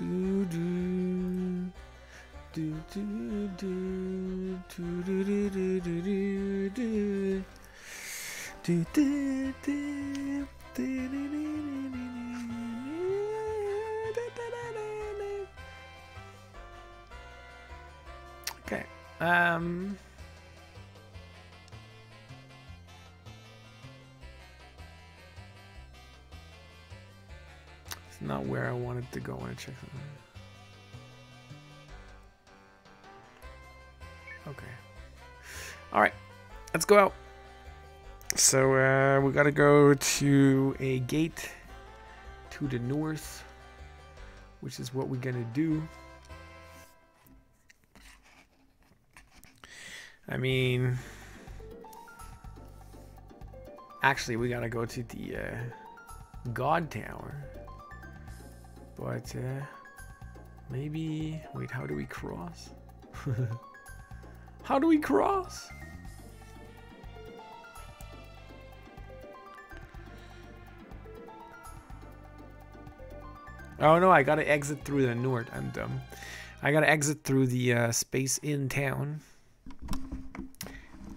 Do do do do do do do do do do do do do do okay. It's not where I wanted to go. I want to check something. Okay. All right. Let's go out. So we gotta go to a gate to the north, which is what we're gonna do. I mean, actually, we gotta go to the God Tower, but maybe wait. How do we cross? How do we cross? Oh no, I gotta exit through the north. I'm dumb. I gotta exit through the space in town.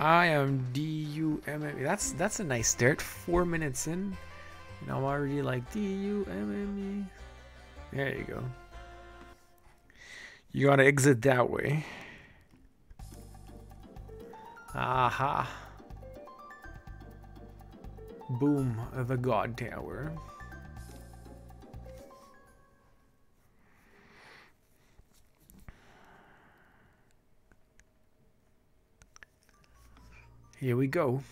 I am D-U-M-M-E. That's a nice start. 4 minutes in. And I'm already like D-U-M-M-E. There you go. You gotta exit that way. Aha. Boom, the God Tower. Here we go.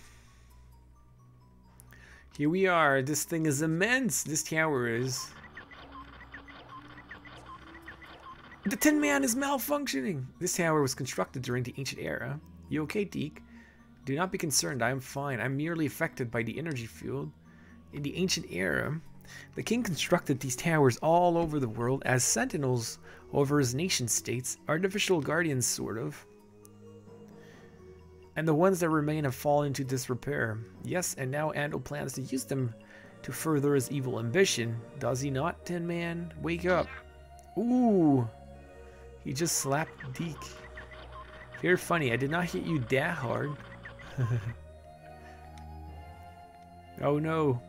Here we are. This thing is immense. This tower is. The Tin Man is malfunctioning. This tower was constructed during the ancient era. You okay, Deke? Do not be concerned. I am fine. I'm merely affected by the energy field. In the ancient era, the king constructed these towers all over the world as sentinels over his nation states. Artificial guardians, sort of. And the ones that remain have fallen into disrepair. Yes, and now Andal plans to use them to further his evil ambition. Does he not, Tin Man? Wake up. Ooh. He just slapped Deke. You're funny. I did not hit you that hard. Oh no.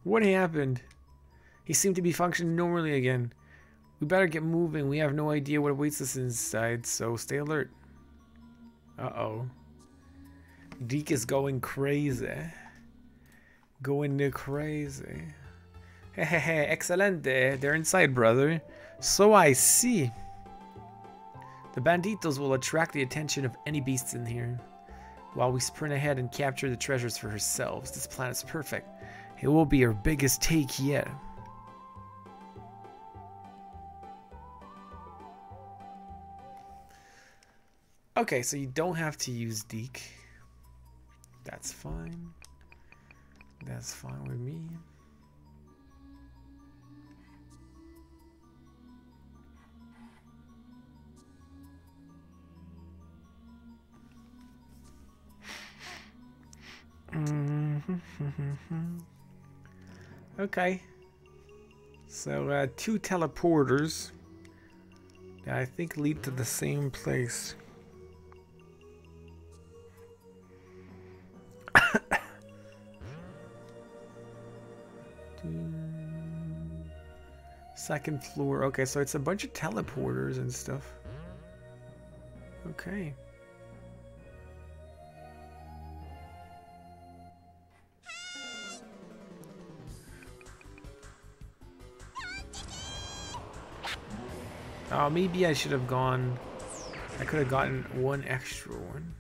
What happened? He seemed to be functioning normally again. We better get moving. We have no idea what awaits us inside, so stay alert. Uh-oh. Deke is going crazy. Going crazy. Hehehe, excelente. They're inside, brother. So I see. The banditos will attract the attention of any beasts in here, while we sprint ahead and capture the treasures for ourselves. This plan is perfect. It will be our biggest take yet. Okay, so you don't have to use Deke. That's fine. That's fine with me. Okay. So, 2 teleporters that I think lead to the same place. Second floor. Okay, so it's a bunch of teleporters and stuff. Okay. Oh, maybe I should have gone. I could have gotten one extra one.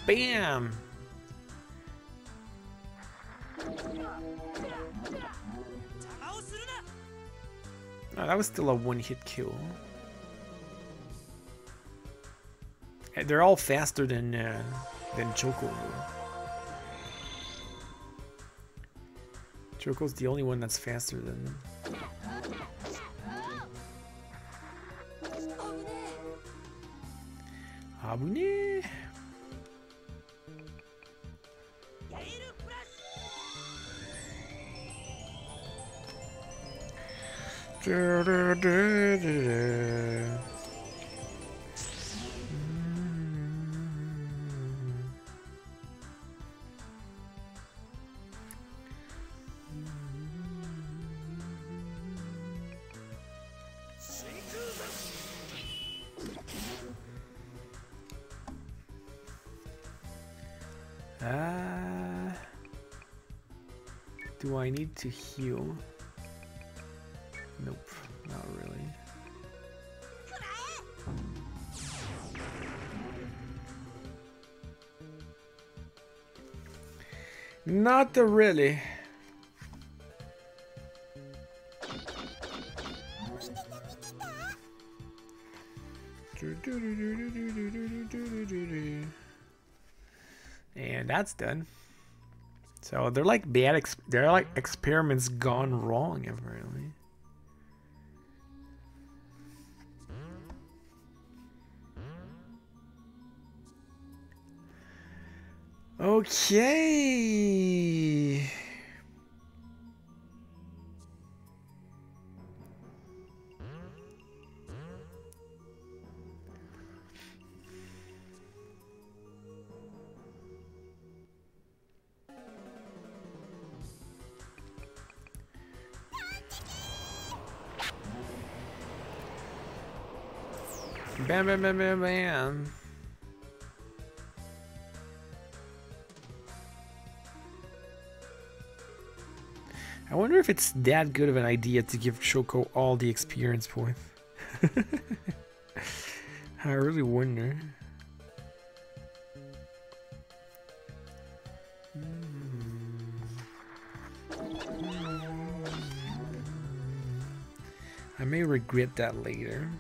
Bam! Oh, that was still a one-hit kill. They're all faster than Choko. Choco's the only one that's faster than them. Abune. Do I need to heal? Nope, not really. Not really. And that's done. So they're like they're like experiments gone wrong, apparently. Okay. Bam, bam, bam, bam, bam. I wonder if it's that good of an idea to give Choko all the experience points. I really wonder. I may regret that later.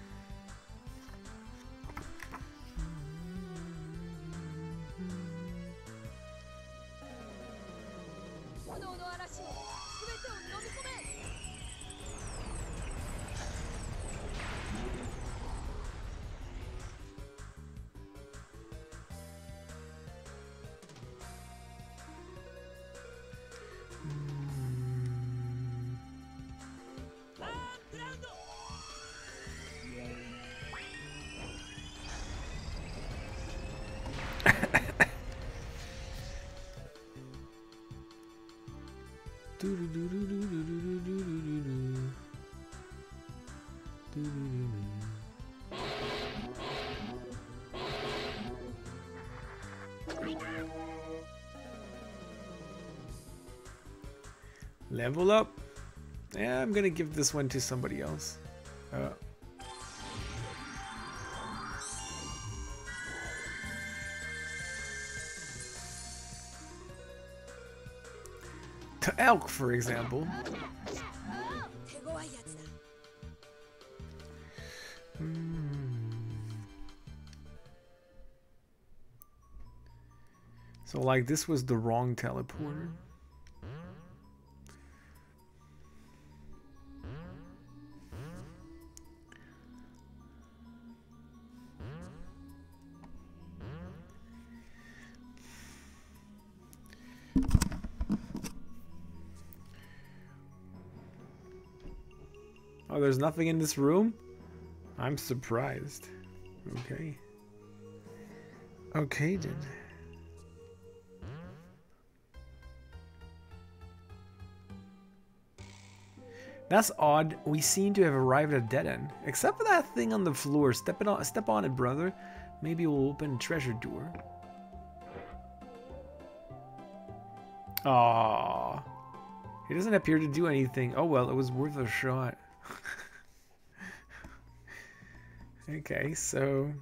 Level up. Yeah, I'm gonna give this one to somebody else. To Elk, for example. So like this was the wrong teleporter. Oh, there's nothing in this room? I'm surprised. Okay. Okay then. That's odd. We seem to have arrived at a dead end. Except for that thing on the floor. Step on it, brother. Maybe we'll open a treasure door. Aww. It doesn't appear to do anything. Oh well, it was worth a shot. Okay, so...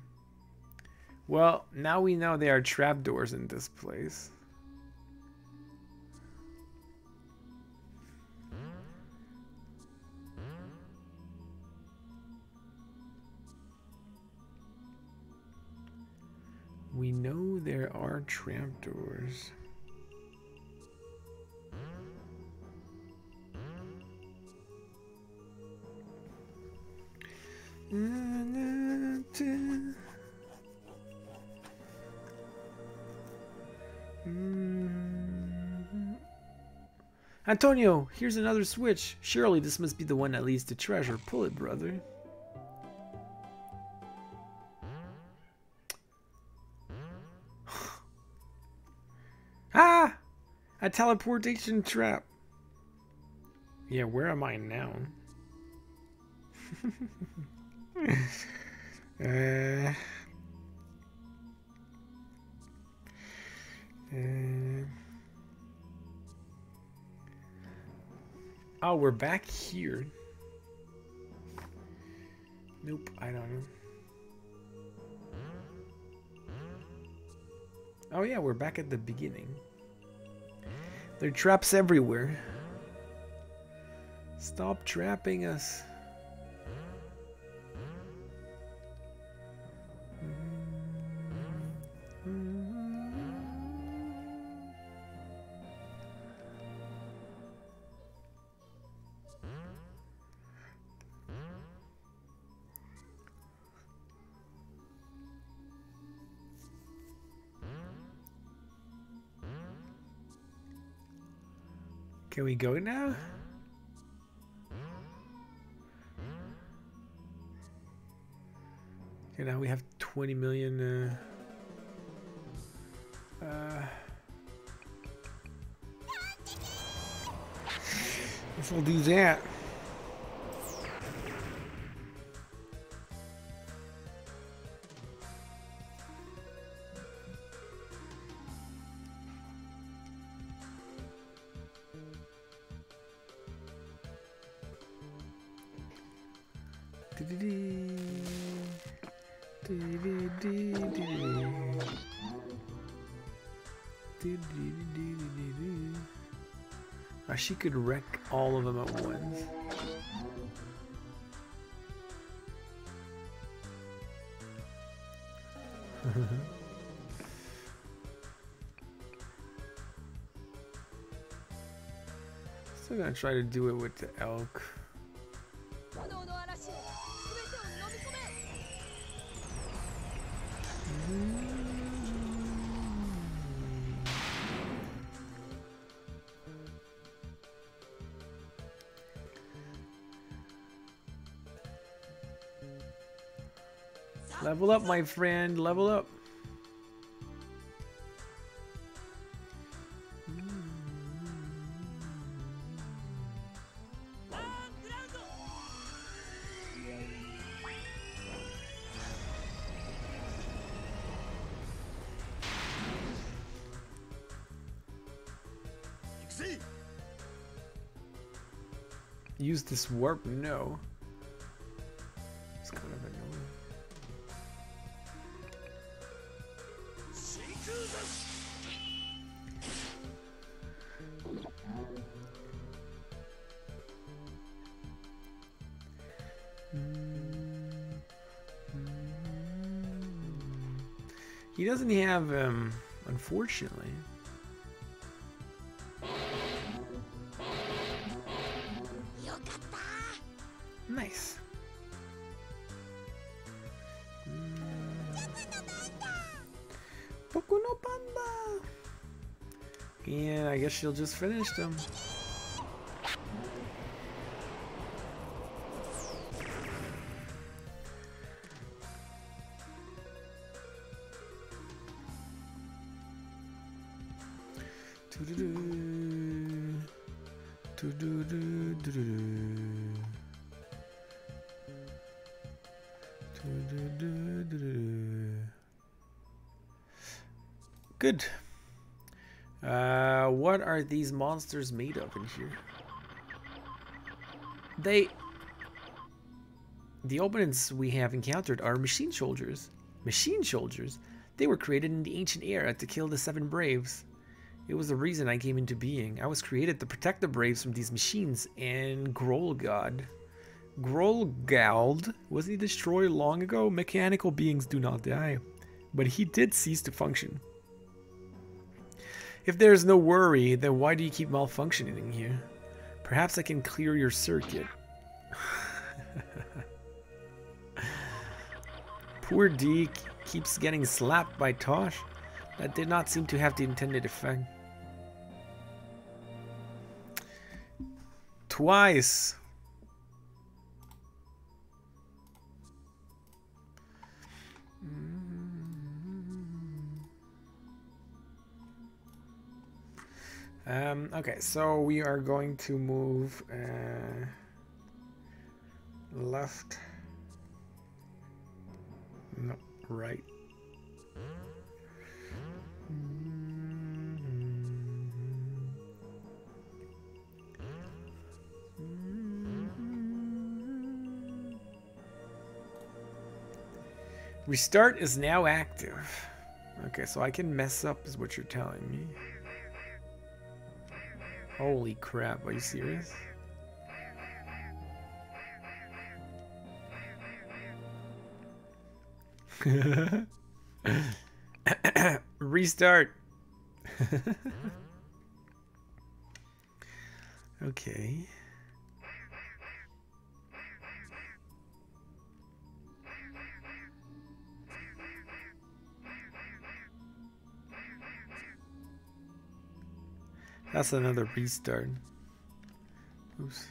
Well, now we know there are trapdoors in this place. We know there are trapdoors. Antonio, here's another switch. Surely this must be the one that leads to treasure. Pull it, brother. Ah! A teleportation trap. Yeah, where am I now? Oh, we're back here. Nope, I don't know. Oh yeah, we're back at the beginning. There are traps everywhere. Stop trapping us. Can we go now? Okay, now we have 20 million. Guess we'll do that. She could wreck all of them at once. Still gonna try to do it with the elk. Level up, my friend. Level up. Use this warp? No. It's kind of annoying. He doesn't have, unfortunately. Nice. Boku no Panda. Yeah, I guess she'll just finish them. Good. What are these monsters made of in here? The opponents we have encountered are machine soldiers. Machine soldiers? They were created in the ancient era to kill the 7 Braves. It was the reason I came into being. I was created to protect the Braves from these machines and Grolgald. Grolgald? Wasn't he destroyed long ago? Mechanical beings do not die. But he did cease to function. If there's no worry, then why do you keep malfunctioning here? Perhaps I can clear your circuit. Poor D keeps getting slapped by Tosh. That did not seem to have the intended effect. Twice. Okay, so we are going to move left, no, right. Restart is now active. Okay, so I can mess up is what you're telling me. Holy crap, are you serious? Restart. Okay. That's another restart. Oops.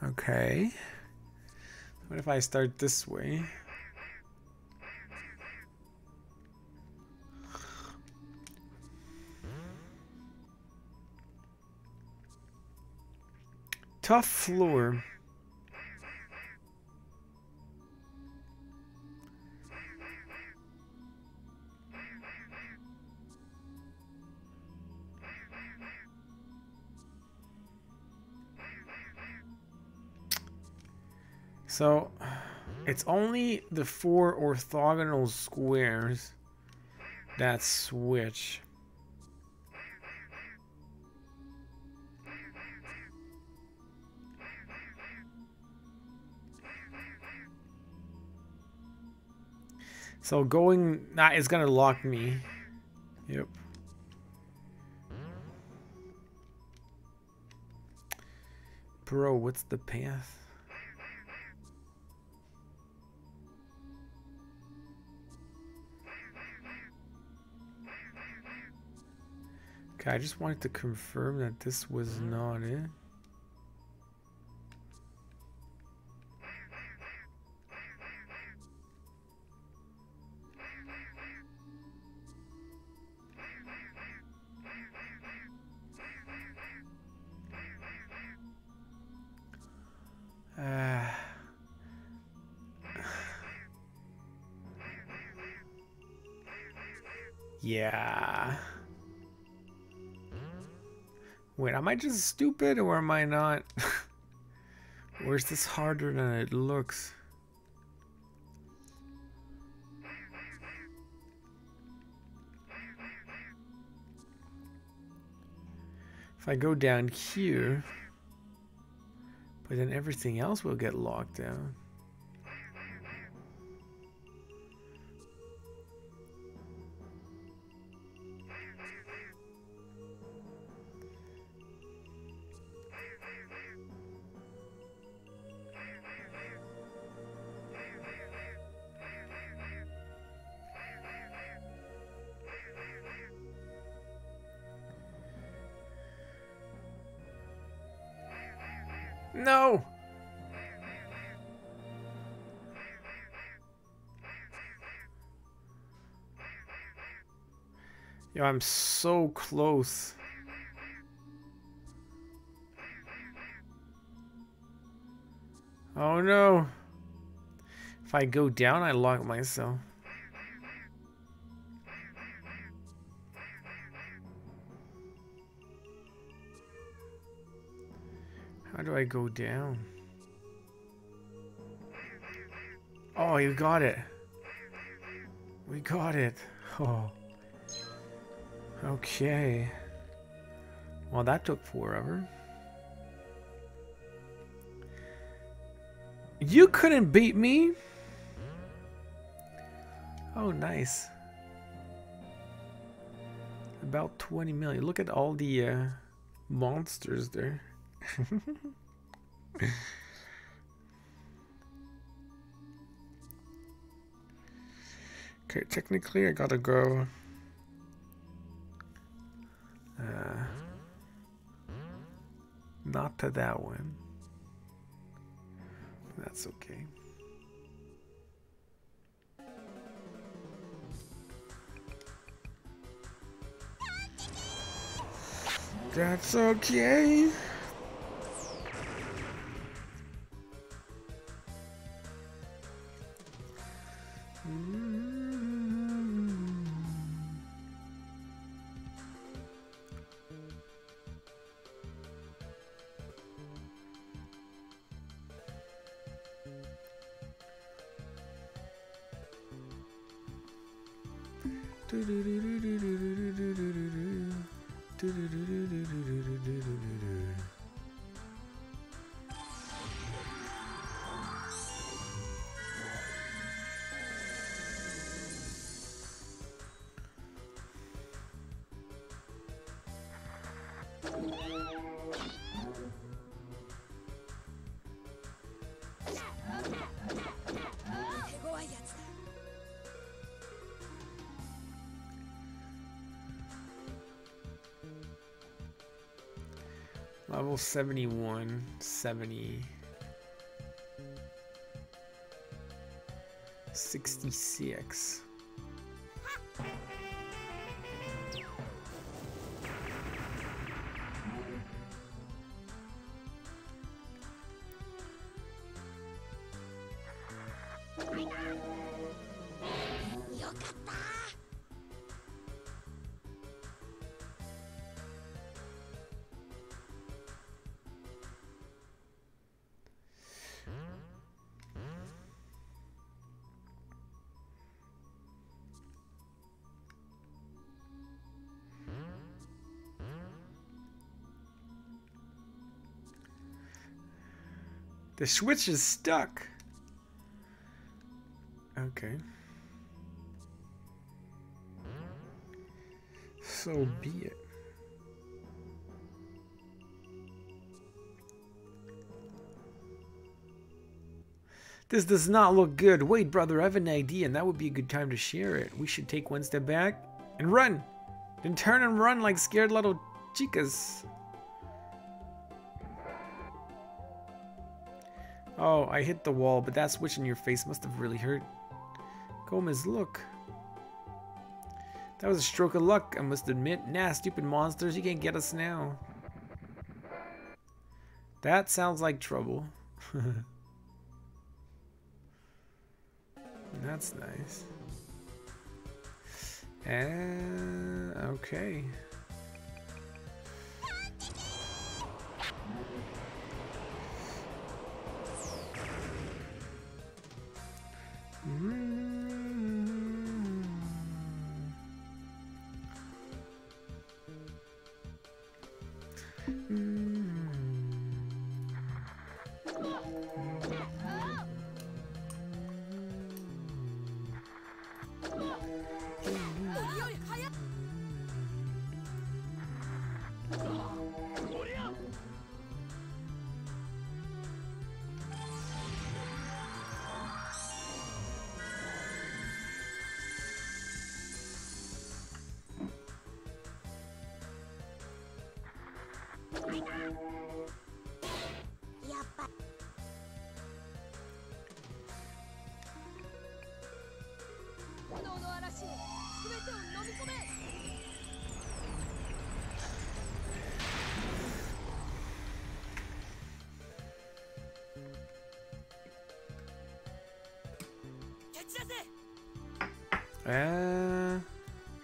Okay. What if I start this way? Tough floor. So, it's only the 4 orthogonal squares that switch. So going, that is gonna lock me. Yep. Bro, what's the path? Okay, I just wanted to confirm that this was not it. Yeah. Wait, am I just stupid or am I not? Or is this harder than it looks? If I go down here, but then everything else will get locked down. No! Yo, I'm so close. Oh no. If I go down, I lock myself. How do I go down? Oh, you got it. We got it. Oh. Okay. Well, that took forever. You couldn't beat me. Oh, nice. About 20 million. Look at all the monsters there. Okay, technically I gotta go. Not to that one. That's okay. That's okay. Level 71, 70, 66. The switch is stuck. Okay. So be it. This does not look good. Wait, brother, I have an idea, and that would be a good time to share it. We should take one step back and run. Then turn and run like scared little chicas. Oh, I hit the wall, but that switch in your face must have really hurt. Gomez, look. That was a stroke of luck, I must admit. Nah, stupid monsters, you can't get us now. That sounds like trouble. That's nice. Okay.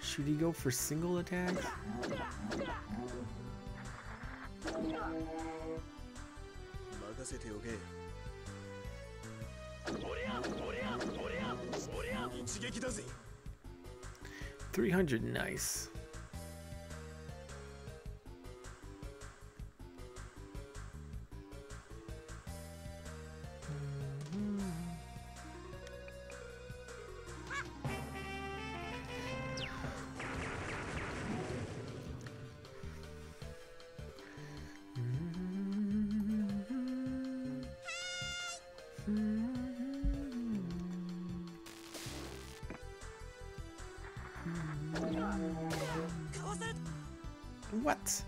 Should he go for single attack? $300, nice. What?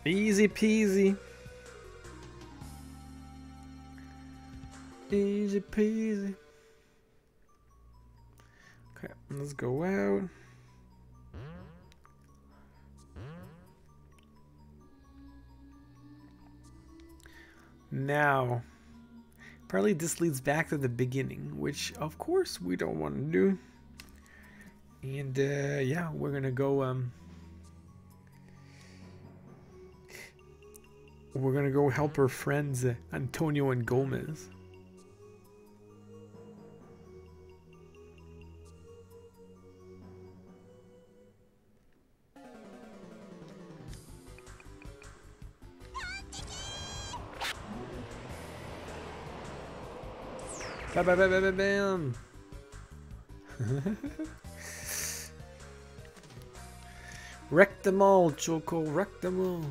Easy peasy. Easy peasy. Okay, let's go out. Now, apparently this leads back to the beginning, which of course we don't want to do. And yeah, we're gonna go help our friends Antonio and Gomez. Bam, bam, bam, bam, bam. Wreck them all, Choko. Wreck them all.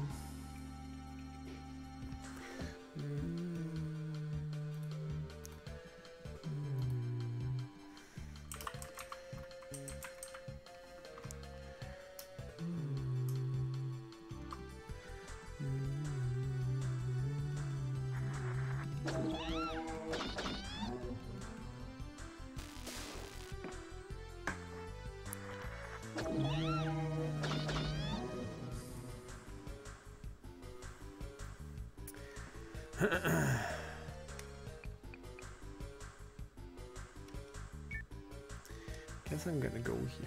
Guess I'm gonna go here.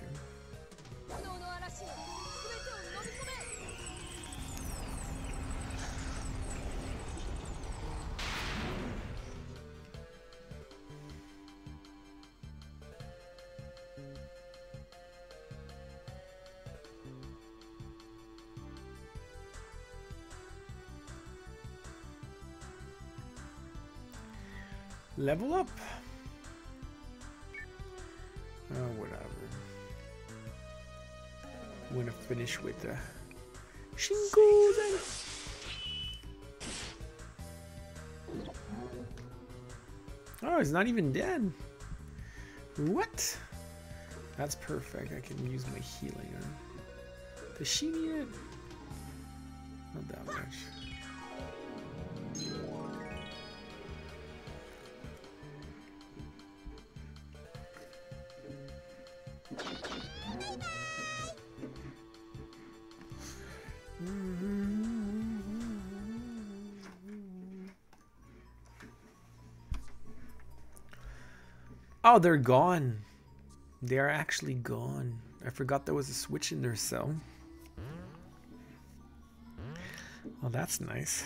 Level up? Oh, whatever. I'm gonna finish with the Shinkozen. Oh, he's not even dead. What? That's perfect. I can use my healing on. Does she need it? Not that much. Oh, they're gone. They are actually gone. I forgot there was a switch in their cell. Well, that's nice.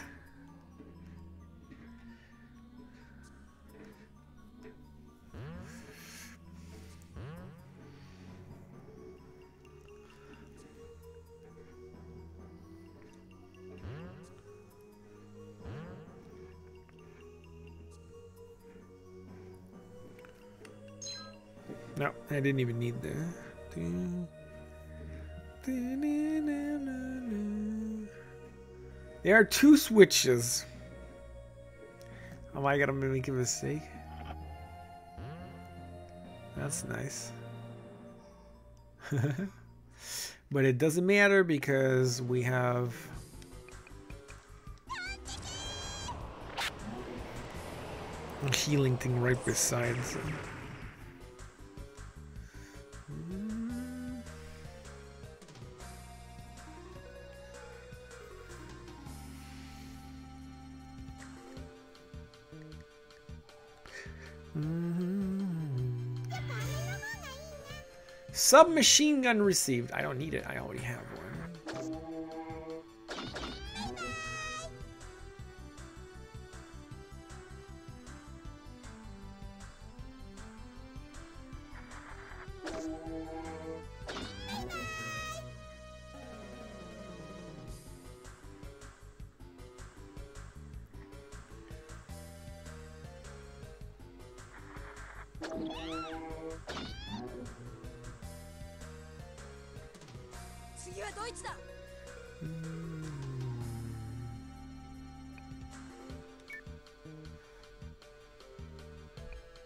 No, I didn't even need that. There are two switches. Am I gonna make a mistake? That's nice. But it doesn't matter because we have a healing thing right beside. So. Submachine gun received. I don't need it. I already have one.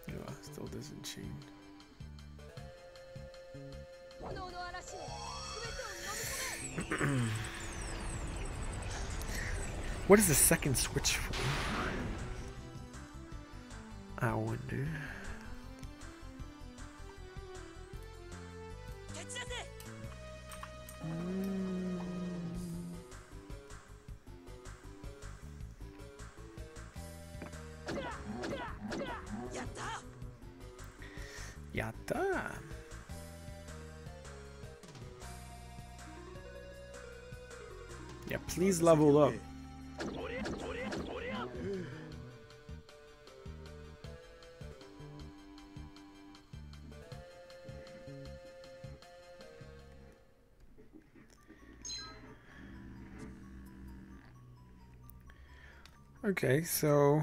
Oh, still doesn't change. What is the second switch for? I wonder. Yatta. Yeah, please level up. Okay, so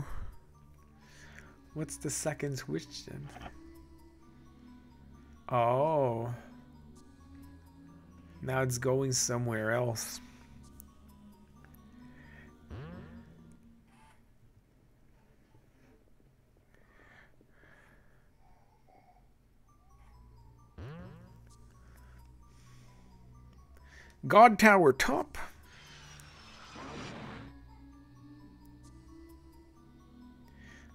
what's the second switch then? Oh, now it's going somewhere else. God Tower top.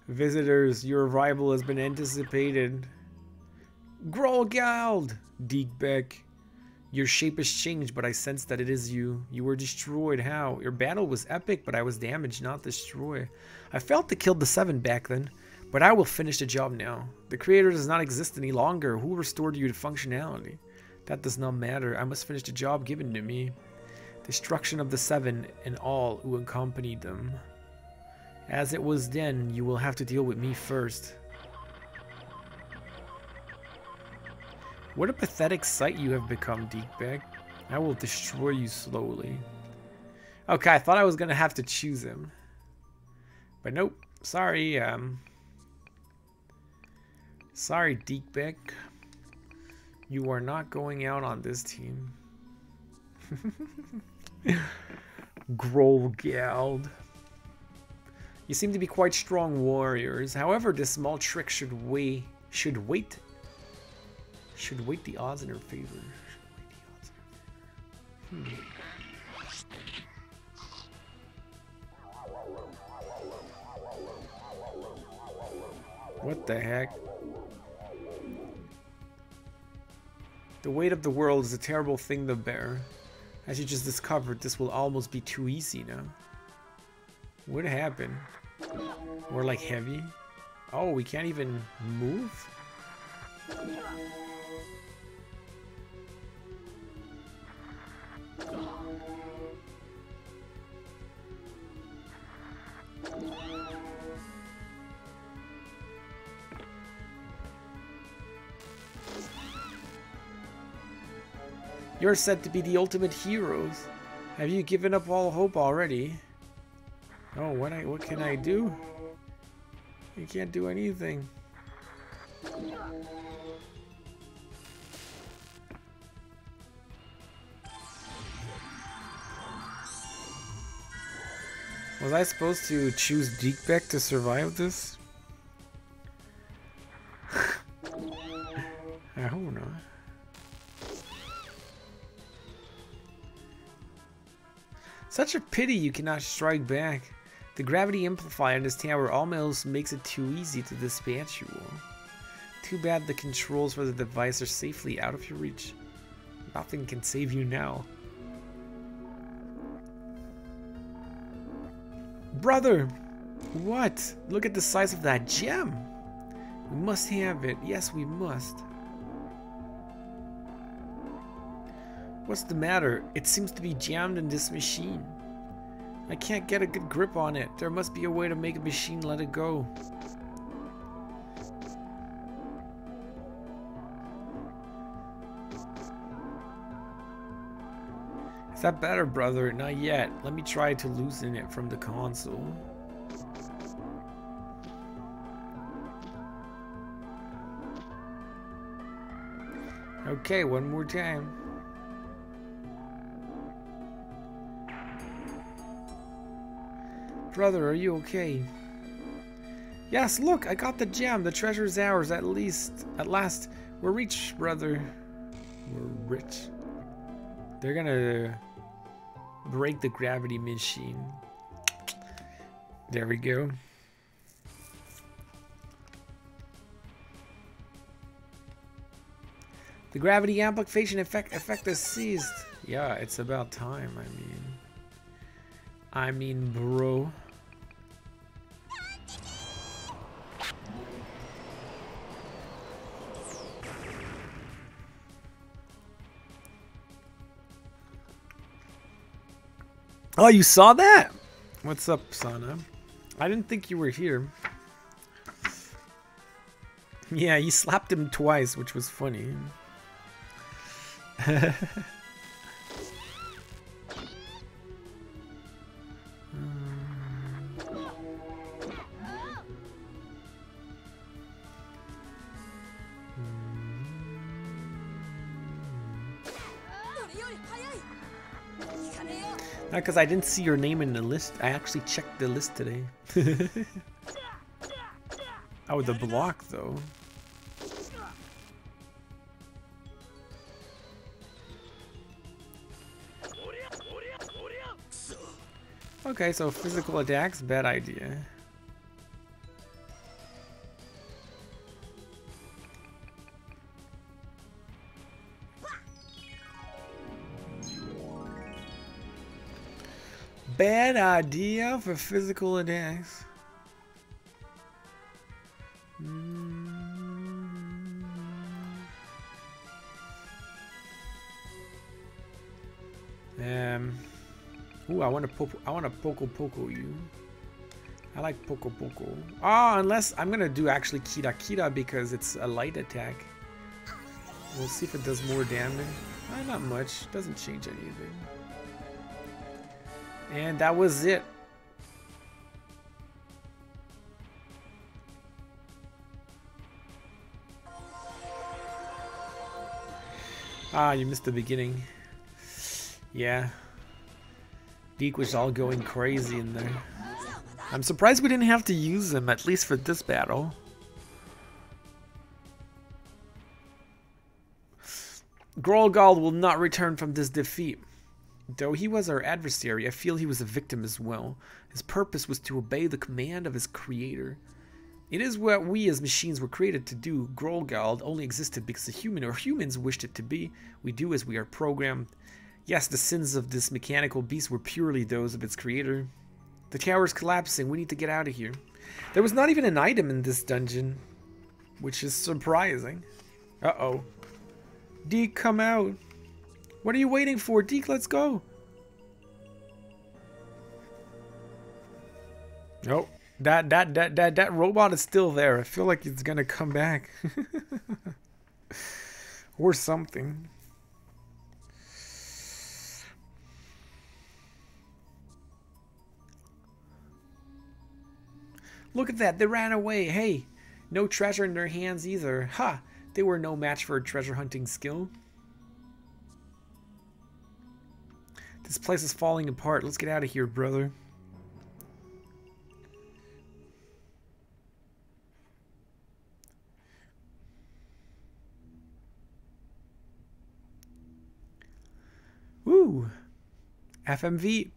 Visitors, your arrival has been anticipated. Grolgald! Deekbeck. Your shape has changed, but I sense that it is you. You were destroyed. How? Your battle was epic, but I was damaged, not destroyed. I failed to kill the 7 back then, but I will finish the job now. The creator does not exist any longer. Who restored you to functionality? That does not matter. I must finish the job given to me. Destruction of the 7 and all who accompanied them. As it was then, you will have to deal with me first. What a pathetic sight you have become, Deekbeck. I will destroy you slowly. Okay, I thought I was gonna have to choose him. But nope. Sorry, sorry, Deekbeck. You are not going out on this team. Grolgald. You seem to be quite strong warriors. However, this small trick should weight the odds in her favor. What the heck? The weight of the world is a terrible thing to bear. As you just discovered, this will almost be too easy now. What happened? We're like heavy? Oh, we can't even move? You're said to be the ultimate heroes. Have you given up all hope already? Oh, what can I do? You can't do anything. Was I supposed to choose Deekbeck to survive this? I hope not. Such a pity you cannot strike back. The gravity amplifier in this tower almost makes it too easy to dispatch you all. Too bad the controls for the device are safely out of your reach. Nothing can save you now. Brother! What? Look at the size of that gem! We must have it. Yes, we must. What's the matter? It seems to be jammed in this machine. I can't get a good grip on it. There must be a way to make a machine let it go. Is that better, brother? Not yet. Let me try to loosen it from the console. Okay, one more time. Brother, are you okay? Yes, look, I got the gem. The treasure is ours, at last. We're rich, brother. We're rich. They're gonna break the gravity machine. There we go. The gravity amplification effect is seized. Yeah, it's about time, I mean, bro. Oh, you saw that? What's up, Sana? I didn't think you were here. Yeah, you slapped him twice, which was funny. Not because I didn't see your name in the list. I actually checked the list today. Oh, the block though. Okay, so physical attacks, bad idea. Bad idea for physical attacks. Ooh, I want to poco you. I like poco. Ah, unless I'm gonna do actually kira because it's a light attack. We'll see if it does more damage. Not much. Doesn't change anything. And that was it. Ah, you missed the beginning. Yeah. Deke was all going crazy in there. I'm surprised we didn't have to use them, at least for this battle. Grolgald will not return from this defeat. Though he was our adversary, I feel he was a victim as well. His purpose was to obey the command of his creator. It is what we as machines were created to do. Grolgald only existed because a human or humans wished it to be. We do as we are programmed. Yes, the sins of this mechanical beast were purely those of its creator. The tower is collapsing. We need to get out of here. There was not even an item in this dungeon, which is surprising. Uh-oh. Deke, come out. What are you waiting for? Deke, let's go. Nope. That robot is still there. I feel like it's gonna come back. Or something. Look at that, they ran away. Hey, no treasure in their hands either. Ha! They were no match for a treasure hunting skill. This place is falling apart. Let's get out of here, brother. Woo! FMV.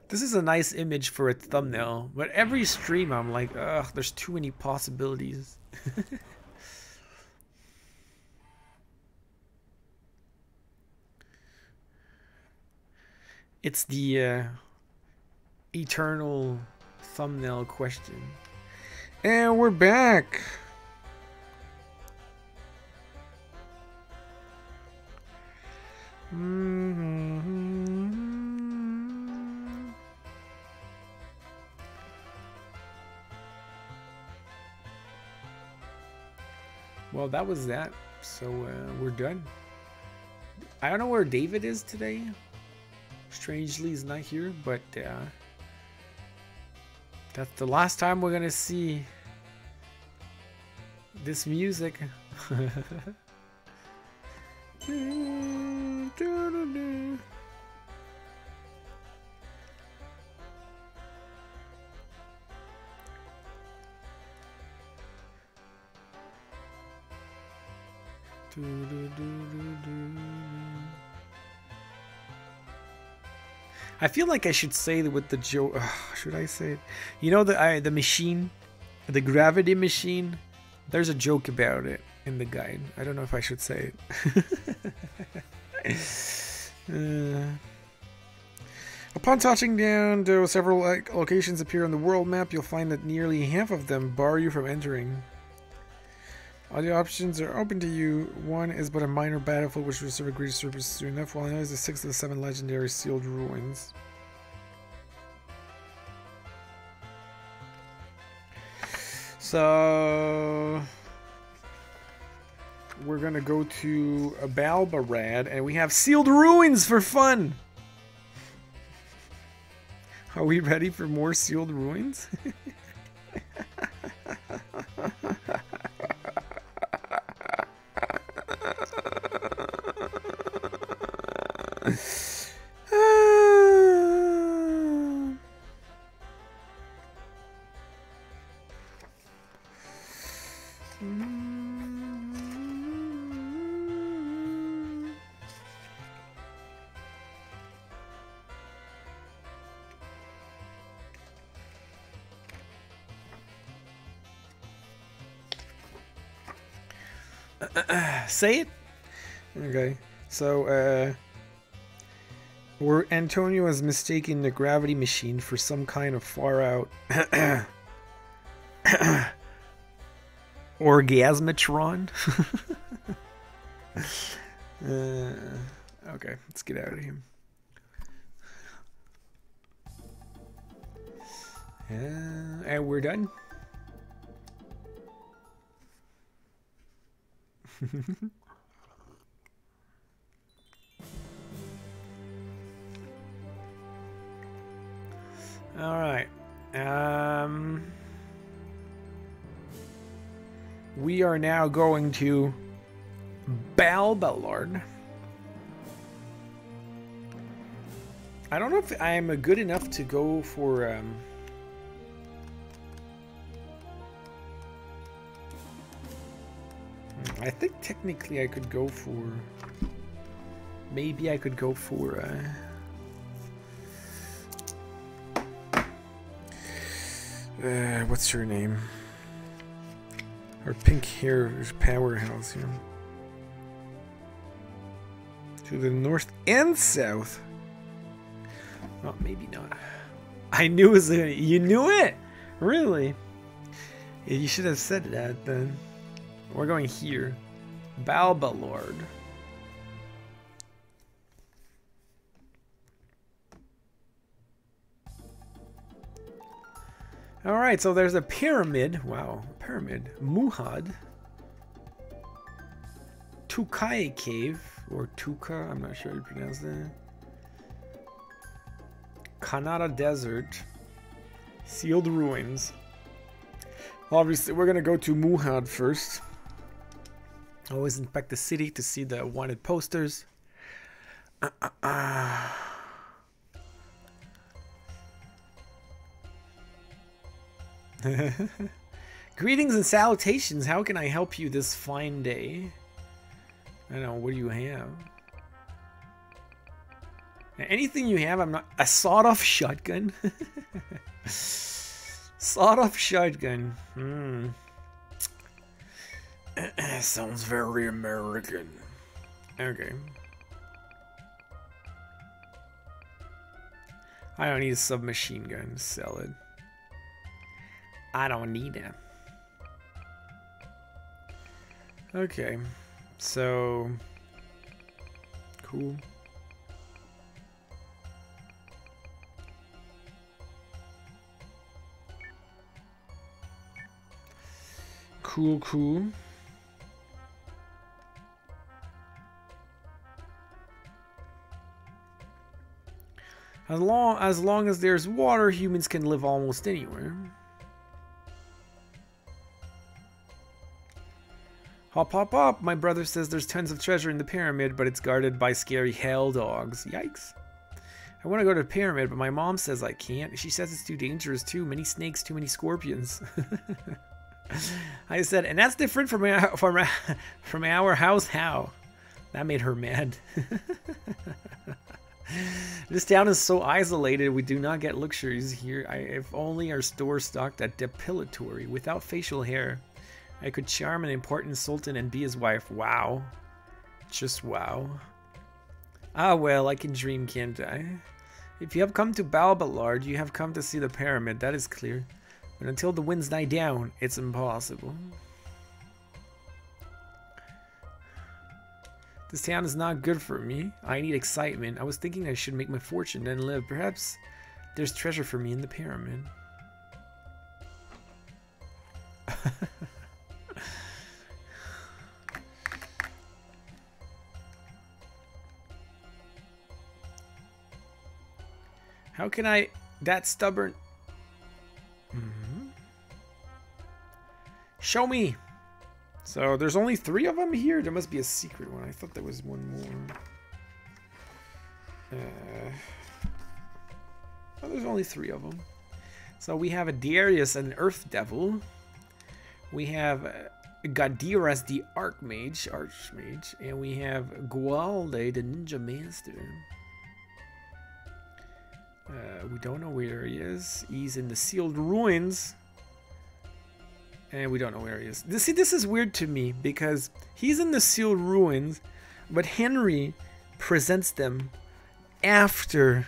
This is a nice image for a thumbnail, but every stream I'm like, ugh, there's too many possibilities. It's the eternal thumbnail question. And we're back. Well, that was that. So we're done. I don't know where David is today. Strangely, he's not here, but that's the last time we're gonna see this music. I feel like I should say that with the joke. Should I say it? You know the machine, the gravity machine. There's a joke about it in the guide. I don't know if I should say it. Upon touching down, though several locations appear on the world map, you'll find that nearly half of them bar you from entering. All the options are open to you. One is but a minor battlefield which will serve a greater purpose soon enough, while another is the 6 of the 7 legendary sealed ruins. So we're gonna go to a Balbarad and we have sealed ruins for fun! Are we ready for more sealed ruins? Say it? Okay. So, where Antonio is mistaking the gravity machine for some kind of far out orgasmatron. Okay, let's get out of here. And we're done. All right. We are now going to Balbalard. I don't know if I am good enough to go for I think technically I could go for, maybe I could go for what's her name? Her pink hair powerhouse here. To the north and south. Oh, maybe not. I knew it was gonna, you knew it? Really? Yeah, you should have said that then. We're going here. Balbalord. Alright, so there's a pyramid. Wow, pyramid. Muhad. Tukai Cave. Or Tuka, I'm not sure how you pronounce that. Kanata Desert. Sealed Ruins. Obviously, we're gonna go to Muhad first. Always inspect the city to see the wanted posters. Greetings and salutations. How can I help you this fine day? I don't know. What do you have? Anything you have, I'm not. A sawed-off shotgun. Sawed-off shotgun. Sounds very American. Okay. I don't need a submachine gun. Sell it. I don't need it. Okay. So. Cool. Cool. As long as there's water, humans can live almost anywhere. Hop, hop, hop. My brother says there's tons of treasure in the pyramid, but it's guarded by scary hell dogs. Yikes. I want to go to the pyramid, but my mom says I can't. She says it's too dangerous, too. Many snakes, too many scorpions. I said, and that's different from our house. How? That made her mad. This town is so isolated. We do not get luxuries here. If only our store stocked a depilatory without facial hair. I could charm an important sultan and be his wife. Wow. Just wow. Ah, well, I can dream, can't I? If you have come to Balbalard, you have come to see the pyramid. That is clear. But until the winds die down, it's impossible. This town is not good for me. I need excitement. I was thinking I should make my fortune and live. Perhaps there's treasure for me in the pyramid. How can I... That stubborn... Show me! So, there's only 3 of them here? There must be a secret one. I thought there was one more. Oh, there's only 3 of them. So, we have a Darius, an Earth Devil. We have Gadiras, the Archmage. And we have Gualde, the Ninja Master. We don't know where he is. He's in the sealed ruins. And we don't know where he is. See, this is weird to me because he's in the sealed ruins, but Henry presents them after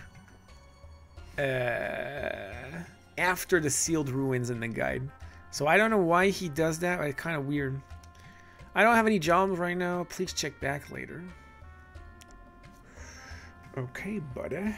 the sealed ruins in the guide. So I don't know why he does that. It's kind of weird. I don't have any jobs right now. Please check back later. Okay, buddy.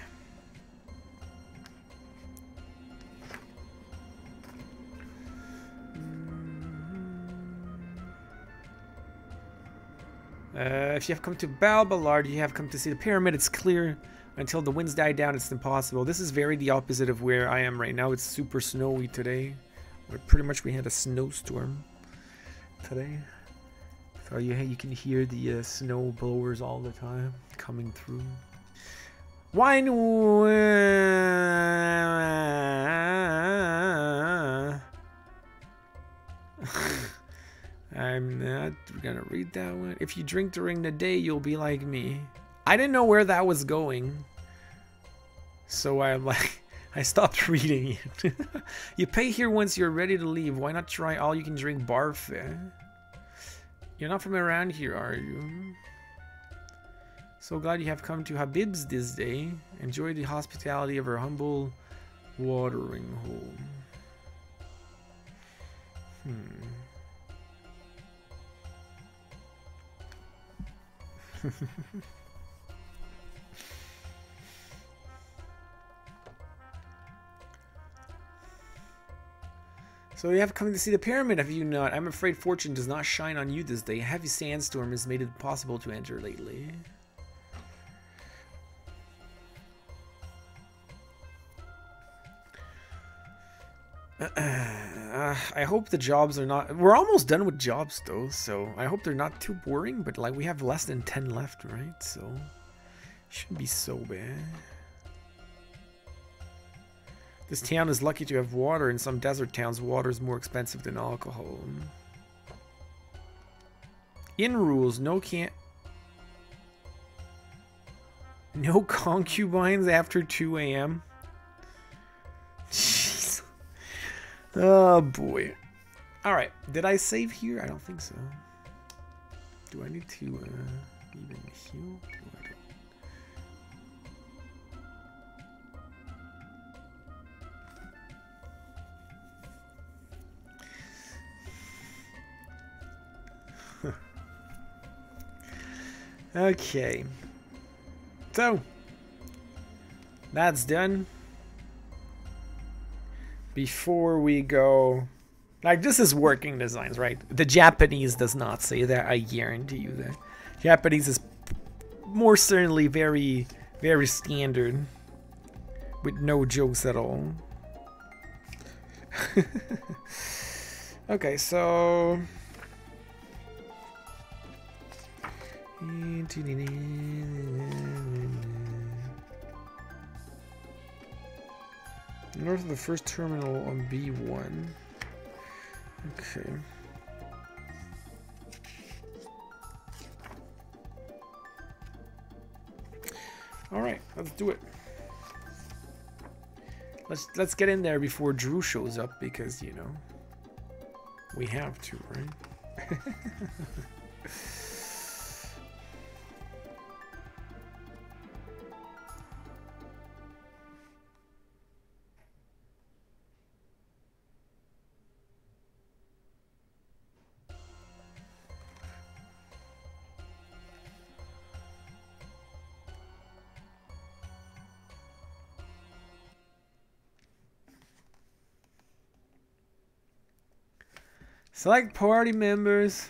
If you have come to Balbalard, you have come to see the pyramid. It's clear. Until the winds die down, it's impossible. This is very the opposite of where I am right now. It's super snowy today. Pretty much we had a snowstorm today. So you can hear the snow blowers all the time coming through. Why no? I'm not gonna read that one. If you drink during the day, you'll be like me. I didn't know where that was going. So I'm like, I stopped reading it. You pay here once you're ready to leave. Why not try all you can drink bar fare? You're not from around here, are you? So glad you have come to Habib's this day. Enjoy the hospitality of our humble watering hole. So you have come to see the pyramid, have you not? I'm afraid fortune does not shine on you this day. A heavy sandstorm has made it impossible to enter lately. I hope the jobs are not... We're almost done with jobs though, so I hope they're not too boring, but like we have less than 10 left, right? So shouldn't be so bad. This town is lucky to have water. In some desert towns, water is more expensive than alcohol. In rules, no concubines after 2 a.m. Jeez. Oh boy. Alright, did I save here? I don't think so. Do I need to even heal? Okay, so that's done. Before we go, like, this is working designs, right? The Japanese does not say that, I guarantee you that. Japanese is more certainly very, very standard with no jokes at all. Okay, so North of the first terminal on B1. Okay. All right, let's do it. Let's get in there before Drew shows up because, you know, we have to, right? Select party members.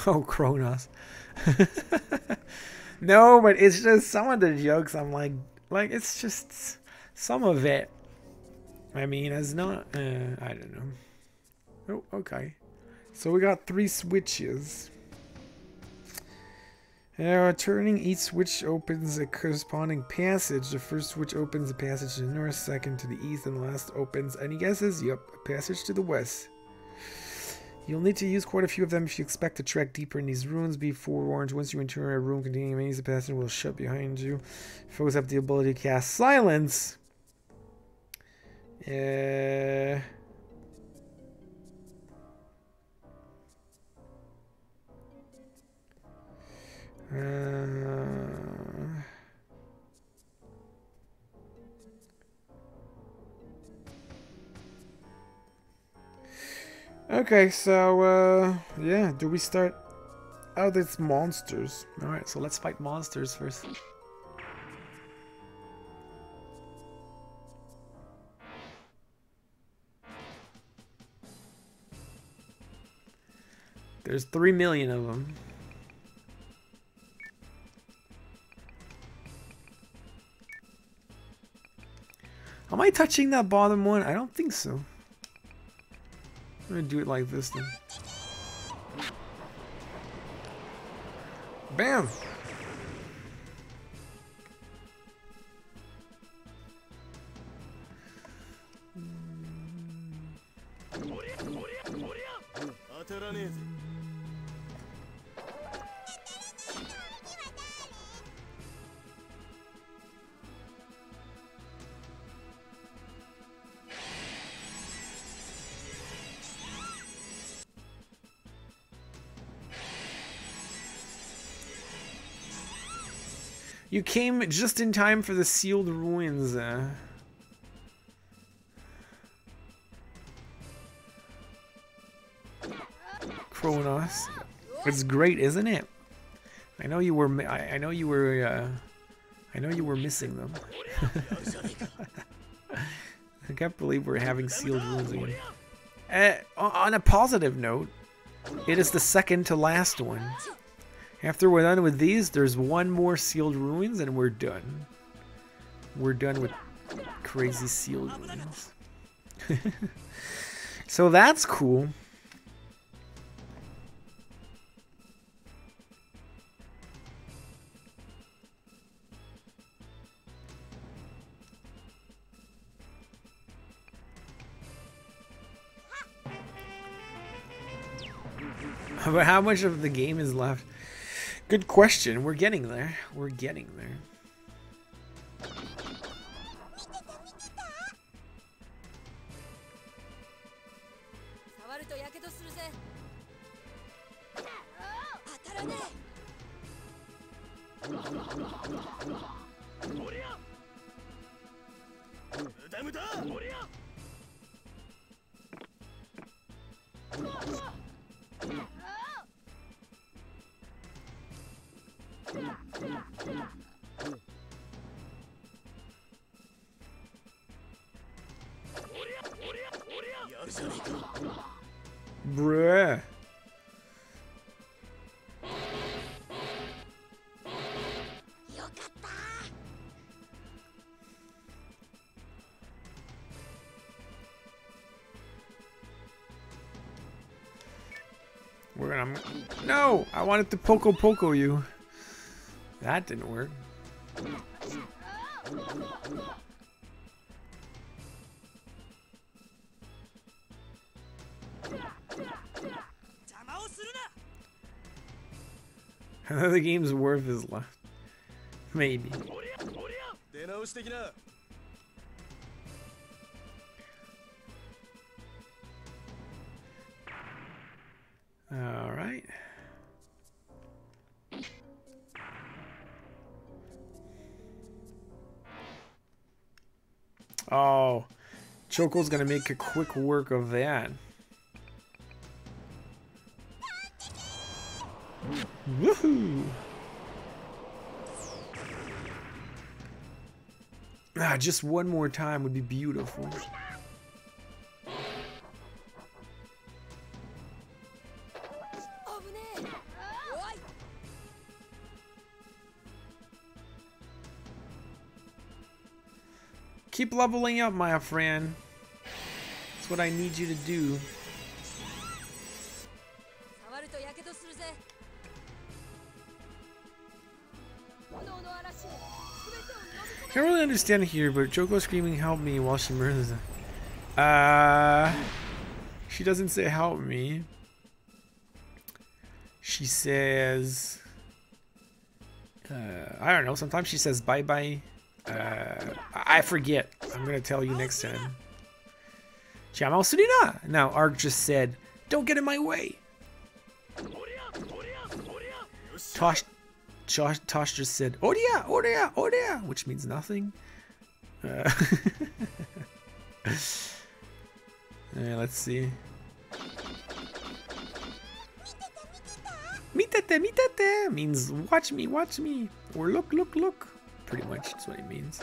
Oh, Kronos. No, but it's just some of the jokes. I'm like it's just some of it. I mean, it's not. I don't know. Oh, okay. So we got 3 switches. Turning each switch opens a corresponding passage. The first switch opens a passage to the north, second to the east, and the last opens, any guesses? Yep, a passage to the west. You'll need to use quite a few of them if you expect to trek deeper in these ruins. Be forewarned, once you enter a room containing many, the passage will shut behind you. Foes have the ability to cast silence. Okay, so yeah, do we start? Oh, there's monsters. All right, so let's fight monsters first. There's 3 million of them. Am I touching that bottom one? I don't think so. I'm gonna do it like this then. Bam! You came just in time for the sealed ruins. Kronos. It's great, isn't it? I know you were. I know you were. I know you were missing them. I can't believe we're having sealed ruins again. On a positive note, it is the second to last one. After we're done with these, there's one more sealed ruins and we're done. We're done with crazy sealed ruins. So that's cool. But how much of the game is left? Good question. We're getting there. We're getting there. Bruh. We're gonna... No! I wanted to Poco you. That didn't work. Another game's worth is left. Maybe. All right. Oh, Choco's gonna make a quick work of that. Woohoo! Ah, just one more time would be beautiful. Keep leveling up, my friend. That's what I need you to do. Can't really understand here, but Choko screaming "help me" while she murders him. She doesn't say "help me." She says, I don't know. Sometimes she says "bye bye." I forget. I'm gonna tell you next time. Jamal Surina. Now Ark just said, "Don't get in my way." Tosh just said, "Odia, Odia, Odia," which means nothing. Let's see. Mitete, mitete means watch me, or look, look, look. Pretty much, that's what it means.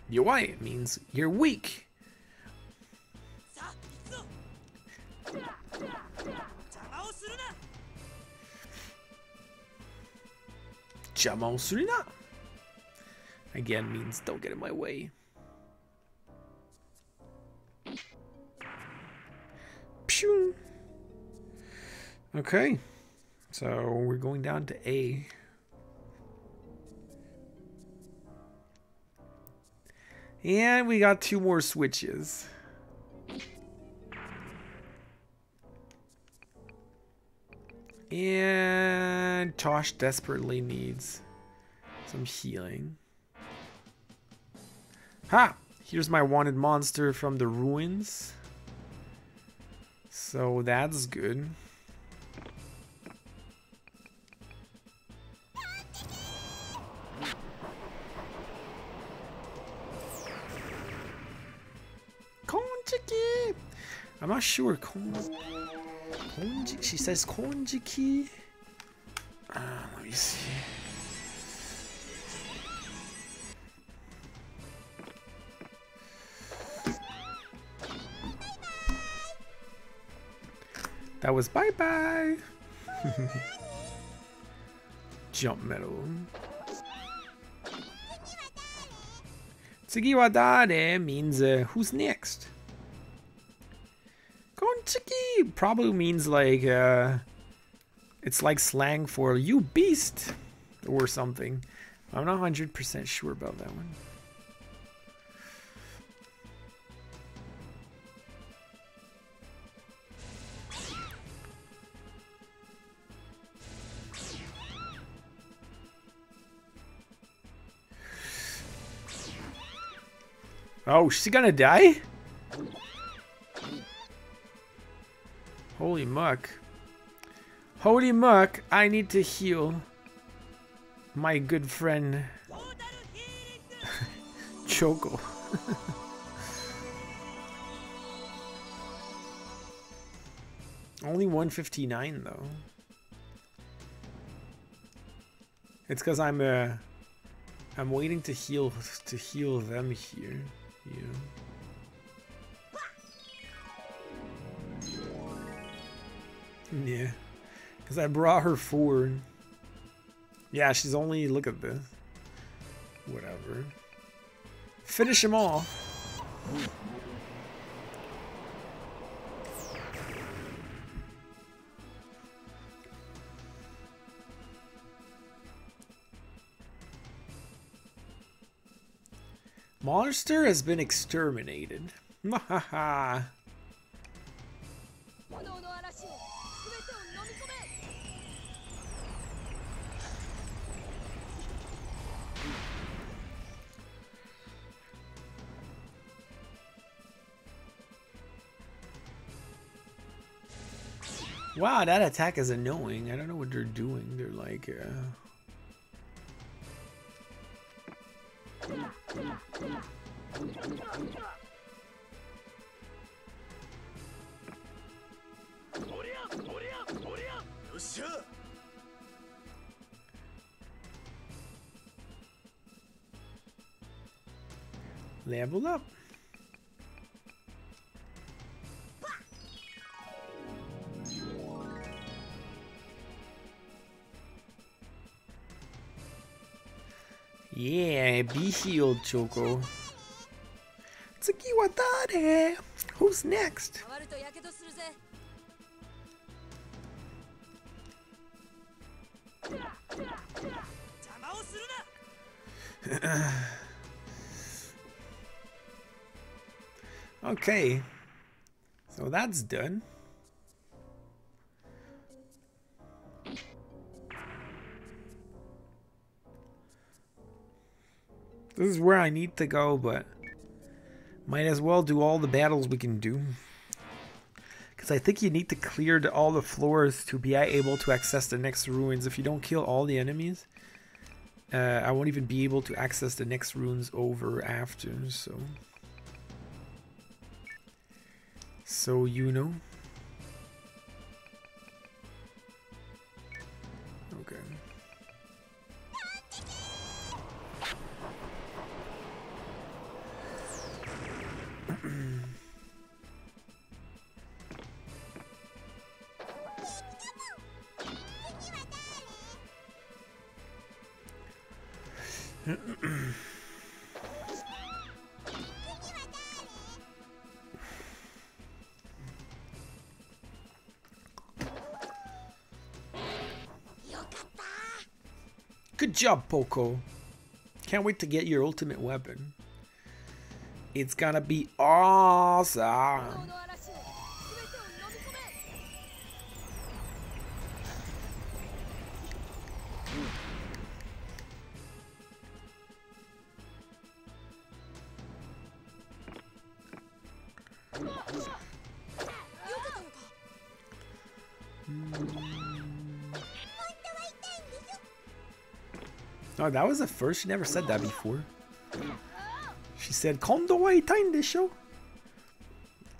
Yowai means you're weak. Jamal Surina again means don't get in my way. Pew. Okay, so we're going down to A. And we got 2 more switches. And Tosh desperately needs some healing. Ha! Here's my wanted monster from the ruins. So that's good. Konjiki! I'm not sure. She says Konjiki. Let me see. That was bye bye. Jump medal. Tsugi wa dare means who's next. Konchiki probably means like it's like slang for you beast or something. I'm not 100% sure about that one. Oh, she's gonna die? Holy muck. Holy muck, I need to heal my good friend Choko. Only 159 though. It's because I'm waiting to heal them here. Yeah, because I brought her forward. Yeah, she's only, look at this. Whatever. Finish him off. Monster has been exterminated. Mahaha. Wow, that attack is annoying. I don't know what they're doing. They're like, level up. Yeah, be healed, Choko. Tsukiwatare! Who's next? Okay, so that's done. This is where I need to go, but might as well do all the battles we can do. Because I think you need to clear all the floors to be able to access the next ruins. If you don't kill all the enemies, I won't even be able to access the next ruins over after, so you know. Okay. Good job, Poco. Can't wait to get your ultimate weapon. It's gonna be awesome. Oh, that was the first. She never said that before. She said, "Kondo wa itai desho."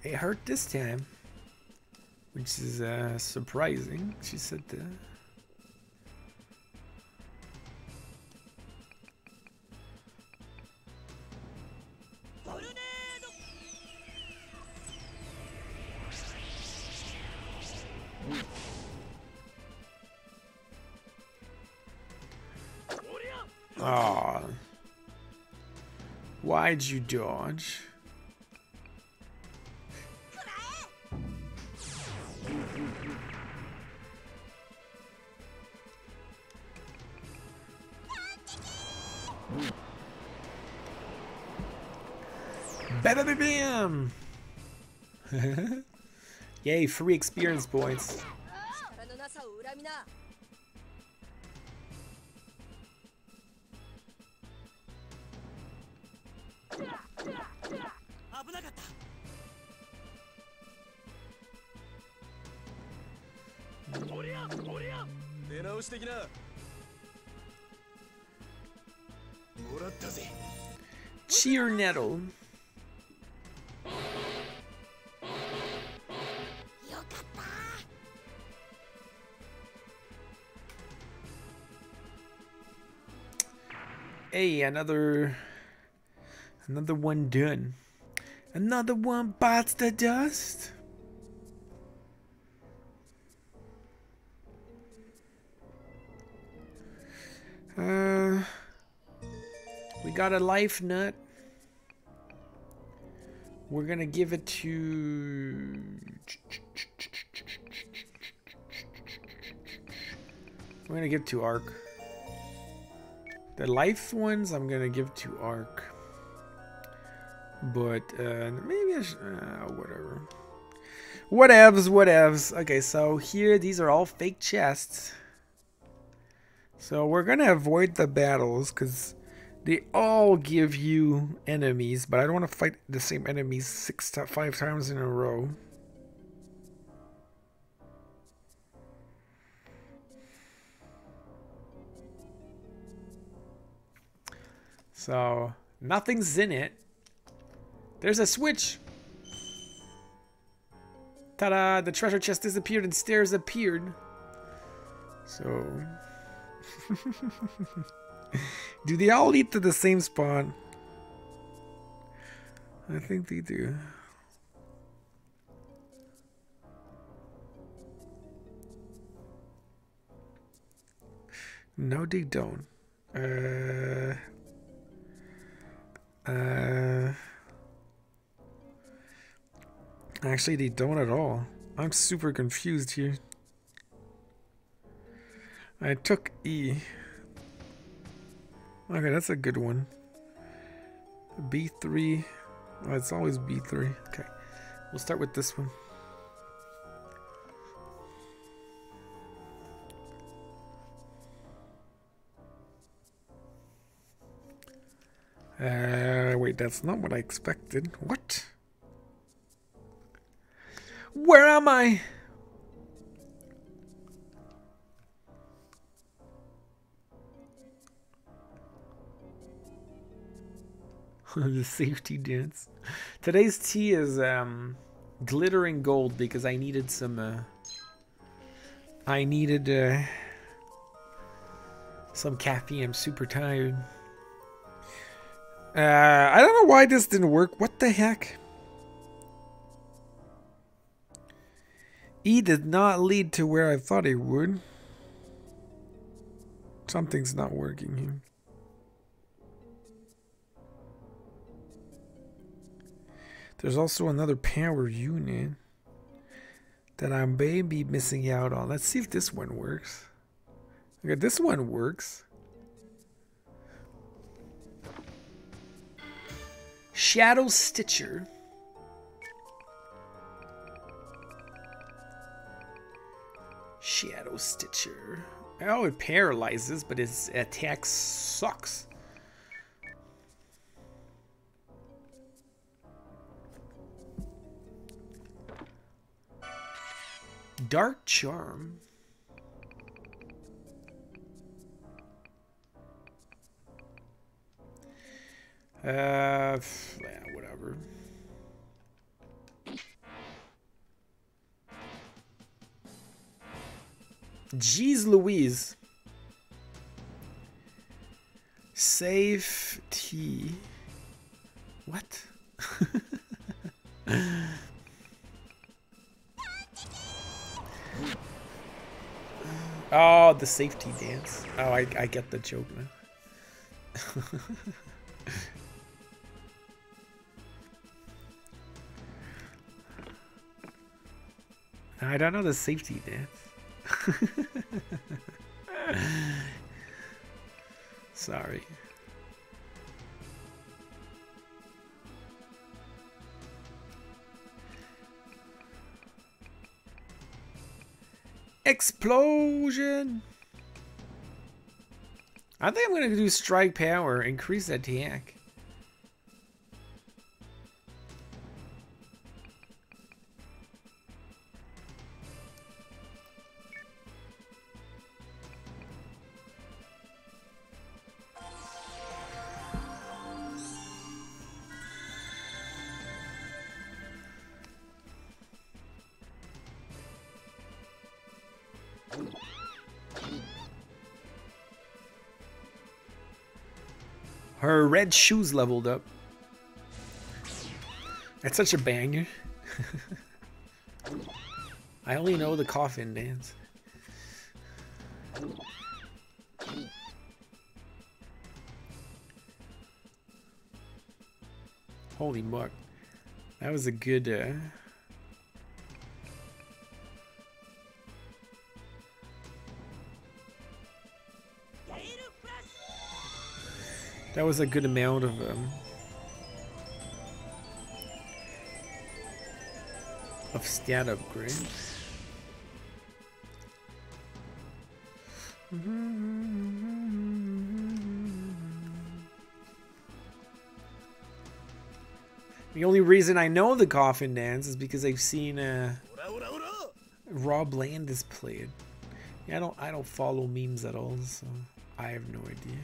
It hurt this time, which is surprising. She said that. Aw. Why'd you dodge? Bam! Yay, free experience points. Cheer nettle. Hey, another one done. Another one bites the dust. We got a life nut. We're gonna give it to... We're gonna give to Ark. The life ones I'm gonna give to Ark. But maybe I should, whatever. Whatevs, whatevs. Okay, so here these are all fake chests. So we're gonna avoid the battles because they all give you enemies, but I don't want to fight the same enemies 5 times in a row. So nothing's in it. There's a switch. Ta-da! The treasure chest disappeared and stairs appeared. So... Do they all lead to the same spot? I think they do. No, they don't. Actually, they don't at all. I'm super confused here. I took E. Okay, that's a good one. B3. Oh, it's always B3. Okay. We'll start with this one. Wait, that's not what I expected. What? Where am I? The safety dance. Today's tea is glittering gold because I needed some some caffeine. I'm super tired. I don't know why this didn't work. What the heck? E did not lead to where I thought it would. Something's not working here. There's also another power unit that I may be missing out on. Let's see if this one works. Okay, this one works. Shadow Stitcher. Shadow Stitcher. Oh, it paralyzes, but its attack sucks. Dark Charm. Yeah, whatever. Jeez Louise. Safety. What? Oh, the safety dance. Oh, I get the joke now. I don't know the safety dance. Sorry. Explosion! I think I'm gonna do strike power, increase attack. Her red shoes leveled up. That's such a banger. I only know the coffin dance. Holy muck. That was a good. That was a good amount of stat upgrade. The only reason I know the coffin dance is because I've seen Rob Landis play it. Yeah, I don't follow memes at all, so I have no idea.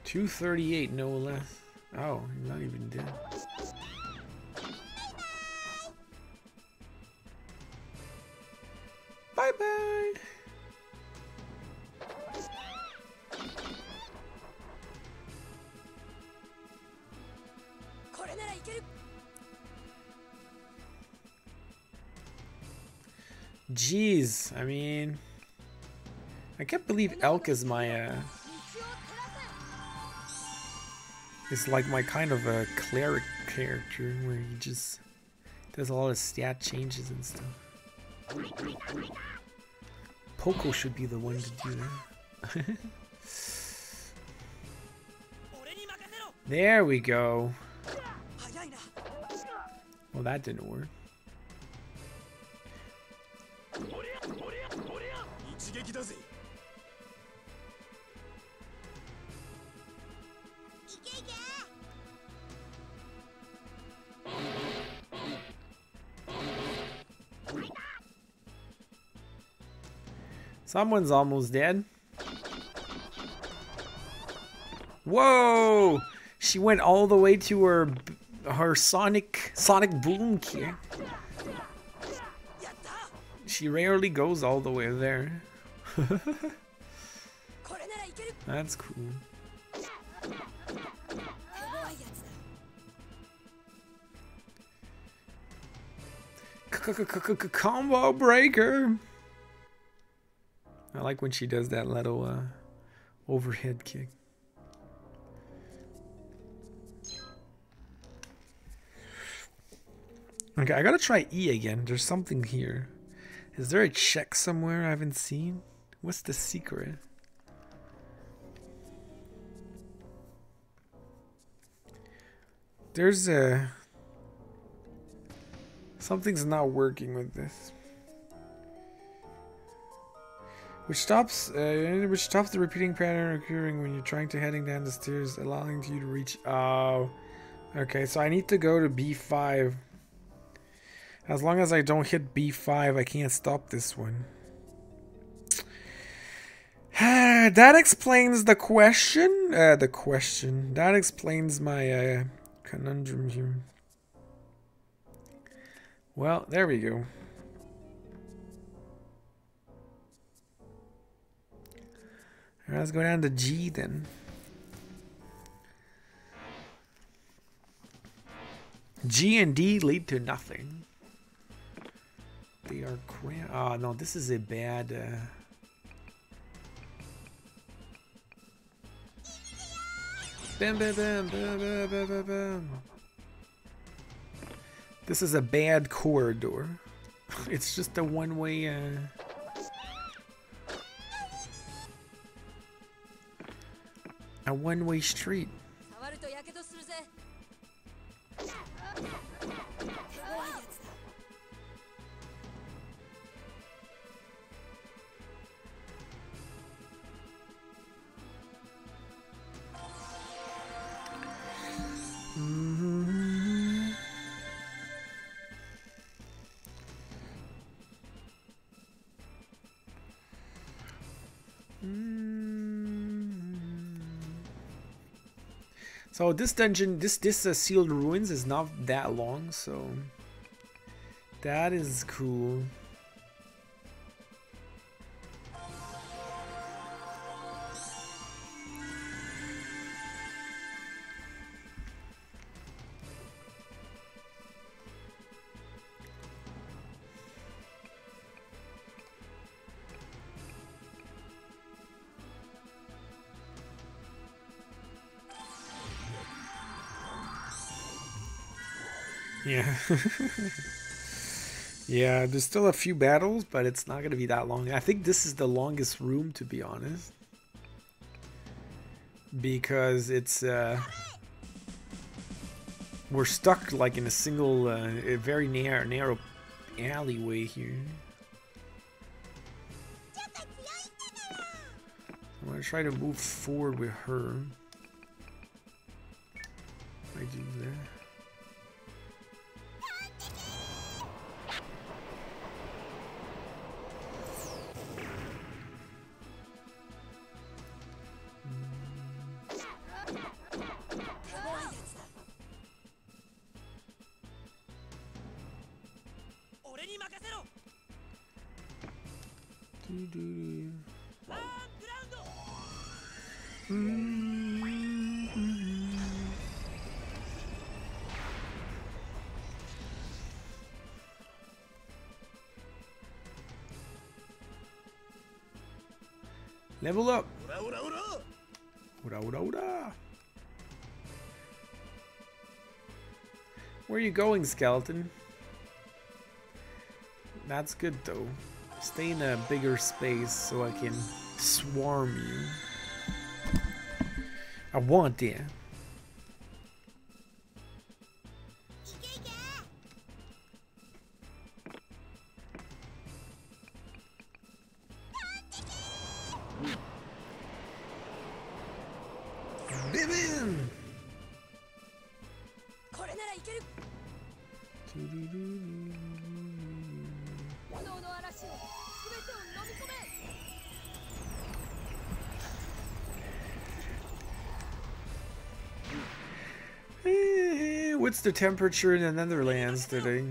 238, no less. Oh, he's not even dead. Bye bye. Jeez, I mean, I can't believe Elk is my it's like my kind of a cleric character where he just does a lot of stat changes and stuff. Poco should be the one to do that. There we go. Well, that didn't work. Someone's almost dead. Whoa! She went all the way to her sonic boom kick. She rarely goes all the way there. That's cool. Combo breaker. I like when she does that little overhead kick. Okay, I gotta try E again. There's something here. Is there a check somewhere I haven't seen? What's the secret? There's a... Something's not working with this. Which stops the repeating pattern occurring when you're trying to heading down the stairs, allowing you to reach... Oh. Okay, so I need to go to B5. As long as I don't hit B5, I can't stop this one. That explains the question. That explains my conundrum here. Well, there we go. Alright, let's go down to G then. G and D lead to nothing. They are cramped. Oh no, this is a bad. Bam, bam, bam, bam, bam, bam, bam, bam. This is a bad corridor. It's just a one-way. A one-way street. So this dungeon, this sealed ruins is not that long, so that is cool. Yeah. Yeah, there's still a few battles, but it's not going to be that long. I think this is the longest room, to be honest. Because it's, we're stuck like in a single, a very narrow alleyway here. I'm going to try to move forward with her. I do that. Level up! Ura, ura, ura. Where are you going, skeleton? That's good though. Stay in a bigger space so I can swarm you. I want that. What's the temperature in the Netherlands today?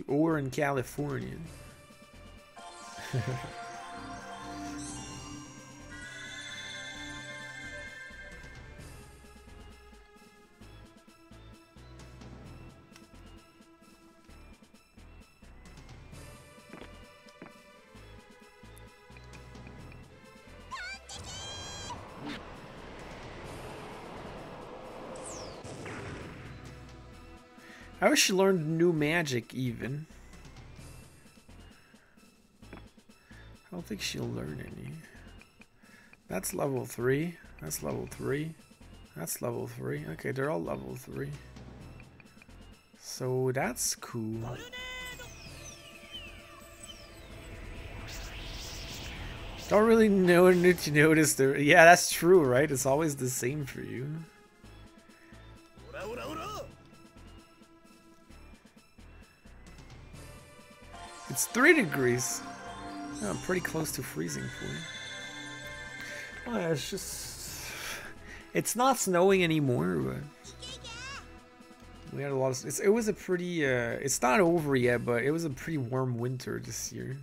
Or in California. I wish she learned new magic even. I don't think she'll learn any. That's level 3. That's level 3. That's level 3. Okay, they're all level 3. So that's cool. Don't really need to notice there. Yeah, that's true, right? It's always the same for you. It's 3 degrees. Oh, I'm pretty close to freezing point. Oh, it's just... It's not snowing anymore, but... We had a lot of... It was a pretty... it's not over yet, but it was a pretty warm winter this year.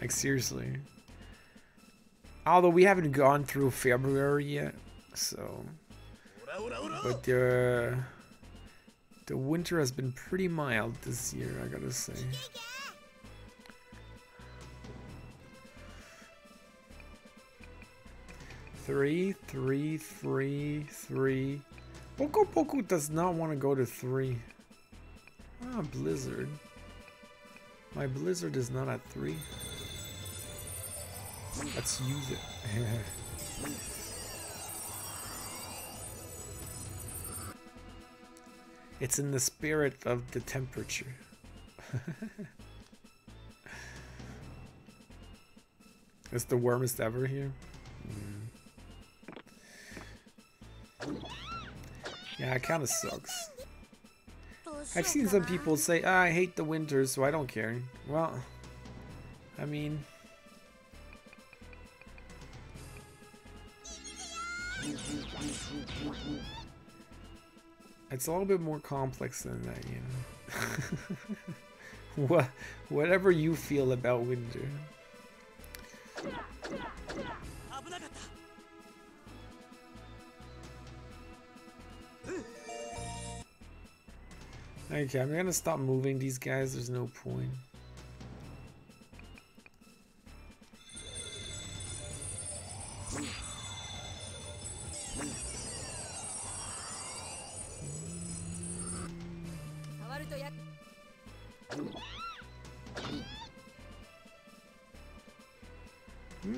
Like, seriously. Although we haven't gone through February yet, so... But the winter has been pretty mild this year, I gotta say. Three. Poco Poco does not want to go to 3. Ah, Blizzard. My Blizzard is not at 3. Let's use it. It's in the spirit of the temperature. It's the warmest ever here. Yeah, it kind of sucks. I've seen some people say, I hate the winter, so I don't care. Well, I mean... It's a little bit more complex than that, you know. Whatever you feel about winter. Okay, I'm gonna stop moving these guys. There's no point.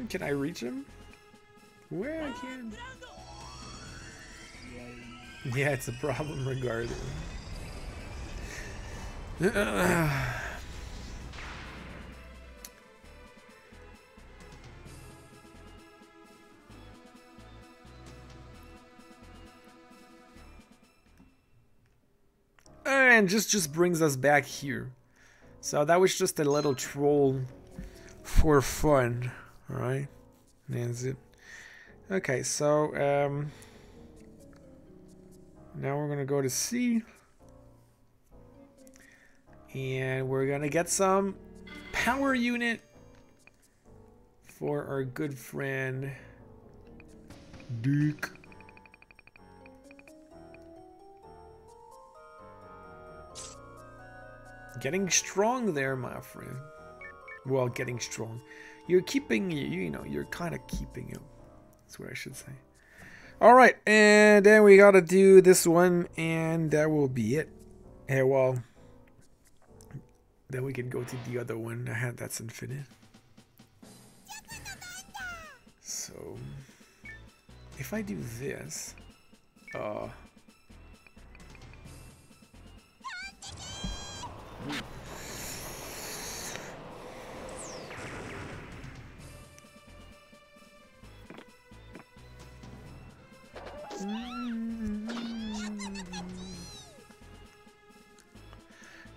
Can I reach him? Where I can? Yeah, it's a problem regardless. And just brings us back here. So that was just a little troll for fun. Alright. That's it. Okay, so now we're gonna go to C. And we're gonna get some power unit for our good friend Duke. Getting strong there, my friend. Well, getting strong. You're keeping, you know, you're kind of keeping it. That's what I should say. Alright, and then we gotta do this one, and that will be it. Yeah, well, then we can go to the other one. That's infinite. So, if I do this,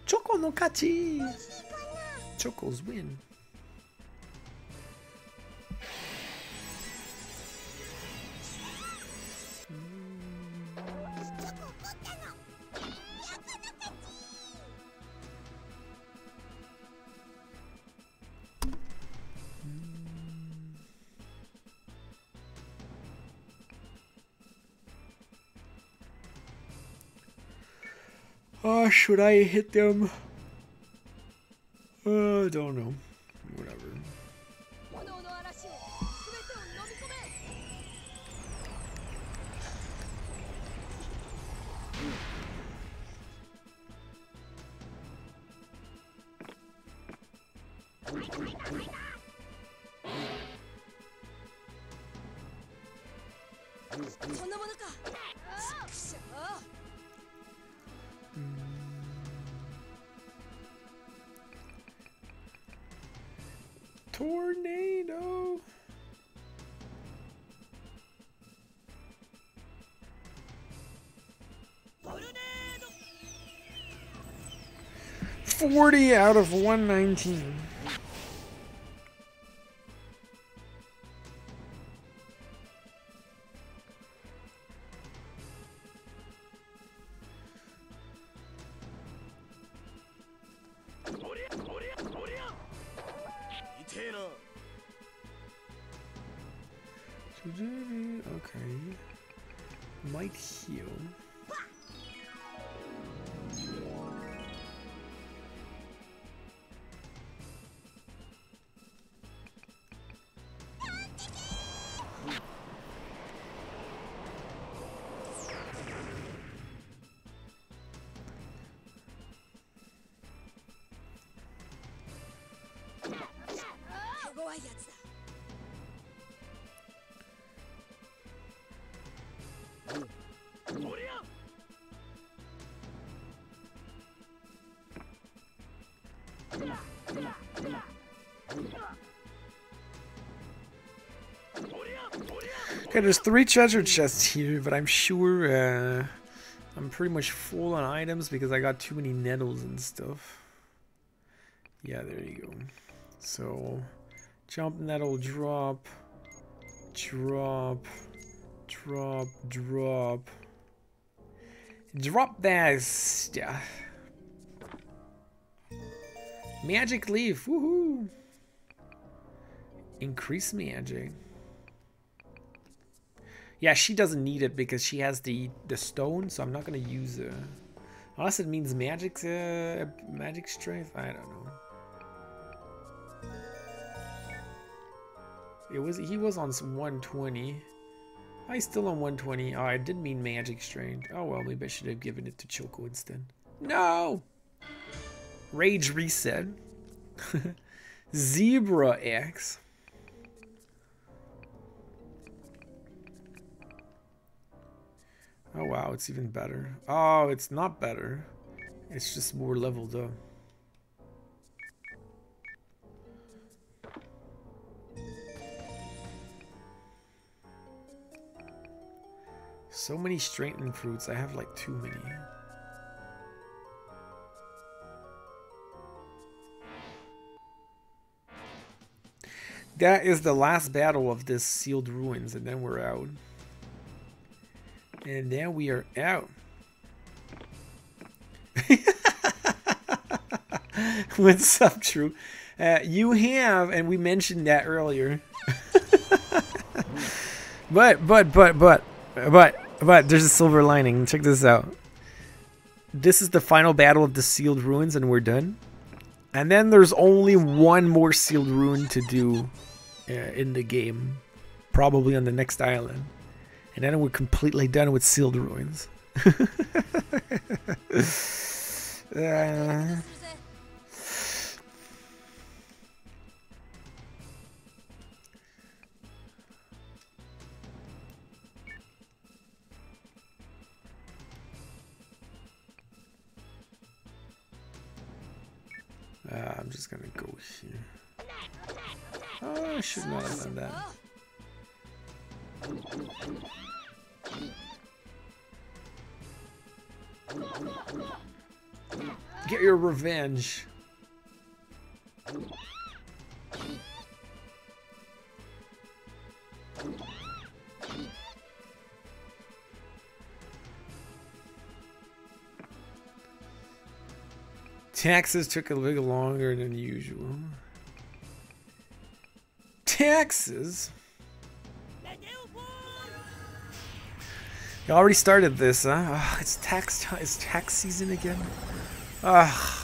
Choko no kachi! Choko's win. Oh, should I hit them? I don't know. Whatever. Tornado. Tornado. 40 out of 119. Okay. Might heal. Okay, there's 3 treasure chests here, but I'm sure I'm pretty much full on items because I got too many nettles and stuff. Yeah, there you go. So, jump nettle, drop, drop, drop, drop. Drop that stuff. Magic leaf, woohoo! Increase magic. Yeah, she doesn't need it because she has the stone, so I'm not gonna use it. Unless it means magic strength. I don't know. He was on some 120. Oh, he's still on 120. Oh, I did mean magic strength. Oh well, maybe I should have given it to Choko instead. No! Rage reset. Zebra X. Oh wow, it's even better. Oh, it's not better. It's just more leveled up. So many strengthening fruits. I have like too many. That is the last battle of this sealed ruins, and then we're out. And now we are out. What's up, True? You have, and we mentioned that earlier. but there's a silver lining. Check this out. This is the final battle of the sealed ruins, and we're done. And then there's only one more sealed ruin to do in the game, probably on the next island. And then we're completely done with sealed ruins. I'm just gonna go here. Oh, I should not have done that. Get your revenge. Taxes took a little longer than usual. Taxes? You already started this, huh? Oh, it's tax season again. Ah.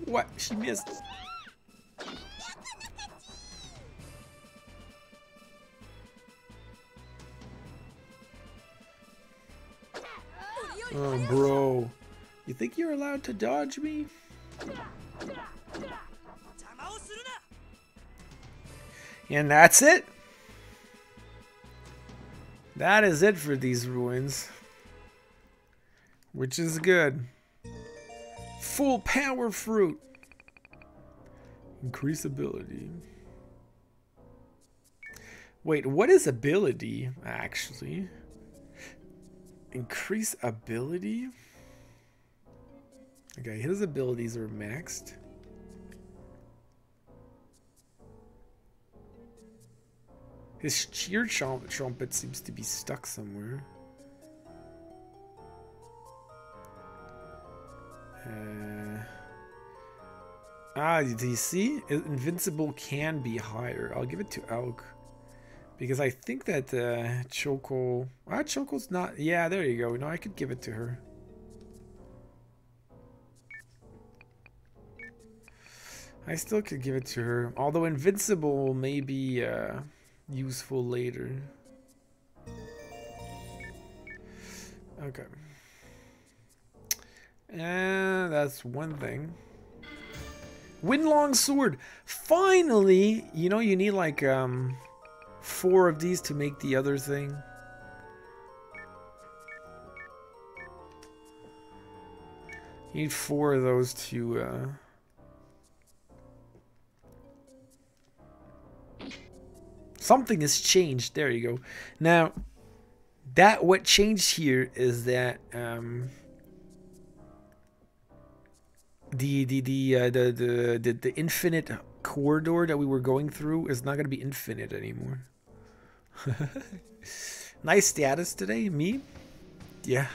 What? She missed. Oh, bro. You think you're allowed to dodge me? And that's it. That is it for these ruins. Which is good. Full power fruit. Increase ability. Wait, what is ability, actually? Increase ability? Okay, his abilities are maxed. His cheer trumpet seems to be stuck somewhere. Do you see? Invincible can be higher. I'll give it to Elk. Because I think that Choko... Choko's not... Yeah, there you go. No, I could give it to her. I still could give it to her. Although Invincible may be useful later. Okay. And that's one thing. Windlong sword. Finally, you know, you need like 4 of these to make the other thing. You need 4 of those to Something has changed. There you go. Now, what changed here is that the infinite corridor that we were going through is not going to be infinite anymore. Nice status today, me? Yeah.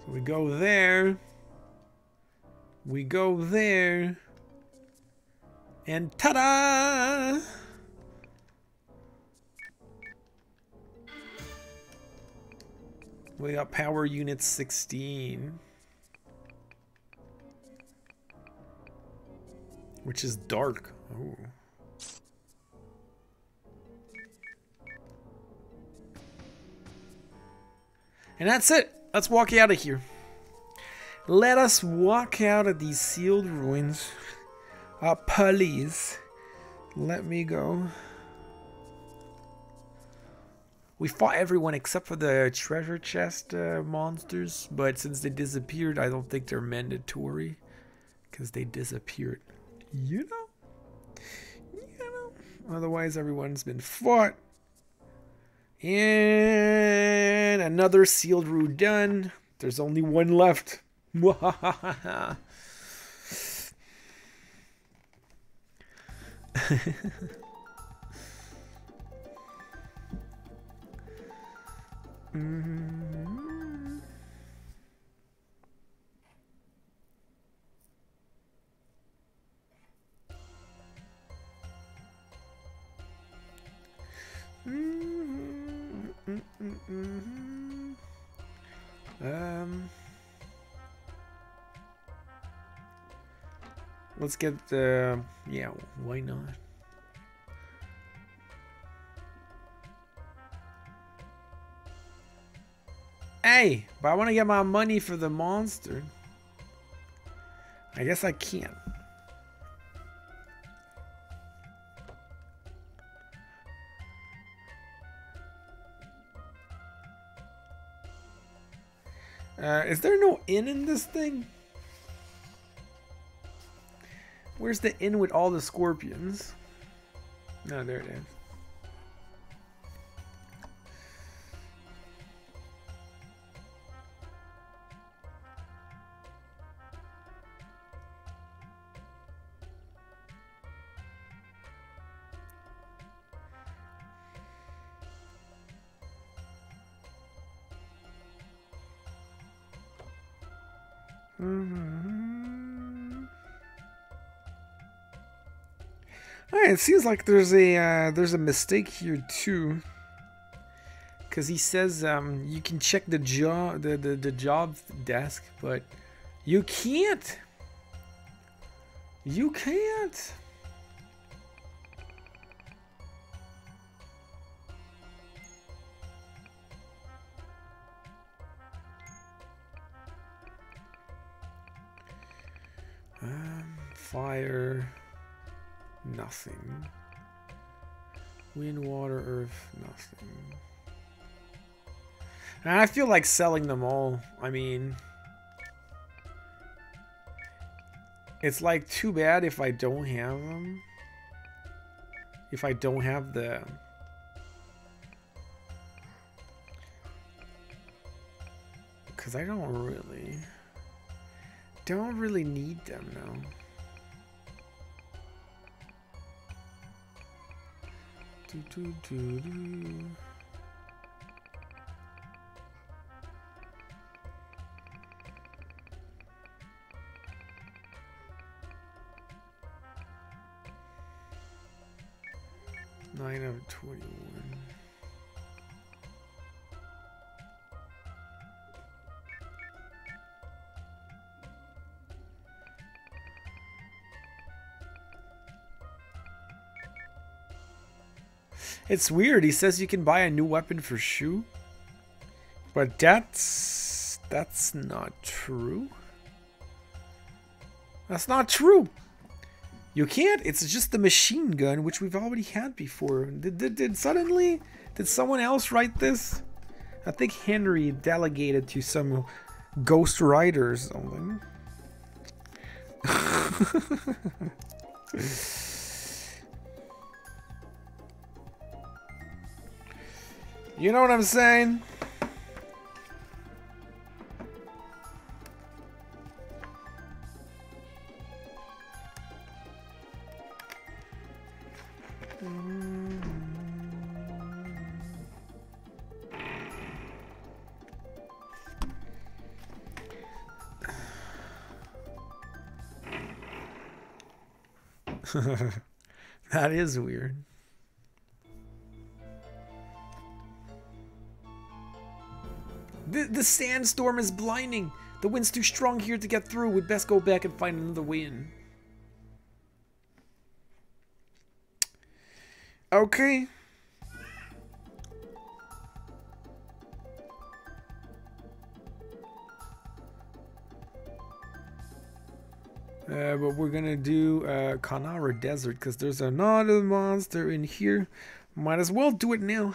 So we go there. We go there. And ta-da! We got power unit 16. Which is dark. Oh. And that's it. Let's walk out of here. Let us walk out of these sealed ruins. Please. Let me go. We fought everyone except for the treasure chest monsters, but since they disappeared, I don't think they're mandatory. Because they disappeared. You know. Otherwise, everyone's been fought. And another sealed room done. There's only one left. Mm-hmm. Let's get the yeah, why not? Hey, but I want to get my money for the monster. I guess I can't. Is there no inn in this thing? Where's the inn with all the scorpions? No, there it is. Alright, it seems like there's a mistake here too, because he says you can check the job job desk, but you can't. You can't. Fire, nothing. Wind, water, earth, nothing. And I feel like selling them all. I mean, it's like too bad if I don't have them. If I don't have the... Because I don't really need them now. Nine of 21. It's weird. He says you can buy a new weapon for Shu, but that's not true. That's not true. You can't. It's just the machine gun, which we've already had before. Did someone else write this? I think Henry delegated to some ghost rider or something. You know what I'm saying? That is weird. The sandstorm is blinding. The wind's too strong here to get through. We'd best go back and find another way in. Okay. But we're gonna do Kanara Desert because there's another monster in here. Might as well do it now.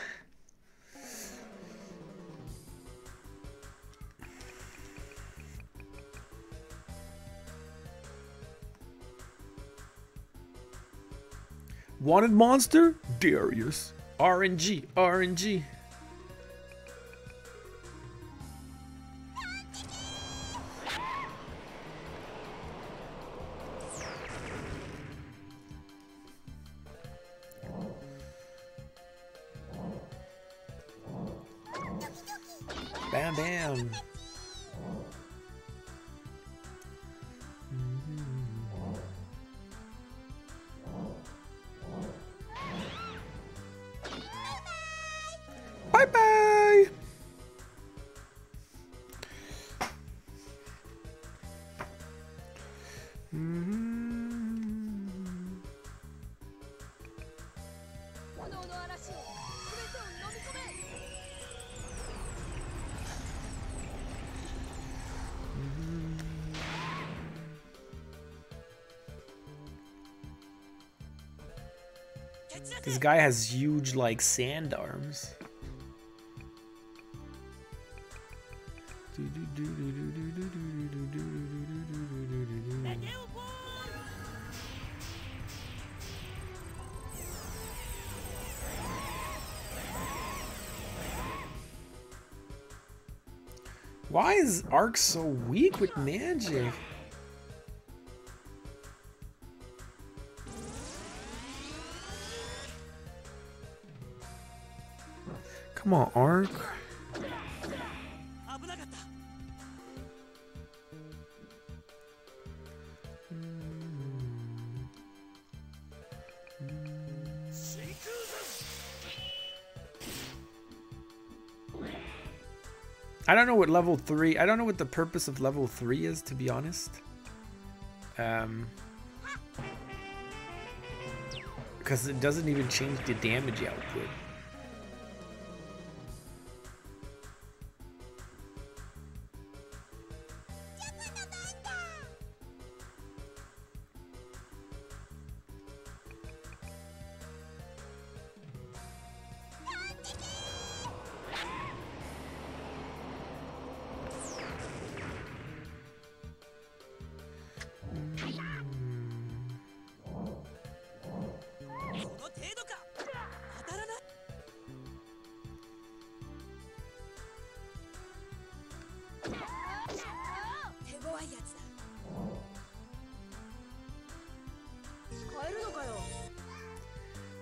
Wanted monster? Darius. RNG. RNG. Bam, bam. Bye bye. This guy has huge, like, sand arms. Why is Ark so weak with magic? Come on, Ark. I don't know what level 3, I don't know what the purpose of level 3 is, to be honest. Because it doesn't even change the damage output.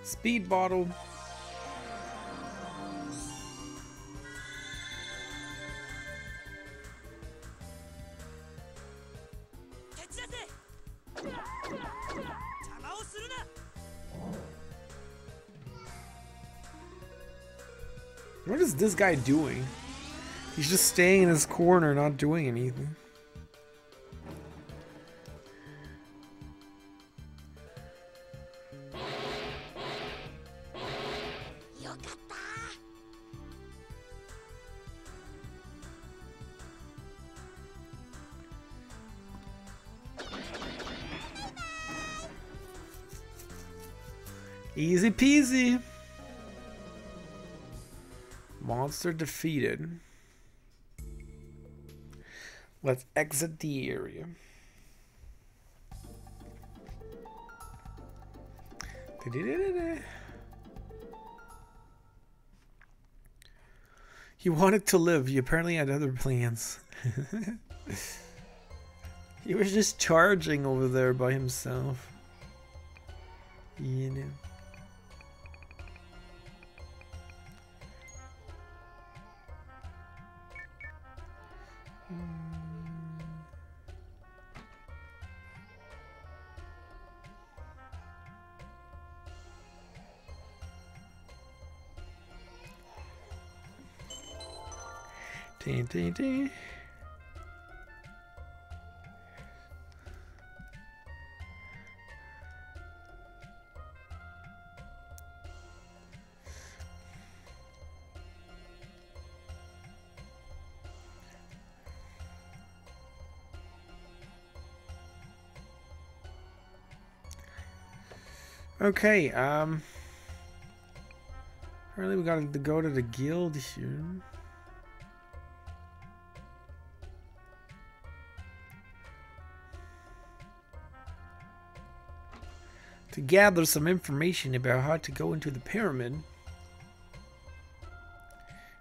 Speed bottle. What is this guy doing? He's just staying in his corner, not doing anything. Easy peasy. Monster defeated. Let's exit the area. He wanted to live. He apparently had other plans. He was just charging over there by himself. You know. Ding, ding, ding. Okay, apparently we gotta go to the guild here. To gather some information about how to go into the pyramid.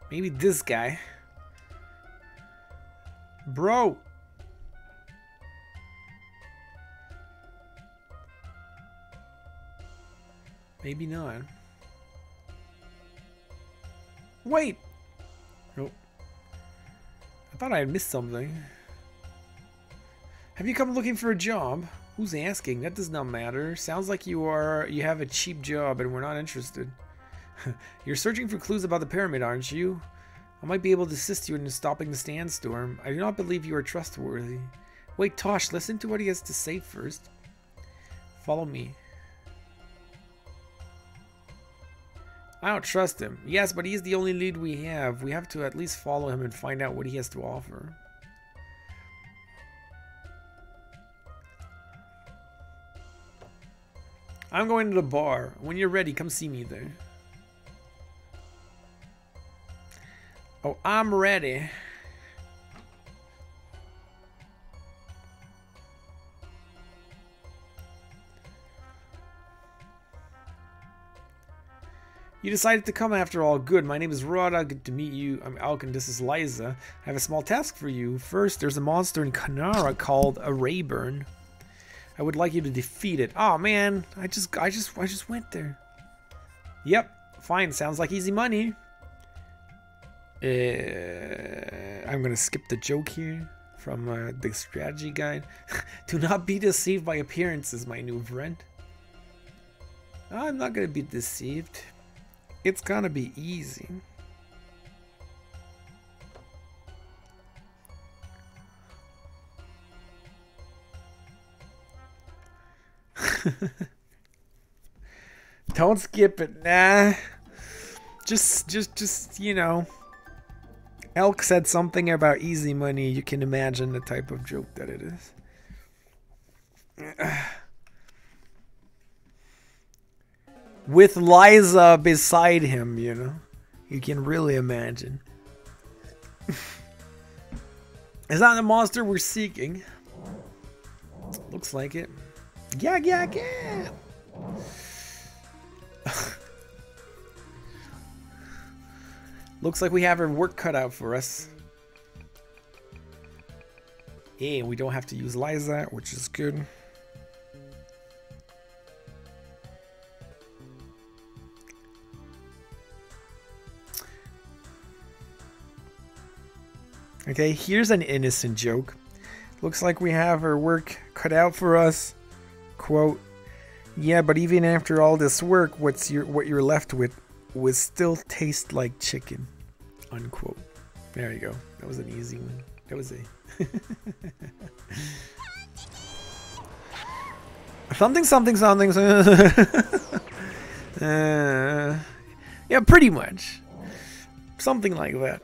Maybe this guy. Bro! Maybe not. Wait! Nope. I thought I had missed something. Have you come looking for a job? Who's asking? That does not matter. Sounds like you have a cheap job and we're not interested. You're searching for clues about the pyramid, aren't you? I might be able to assist you in stopping the sandstorm. I do not believe you are trustworthy. Wait, Tosh, listen to what he has to say first. Follow me. I don't trust him. Yes, but he's the only lead we have. We have to at least follow him and find out what he has to offer. I'm going to the bar. When you're ready, come see me there. Oh, I'm ready. You decided to come after all. Good. My name is Rhoda. Good to meet you. I'm Alk and this is Liza. I have a small task for you. First, there's a monster in Kanara called a Rayburn. I would like you to defeat it. Oh man, I just went there. Yep, fine. Sounds like easy money. I'm gonna skip the joke here from the strategy guide. Do not be deceived by appearances, my new friend. I'm not gonna be deceived. It's gonna be easy. Don't skip it, nah. Just you know. Elk said something about easy money. You can imagine the type of joke that it is. With Liza beside him, you know. You can really imagine. Is that the monster we're seeking? Looks like it. Yeah. Looks like we have our work cut out for us. Yeah, we don't have to use Liza, which is good. Okay, here's an innocent joke. Looks like we have our work cut out for us. Quote, yeah, but even after all this work, what you're left with will still taste like chicken. Unquote. There you go. That was an easy one. That was a something. Yeah, pretty much. Something like that.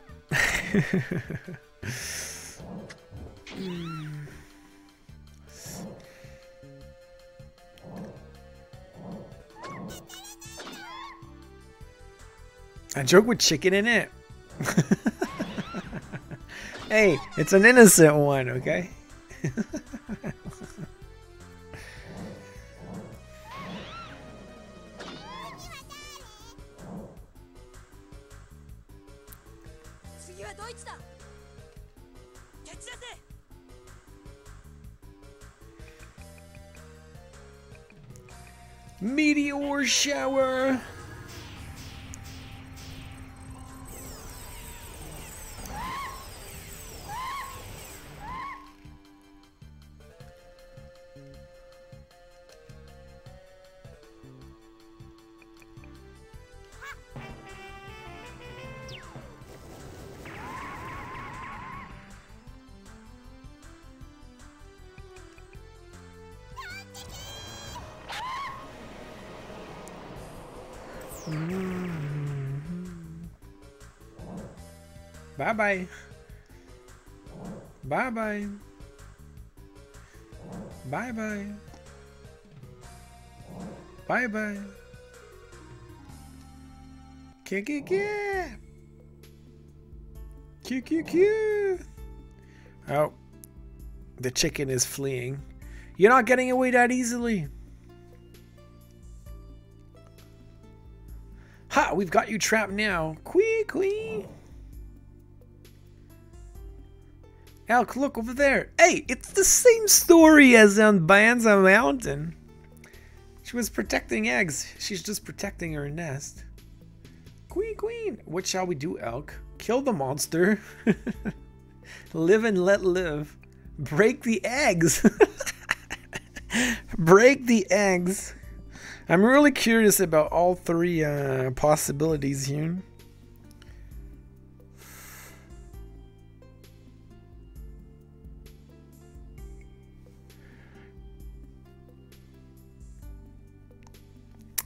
A joke with chicken in it? Hey, it's an innocent one, okay? Meteor shower. Bye-bye. Bye-bye. Bye-bye. Bye-bye. K-K-K. Q-Q-Q. Oh. The chicken is fleeing. You're not getting away that easily. Ha! We've got you trapped now. Quee-quee. Elk, look over there. Hey, it's the same story as on Banza Mountain. She was protecting eggs. She's just protecting her nest. Queen. What shall we do, Elk? Kill the monster. Live and let live. Break the eggs. Break the eggs. I'm really curious about all three possibilities here.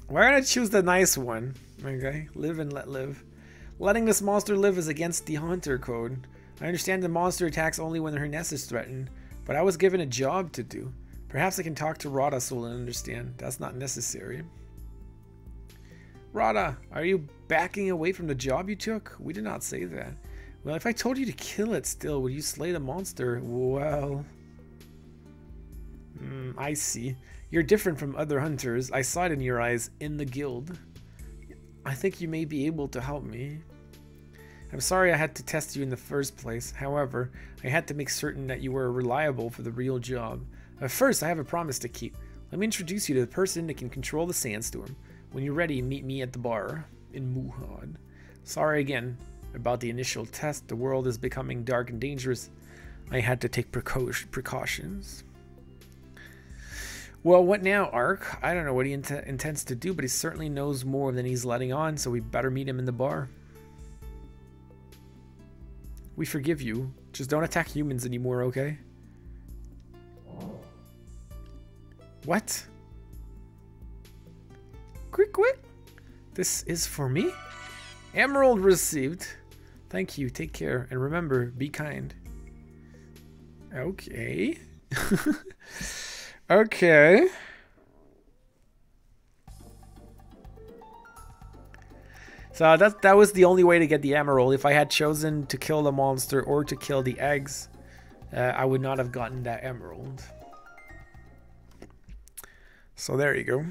We're gonna choose the nice one. Okay, live and let live. Letting this monster live is against the hunter code. I understand the monster attacks only when her nest is threatened, but I was given a job to do. Perhaps I can talk to Rada so we'll understand. That's not necessary. Rada, are you backing away from the job you took? We did not say that. Well, if I told you to kill it still, would you slay the monster? Well... I see. You're different from other hunters. I saw it in your eyes in the guild. I think you may be able to help me. I'm sorry I had to test you in the first place. However, I had to make certain that you were reliable for the real job. But first, I have a promise to keep. Let me introduce you to the person that can control the sandstorm. When you're ready, meet me at the bar in Muhad. Sorry again about the initial test. The world is becoming dark and dangerous. I had to take precautions. Well, what now, Ark? I don't know what he intends to do, but he certainly knows more than he's letting on, so we better meet him in the bar. We forgive you. Just don't attack humans anymore, okay? What? Quick. This is for me? Emerald received. Thank you. Take care. And remember, be kind. Okay. Okay. So that was the only way to get the emerald. If I had chosen to kill the monster or to kill the eggs, I would not have gotten that emerald. So there you go.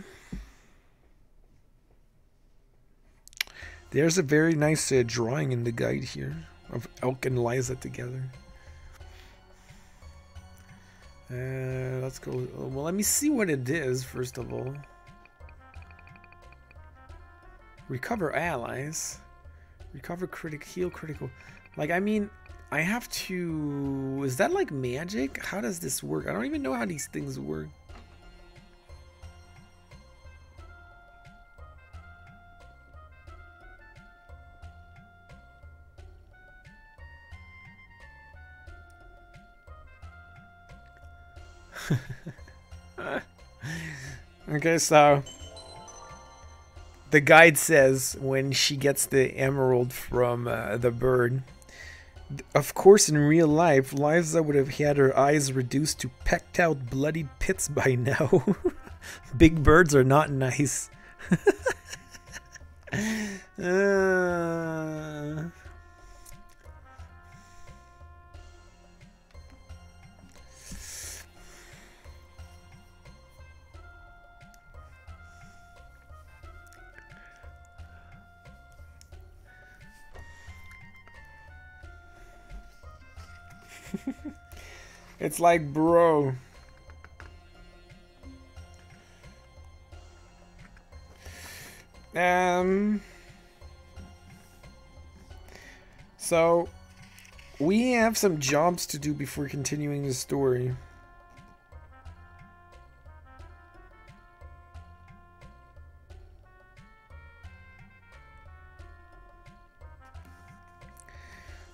There's a very nice drawing in the guide here of Elk and Liza together. Let's go. Well, let me see what it is first of all. Recover allies. Recover heal critical. Like, I mean, I have to... Is that like magic? How does this work? I don't even know how these things work. Okay, so the guide says when she gets the emerald from the bird, of course in real life, Liza would have had her eyes reduced to pecked out bloodied pits by now. Big birds are not nice. It's like, bro. So we have some jobs to do before continuing the story.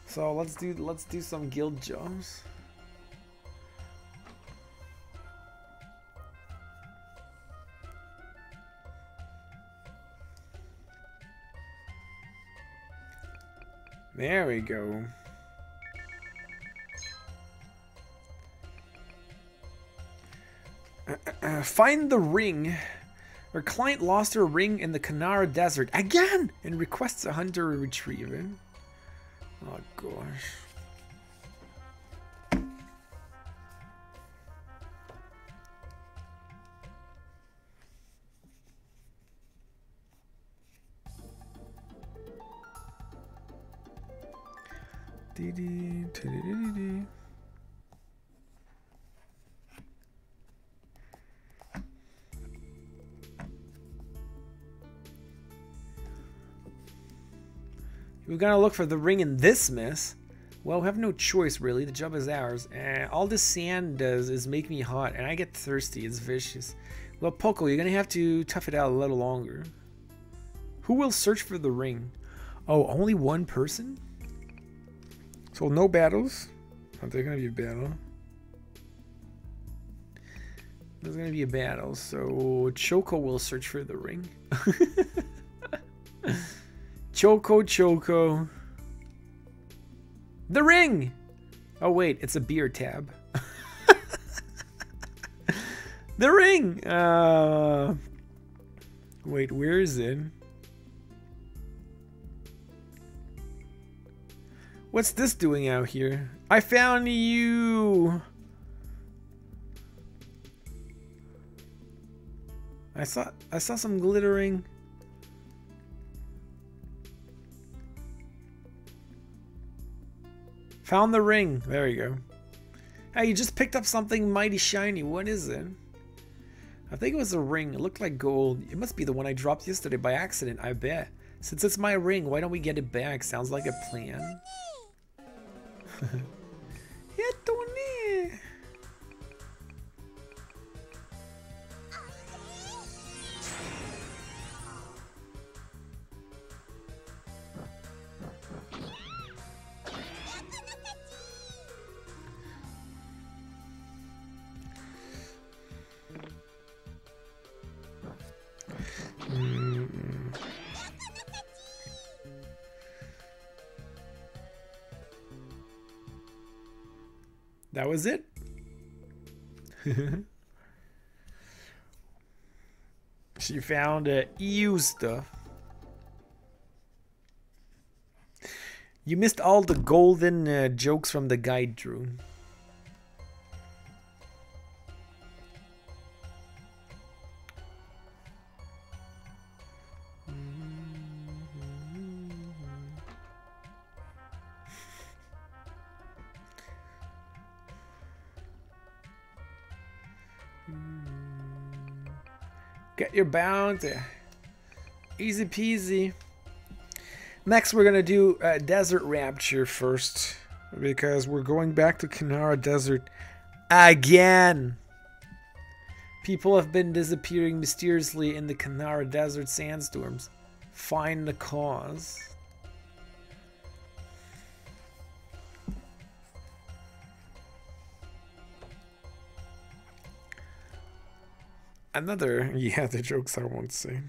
So let's do some guild jobs. There we go. Find the ring. Our client lost her ring in the Kanara Desert again and requests a hunter to retrieve it. Oh gosh. We're gonna look for the ring in this mess. Well, we have no choice really. The job is ours. All this sand does is make me hot, and I get thirsty. It's vicious. Well, Poco, you're gonna have to tough it out a little longer. Who will search for the ring? Oh, only one person? So no battles. Oh, there's gonna be a battle. There's gonna be a battle. So Choko will search for the ring. Choko. The ring! Oh wait, it's a beer tab. The ring! Wait, where is it? What's this doing out here? I found you! I saw some glittering. Found the ring. There you go. Hey, you just picked up something mighty shiny. What is it? I think it was a ring. It looked like gold. It must be the one I dropped yesterday by accident, I bet. Since it's my ring, why don't we get it back? Sounds like a plan. Yeah, Tony. That was it. She found EU stuff. You missed all the golden jokes from the guide, Drew. Get your bounty. Easy peasy. Next, we're gonna do Desert Rapture first, because we're going back to Kanara Desert again. People have been disappearing mysteriously in the Kanara Desert sandstorms. Find the cause. Another, yeah, the jokes I won't say.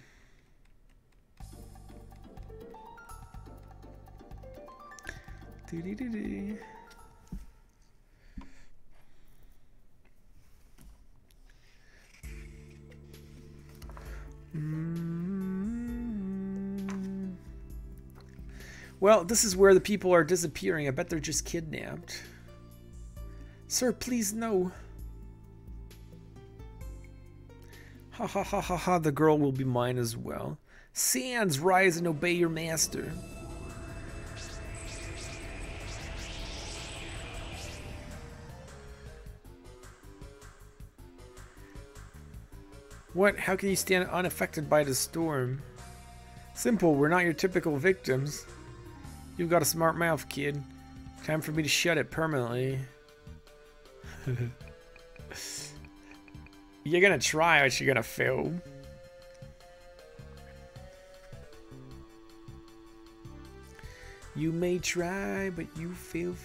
Doo-dee-doo-dee. Well, this is where the people are disappearing. I bet they're just kidnapped. Sir, please no. Ha ha ha ha ha, the girl will be mine as well. Sands, rise and obey your master. What? How can you stand unaffected by the storm? Simple, we're not your typical victims. You've got a smart mouth, kid. Time for me to shut it permanently. You're gonna try, but you're gonna fail. You may try, but you fail.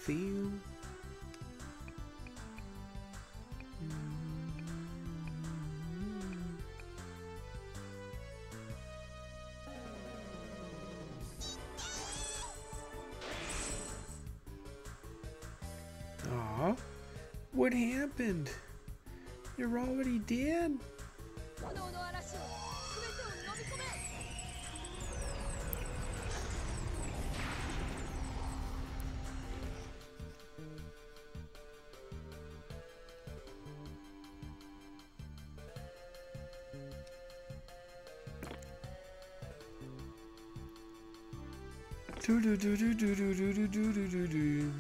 Aw, what happened? You're already dead? Do do do do do do do do do do do.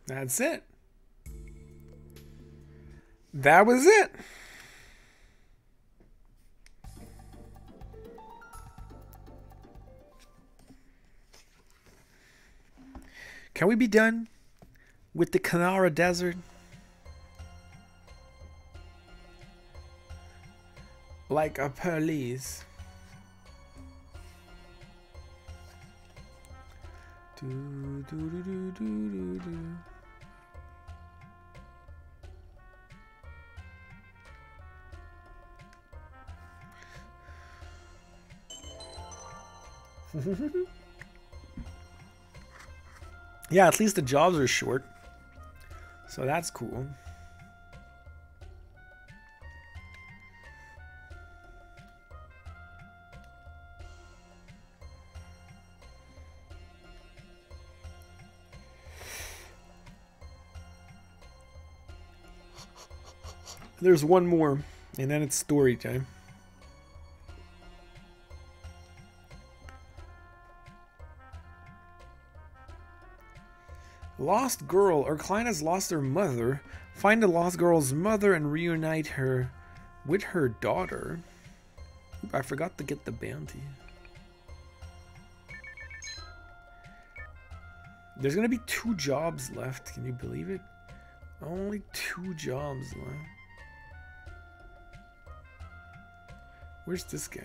That's it. That was it. Can we be done with the Kanara Desert? Like a police. Do, do, do, do, do, do. Yeah, at least the jobs are short. So that's cool. There's one more, and then it's story time. Lost girl. Our client has lost her mother. Find the lost girl's mother and reunite her with her daughter. I forgot to get the bounty. There's gonna be 2 jobs left. Can you believe it? Only 2 jobs left. Where's this guy?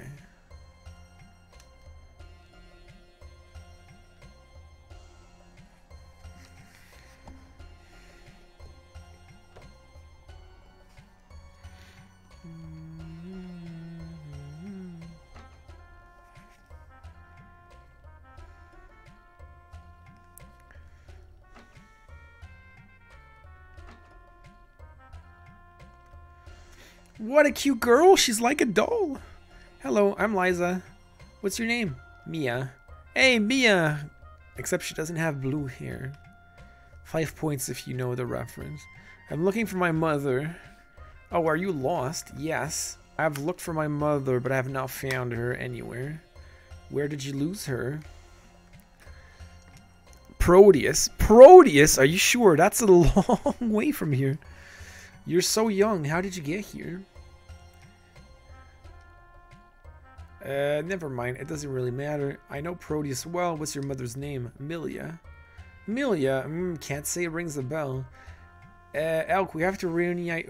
What a cute girl. She's like a doll. Hello, I'm Liza. What's your name? Mia. Hey, Mia. Except she doesn't have blue hair. 5 points if you know the reference. I'm looking for my mother. Oh, are you lost? Yes. I've looked for my mother, but I have not found her anywhere. Where did you lose her? Proteus. Proteus? Are you sure? That's a long way from here. You're so young. How did you get here? Never mind. It doesn't really matter. I know Proteus well. What's your mother's name? Milia. Milia? Can't say it rings a bell. Elk, we have to reunite.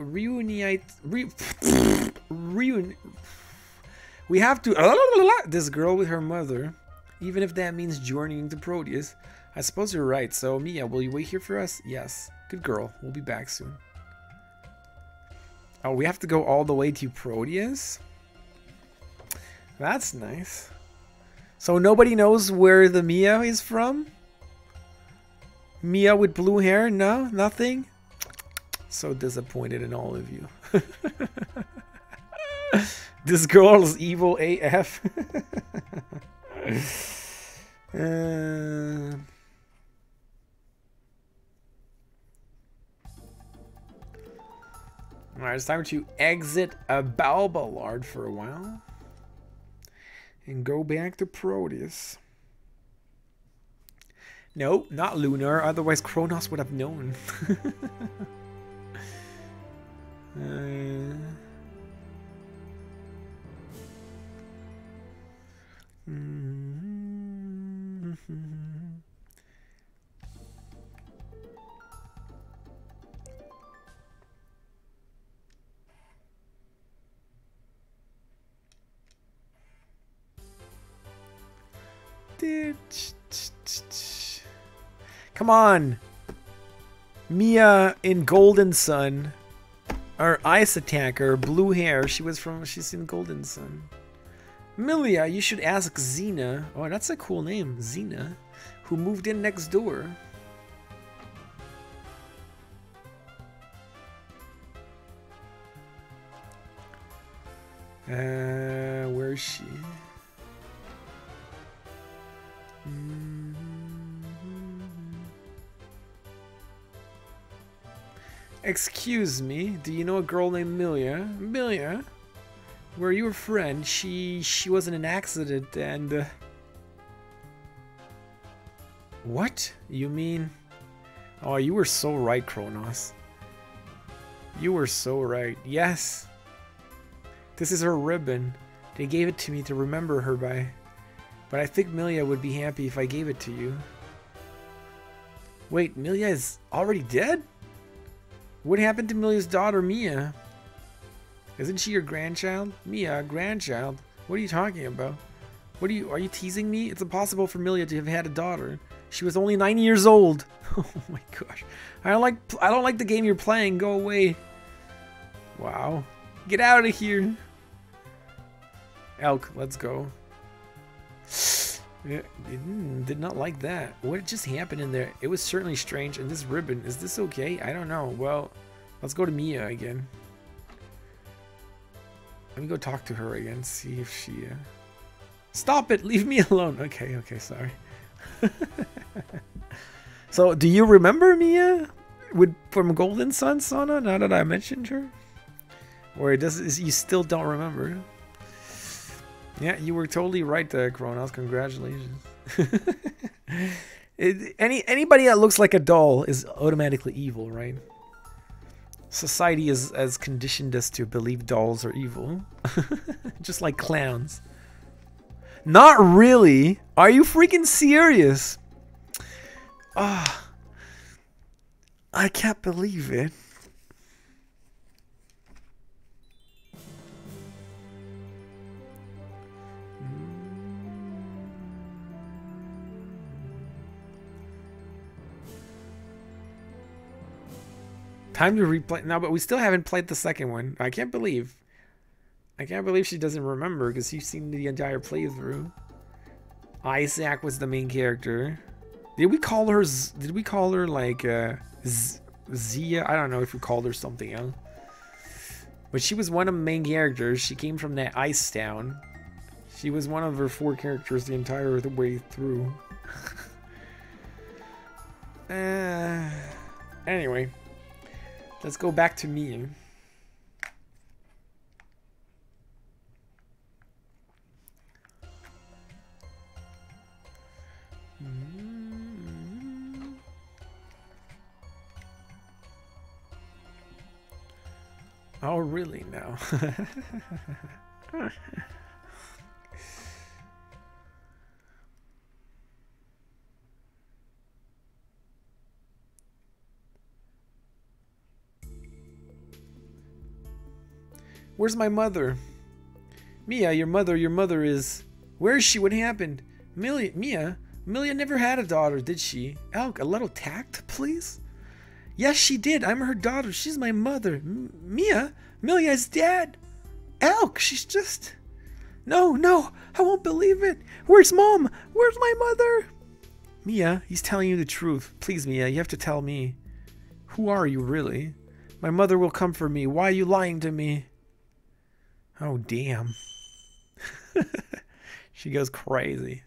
We have to this girl with her mother, even if that means journeying to Proteus. I suppose you're right. So Mia, will you wait here for us? Yes. Good girl. We'll be back soon. Oh, we have to go all the way to Proteus? That's nice. So nobody knows where the Mia is from? Mia with blue hair? No? Nothing? So disappointed in all of you. This girl is evil AF. Alright, it's time to exit a Balbalard for a while. And go back to Proteus. Nope, not Lunar, otherwise Kronos would have known. Come on, Mia in Golden Sun, or Ice Attacker, blue hair. She's in Golden Sun. Milia, you should ask Xena. Oh, that's a cool name, Xena, who moved in next door. Where is she? Excuse me, do you know a girl named Milia? Milia? Were you a friend? She was in an accident and... What? You mean... Oh, you were so right, Kronos. You were so right. Yes. This is her ribbon. They gave it to me to remember her by. But I think Milia would be happy if I gave it to you. Wait, Milia is already dead? What happened to Milia's daughter, Mia? Isn't she your grandchild? Mia, grandchild? What are you talking about? Are you teasing me? It's impossible for Milia to have had a daughter. She was only 9 years old. Oh my gosh. I don't like the game you're playing. Go away. Wow. Get out of here. Elk, let's go. Did not like that. What just happened in there? It was certainly strange. And this ribbon, is this okay? I don't know. Well, let's go to Mia again. Let me go talk to her again. See if she... Stop it! Leave me alone! Okay, sorry. So, do you remember Mia? From Golden Sun, Sona? Now that I mentioned her? Or you still don't remember? Yeah, you were totally right there, Kronos. Congratulations. Anybody that looks like a doll is automatically evil, right? Society has conditioned us to believe dolls are evil. Just like clowns. Not really. Are you freaking serious? Ah, I can't believe it. Time to replay. No, but we still haven't played the second one. I can't believe she doesn't remember because she's seen the entire playthrough. Isaac was the main character. Did we call her like Zia? I don't know if we called her something else. But she was one of the main characters. She came from that ice town. She was one of her 4 characters the entire way through. Anyway. Let's go back to me. Oh, really now? Where's my mother? Mia, your mother is... Where is she? What happened? Mia never had a daughter, did she? Elk, a little tact, please? Yes, she did. I'm her daughter. She's my mother. Mia is dead. Elk, she's just... No, I won't believe it. Where's Mom? Where's my mother? Mia, he's telling you the truth. Please, Mia, you have to tell me. Who are you, really? My mother will come for me. Why are you lying to me? Oh, damn. She goes crazy.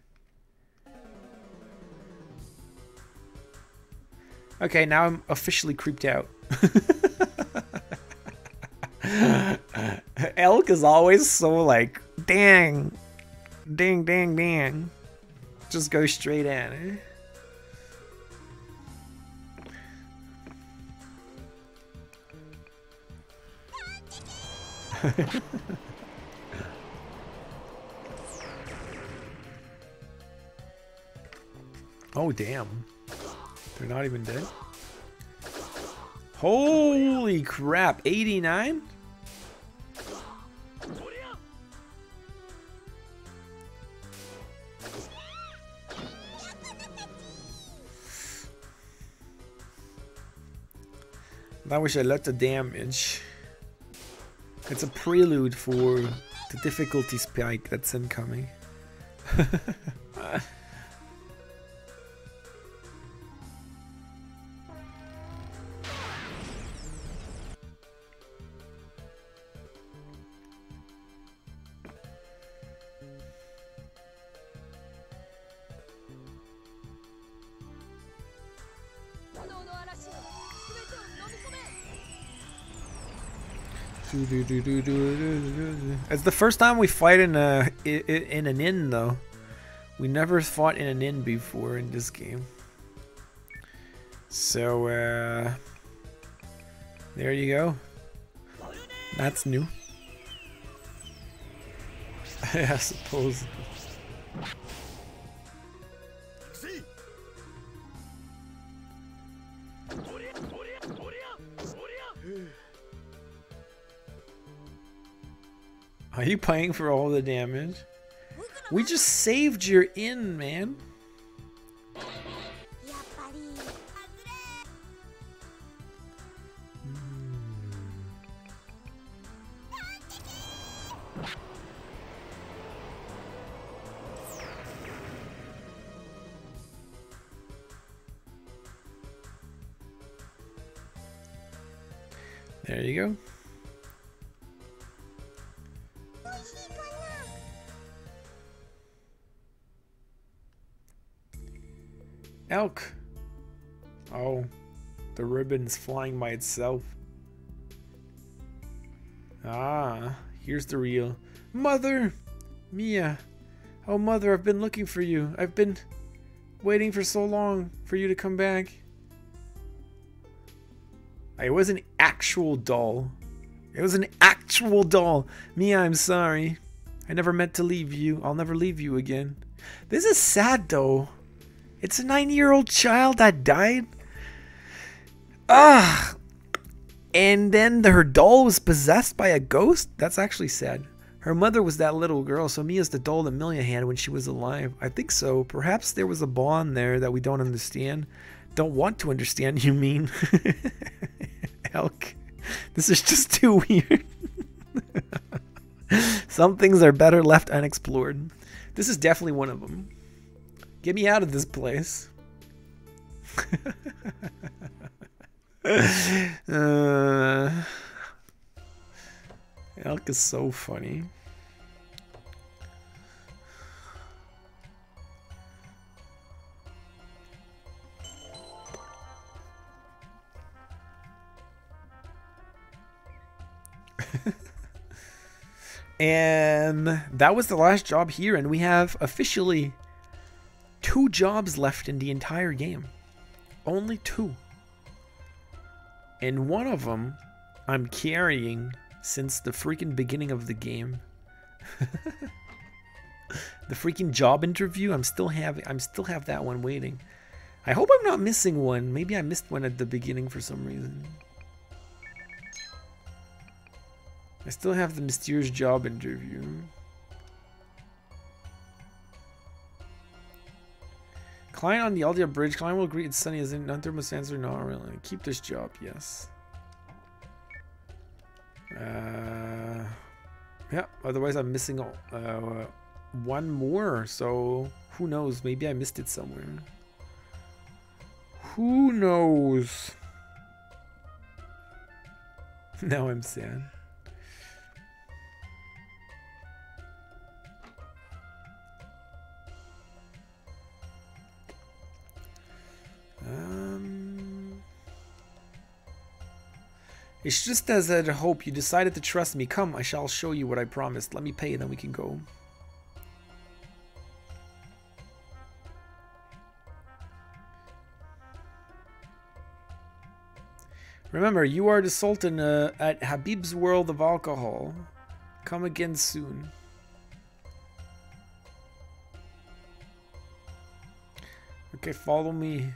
Okay, now I'm officially creeped out. Elk is always so like, dang. Just go straight at it. Oh, damn. They're not even dead. Holy crap, 89? I wish I let the damage. It's a prelude for the difficulty spike that's incoming. It's the first time we fight in an inn, though. We never fought in an inn before in this game. So, there you go. That's new. I suppose. Are you paying for all the damage? We just saved your inn, man. There you go. Elk. Oh, the ribbon's flying by itself. Ah, here's the real mother. Mia. Oh, mother, I've been looking for you. I've been waiting for so long for you to come back. It was an actual doll. It was an actual doll. Mia, I'm sorry. I never meant to leave you. I'll never leave you again. This is sad, though. It's a 9-year-old child that died. Ah, and then her doll was possessed by a ghost? That's actually sad. Her mother was that little girl, so Mia's the doll that Milia had when she was alive. I think so. Perhaps there was a bond there that we don't understand. Don't want to understand, you mean? Elk. This is just too weird. Some things are better left unexplored. This is definitely one of them. Get me out of this place. Elk is so funny. And that was the last job here, and we have officially 2 jobs left in the entire game. Only 2. And one of them I'm carrying since the freaking beginning of the game. The freaking job interview, I still have that one waiting. I hope I'm not missing one. Maybe I missed one at the beginning for some reason. I still have the mysterious job interview. Client on the Aldia Bridge. Client will greet Sunny as in Hunter must answer not really. Keep this job, yes. Yeah, otherwise I'm missing one more, so who knows? Maybe I missed it somewhere. Who knows? Now I'm sad. It's just as I'd hope. You decided to trust me. Come, I shall show you what I promised. Let me pay, then we can go. Remember, you are the Sultan at Habib's World of Alcohol. Come again soon. Okay, follow me.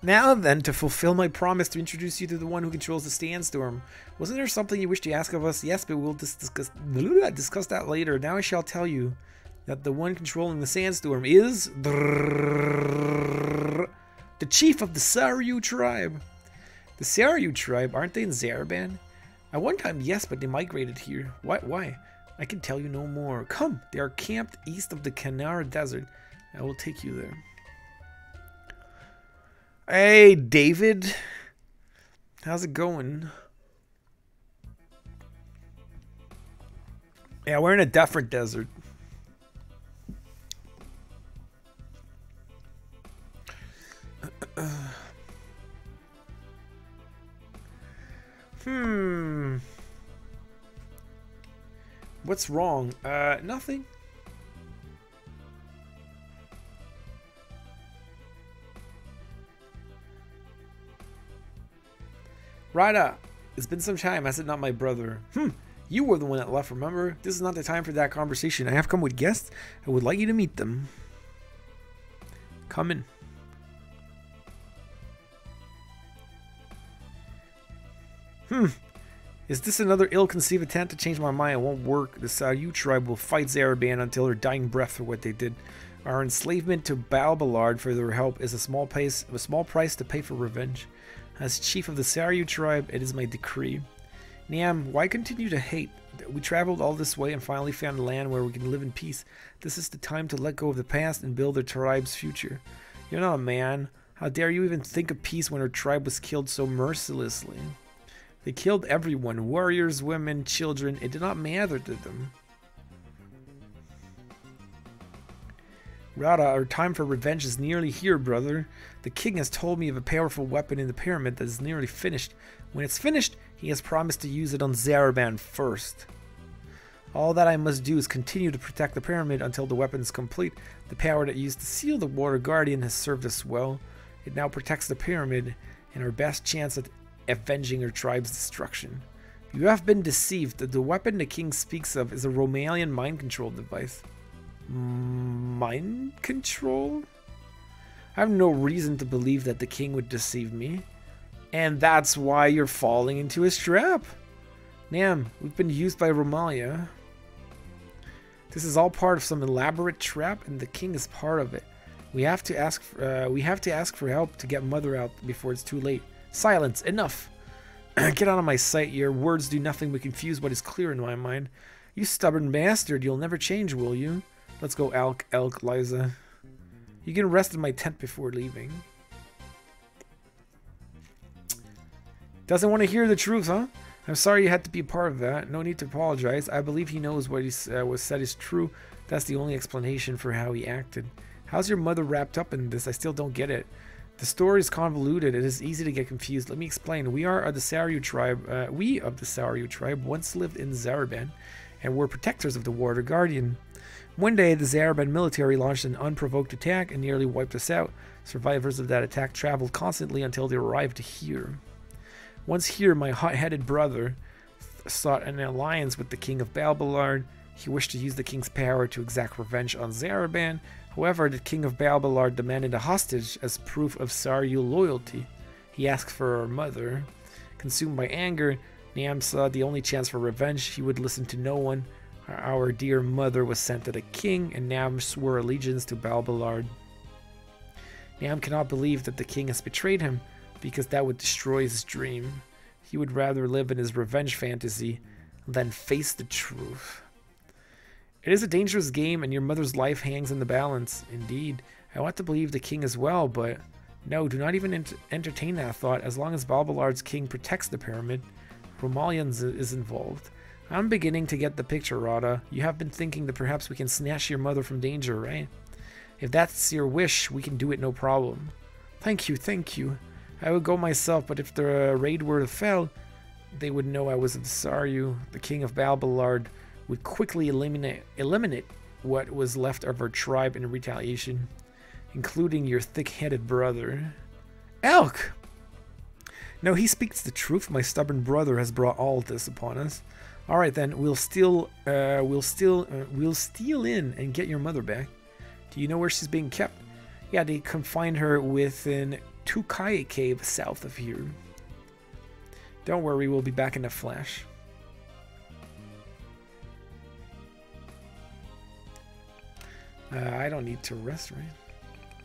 Now then, to fulfill my promise to introduce you to the one who controls the sandstorm. Wasn't there something you wished to ask of us? Yes, but we'll discuss that later. Now I shall tell you that the one controlling the sandstorm is the chief of the Saryu tribe. The Saryu tribe, aren't they in Zaraban? At one time, yes, but they migrated here. Why? I can tell you no more. Come, they are camped east of the Kanara Desert. I will take you there. Hey, David. How's it going? Yeah, we're in a different desert. What's wrong? Nothing. Rada, it's been some time. I said not my brother. You were the one that left, remember? This is not the time for that conversation. I have come with guests. I would like you to meet them. Come in. Is this another ill-conceived attempt to change my mind? It won't work. The Saryu tribe will fight Zaraban until their dying breath for what they did. Our enslavement to Balbalard for their help is a small price to pay for revenge. As chief of the Saryu tribe, it is my decree. Niam, why continue to hate? We traveled all this way and finally found a land where we can live in peace. This is the time to let go of the past and build our tribe's future. You're not a man. How dare you even think of peace when our tribe was killed so mercilessly? They killed everyone, warriors, women, children. It did not matter to them. Rada, our time for revenge is nearly here, brother. The king has told me of a powerful weapon in the pyramid that is nearly finished. When it's finished, he has promised to use it on Zaraban first. All that I must do is continue to protect the pyramid until the weapon is complete. The power that used to seal the Water Guardian has served us well. It now protects the pyramid and our best chance at avenging our tribe's destruction. You have been deceived. The weapon the king speaks of is a Romalian mind control device. Mind control? I have no reason to believe that the king would deceive me. And that's why you're falling into his trap. Nam, we've been used by Romalia. This is all part of some elaborate trap, and the king is part of it. We have to ask for help to get Mother out before it's too late. Silence, enough. Get out of my sight. Your words do nothing but confuse what is clear in my mind. You stubborn bastard, you'll never change, will you? Let's go, Elk, Liza. You can rest in my tent before leaving. Doesn't want to hear the truth, huh? I'm sorry you had to be a part of that. No need to apologize. I believe he knows what was said is true. That's the only explanation for how he acted. How's your mother wrapped up in this? I still don't get it. The story is convoluted. It is easy to get confused. Let me explain. We of the Saryu tribe once lived in Zaraban. and were protectors of the Water Guardian. One day, the Zaraban military launched an unprovoked attack and nearly wiped us out. Survivors of that attack traveled constantly until they arrived here. Once here, my hot-headed brother sought an alliance with the King of Balbalard. He wished to use the king's power to exact revenge on Zaraban. However, the King of Balbalard demanded a hostage as proof of Saryu loyalty. He asked for our mother. Consumed by anger, Niam saw the only chance for revenge. He would listen to no one. Our dear mother was sent to the king, and Niam swore allegiance to Balbalard. Niam cannot believe that the king has betrayed him, because that would destroy his dream. He would rather live in his revenge fantasy than face the truth. It is a dangerous game, and your mother's life hangs in the balance. Indeed, I want to believe the king as well, but no, do not even entertain that thought. As long as Balbalard's king protects the pyramid, Romalian is involved. I'm beginning to get the picture, Rada. You have been thinking that perhaps we can snatch your mother from danger, right? If that's your wish, we can do it, no problem. Thank you, thank you. I would go myself, but if the raid were to fail, they would know I was of Saryu. The king of Balbalard would quickly eliminate what was left of our tribe in retaliation, including your thick-headed brother. Elk! No, he speaks the truth. My stubborn brother has brought all this upon us. All right, then we'll steal in and get your mother back. Do you know where she's being kept? Yeah, they confined her within Tukai Cave south of here. Don't worry, we'll be back in a flash. I don't need to rest, right?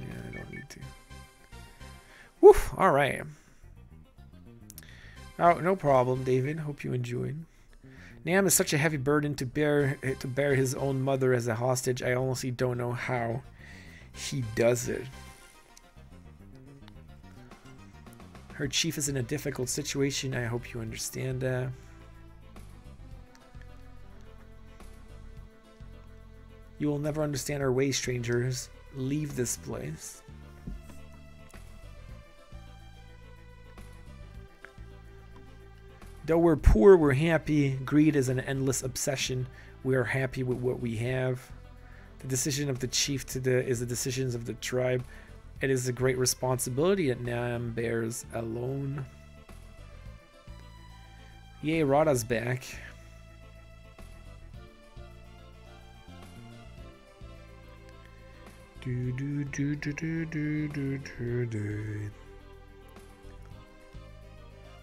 Yeah, I don't need to. Woof! Alright. Oh, no problem, David. Hope you enjoyed. Nam is such a heavy burden to bear his own mother as a hostage. I honestly don't know how he does it. Her chief is in a difficult situation. I hope you understand that. You will never understand our ways, strangers. Leave this place. Though we're poor, we're happy. Greed is an endless obsession. We are happy with what we have. The decision of the chief is the decisions of the tribe. It is a great responsibility that Nam bears alone. Yay, Rada's back.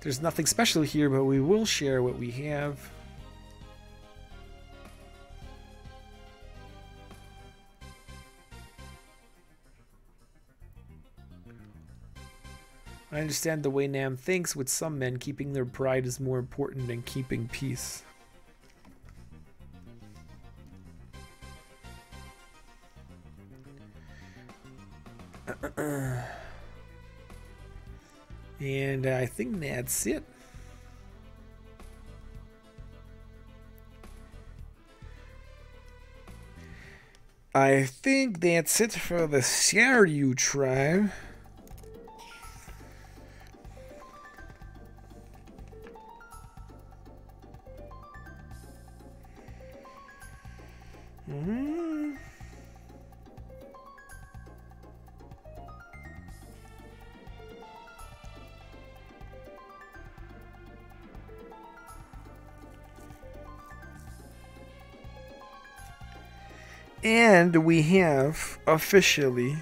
There's nothing special here, but we will share what we have. I understand the way Nam thinks. With some men, keeping their pride is more important than keeping peace. And I think that's it. I think that's it for the Saryu tribe. And we have officially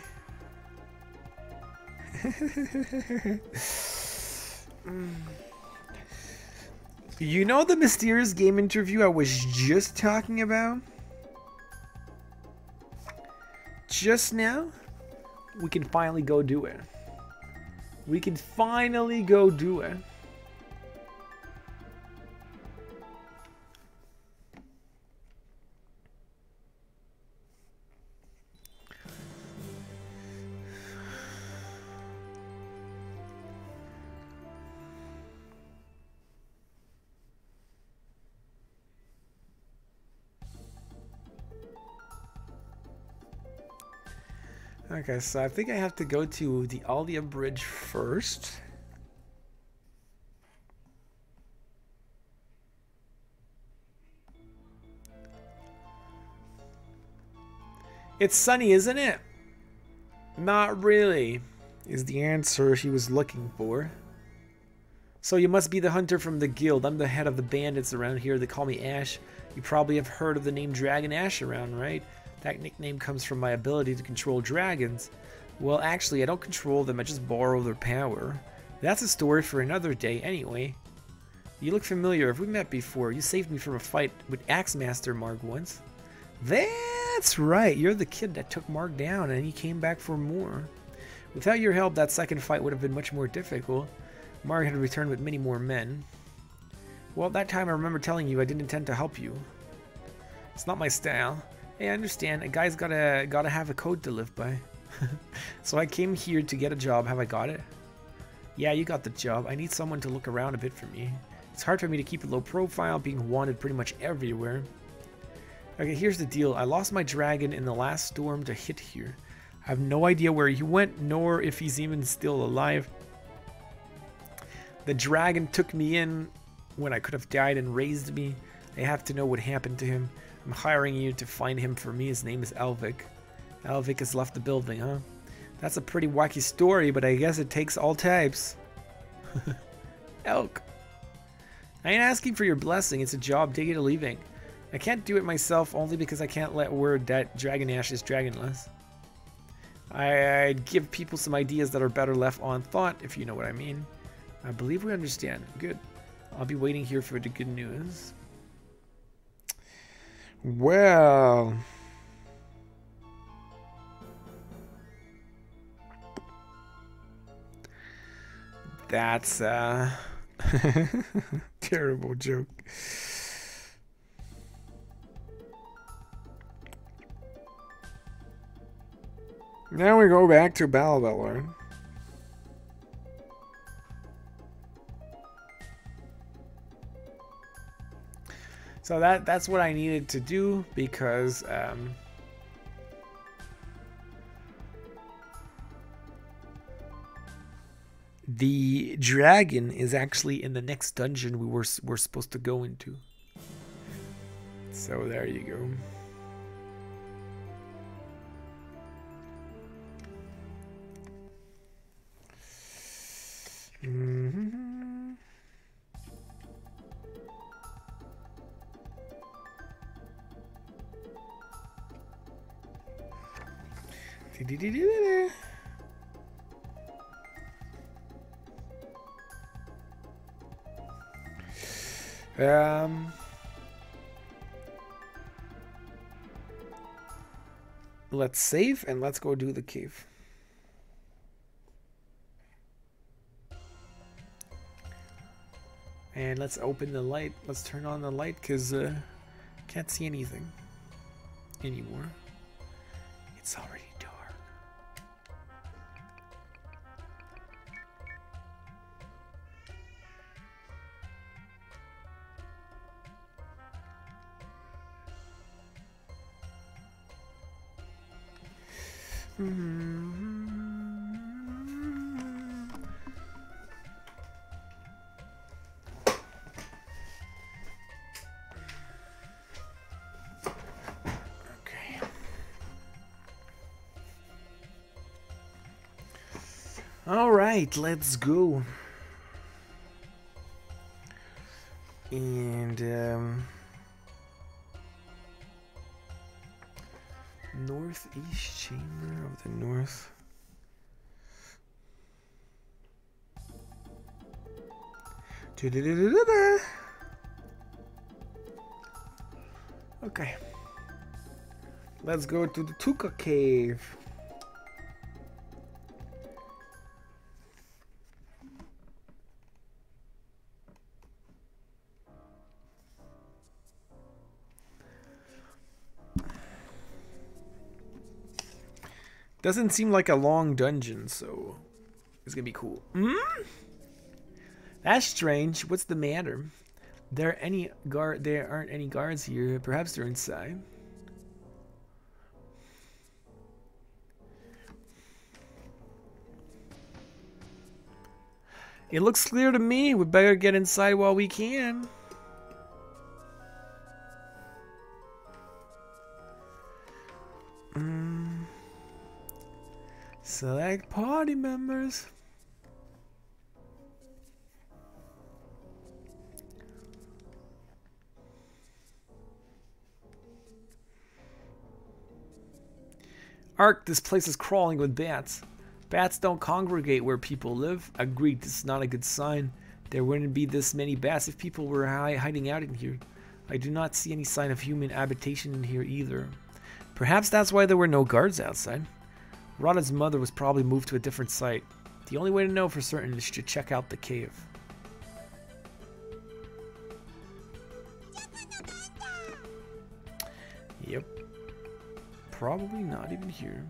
you know the mysterious game interview I was just talking about? Just now? We can finally go do it. We can finally go do it. Okay, so I think I have to go to the Aldia Bridge first. It's sunny, isn't it? Not really, is the answer he was looking for. So you must be the hunter from the guild. I'm the head of the bandits around here. They call me Ash. You probably have heard of the name Dragon Ash around, right? That nickname comes from my ability to control dragons. Well, actually, I don't control them. I just borrow their power. That's a story for another day anyway. You look familiar. Have we met before? You saved me from a fight with Axemaster Marg once. That's right. You're the kid that took Marg down and he came back for more. Without your help, that second fight would have been much more difficult. Marg had returned with many more men. Well, that time I remember telling you I didn't intend to help you. It's not my style. Hey, I understand. A guy's gotta have a code to live by. So I came here to get a job. Have I got it? Yeah, you got the job. I need someone to look around a bit for me. It's hard for me to keep a low profile, being wanted pretty much everywhere. Okay, here's the deal. I lost my dragon in the last storm to hit here. I have no idea where he went, nor if he's even still alive. The dragon took me in when I could have died and raised me. I have to know what happened to him. I'm hiring you to find him for me. His name is Elvic. Elvic has left the building, huh? That's a pretty wacky story, but I guess it takes all types. Elk. I ain't asking for your blessing. It's a job. Take it or leaving. I can't do it myself only because I can't let word that Dragon Ash is dragonless. I'd give people some ideas that are better left on thought, if you know what I mean. I believe we understand. Good. I'll be waiting here for the good news. Well... That's a terrible joke. Now we go back to Balvalor. So that's what I needed to do because the dragon is actually in the next dungeon we're supposed to go into. So there you go. Let's save and let's go do the cave. And let's open the light. Let's turn on the light because can't see anything anymore. It's already dark. All right, let's go. And northeast chamber of the north. Okay. Let's go to the Tuka cave. Doesn't seem like a long dungeon, so it's gonna be cool. That's strange. What's the matter? There aren't any guards here. Perhaps they're inside. It looks clear to me. We better get inside while we can. Select party members. Ark, this place is crawling with bats. Bats don't congregate where people live. Agreed, this is not a good sign. There wouldn't be this many bats if people were hiding out in here. I do not see any sign of human habitation in here either. Perhaps that's why there were no guards outside. Rada's mother was probably moved to a different site. The only way to know for certain is to check out the cave. Yep. Probably not even here.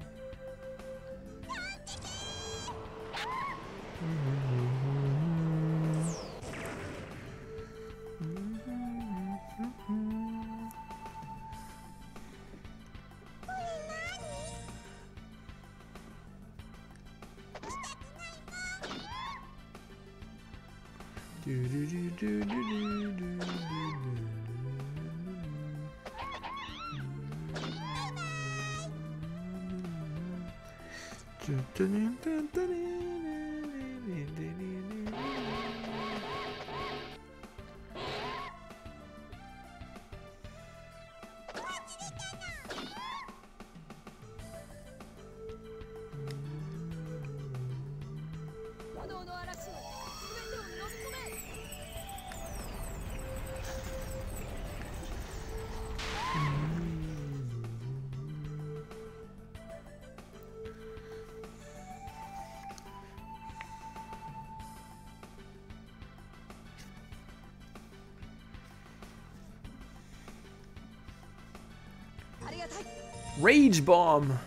Rage bomb.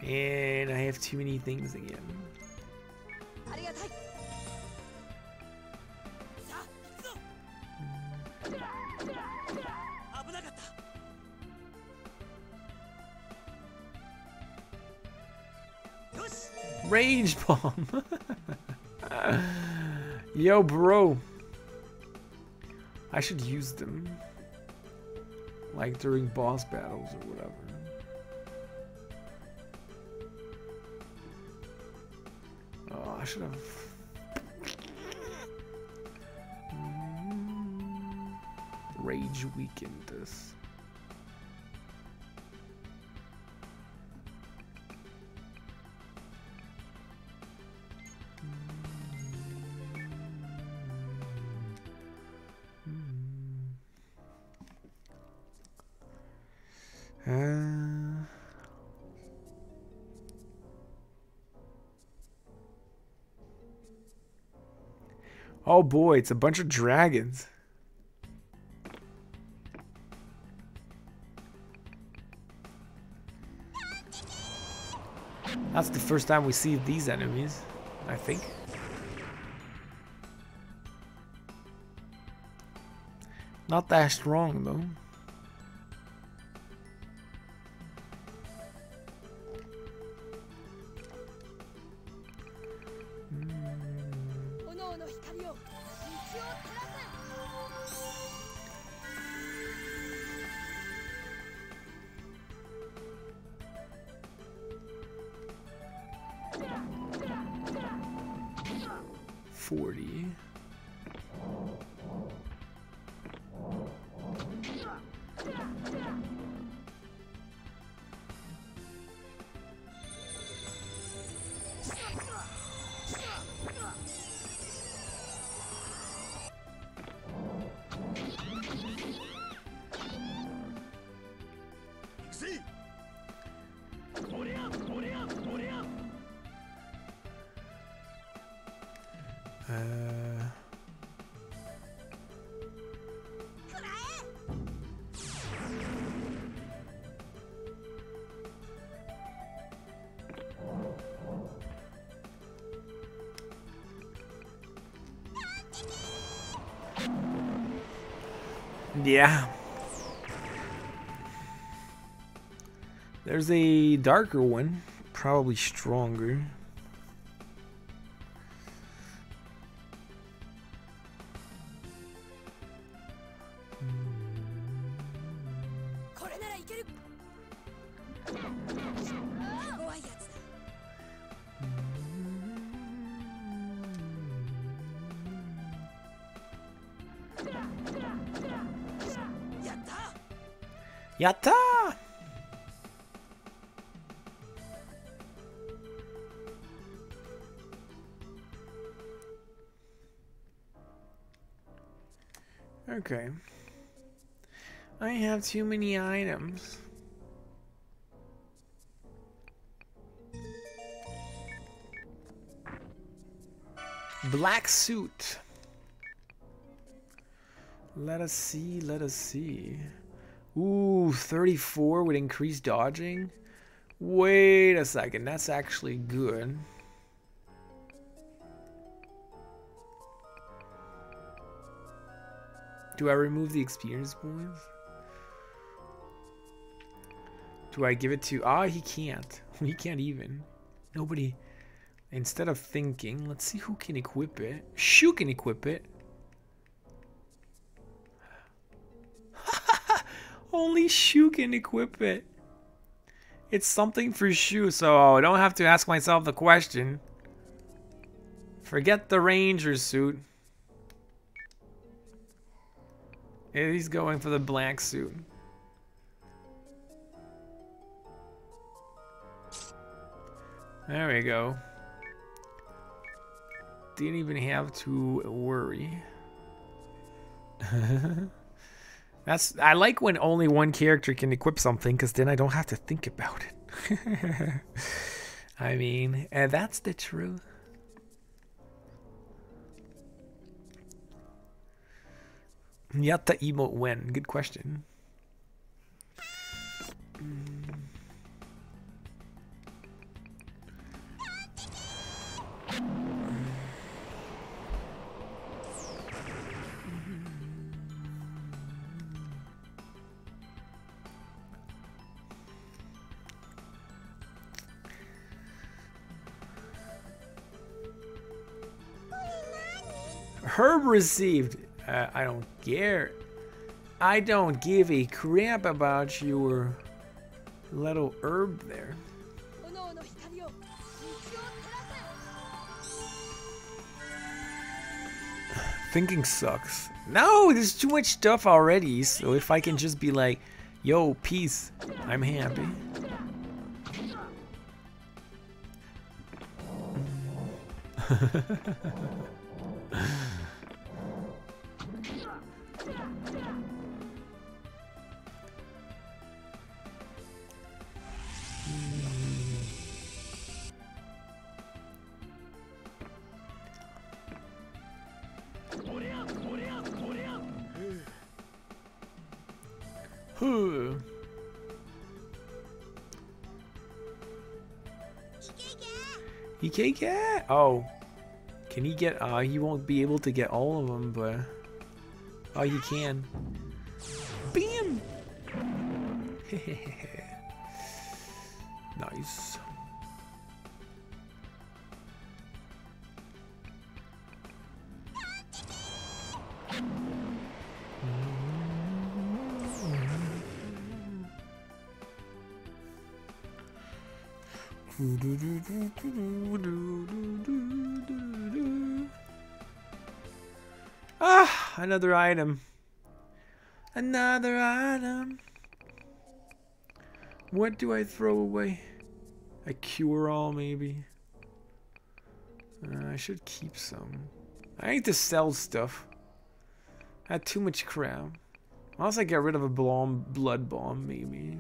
And I have too many things again. Rage bomb. Yo, bro. I should use them. Like during boss battles or whatever. Oh, I should have. Rage weakened this. Oh boy, it's a bunch of dragons. That's the first time we see these enemies, I think. Not that strong though. Yeah. There's a darker one, probably stronger. Yatta! Okay. I have too many items. Black suit. Let us see, let us see. Ooh, 34 with increased dodging? Wait a second, that's actually good. Do I remove the experience points? Do I give it to... Ah, he can't. He can't even. Nobody... Instead of thinking, let's see who can equip it. Shu can equip it. Only Shu can equip it. It's something for Shu, so I don't have to ask myself the question. Forget the ranger suit. He's going for the black suit. There we go. Didn't even have to worry. I like when only one character can equip something, because then I don't have to think about it. I mean, that's the truth. Yatta emote when? Good question. Herb received. I don't care. I don't give a crap about your little herb there. Thinking sucks. No, there's too much stuff already. So if I can just be like, yo, peace, I'm happy. He can't get. Oh, can he get? He won't be able to get all of them, but oh, he can. Bam! Nice. Ah, another item. Another item. What do I throw away? A cure-all, maybe. I should keep some. I need to sell stuff. I had too much crap. Unless I get rid of a blood bomb, maybe.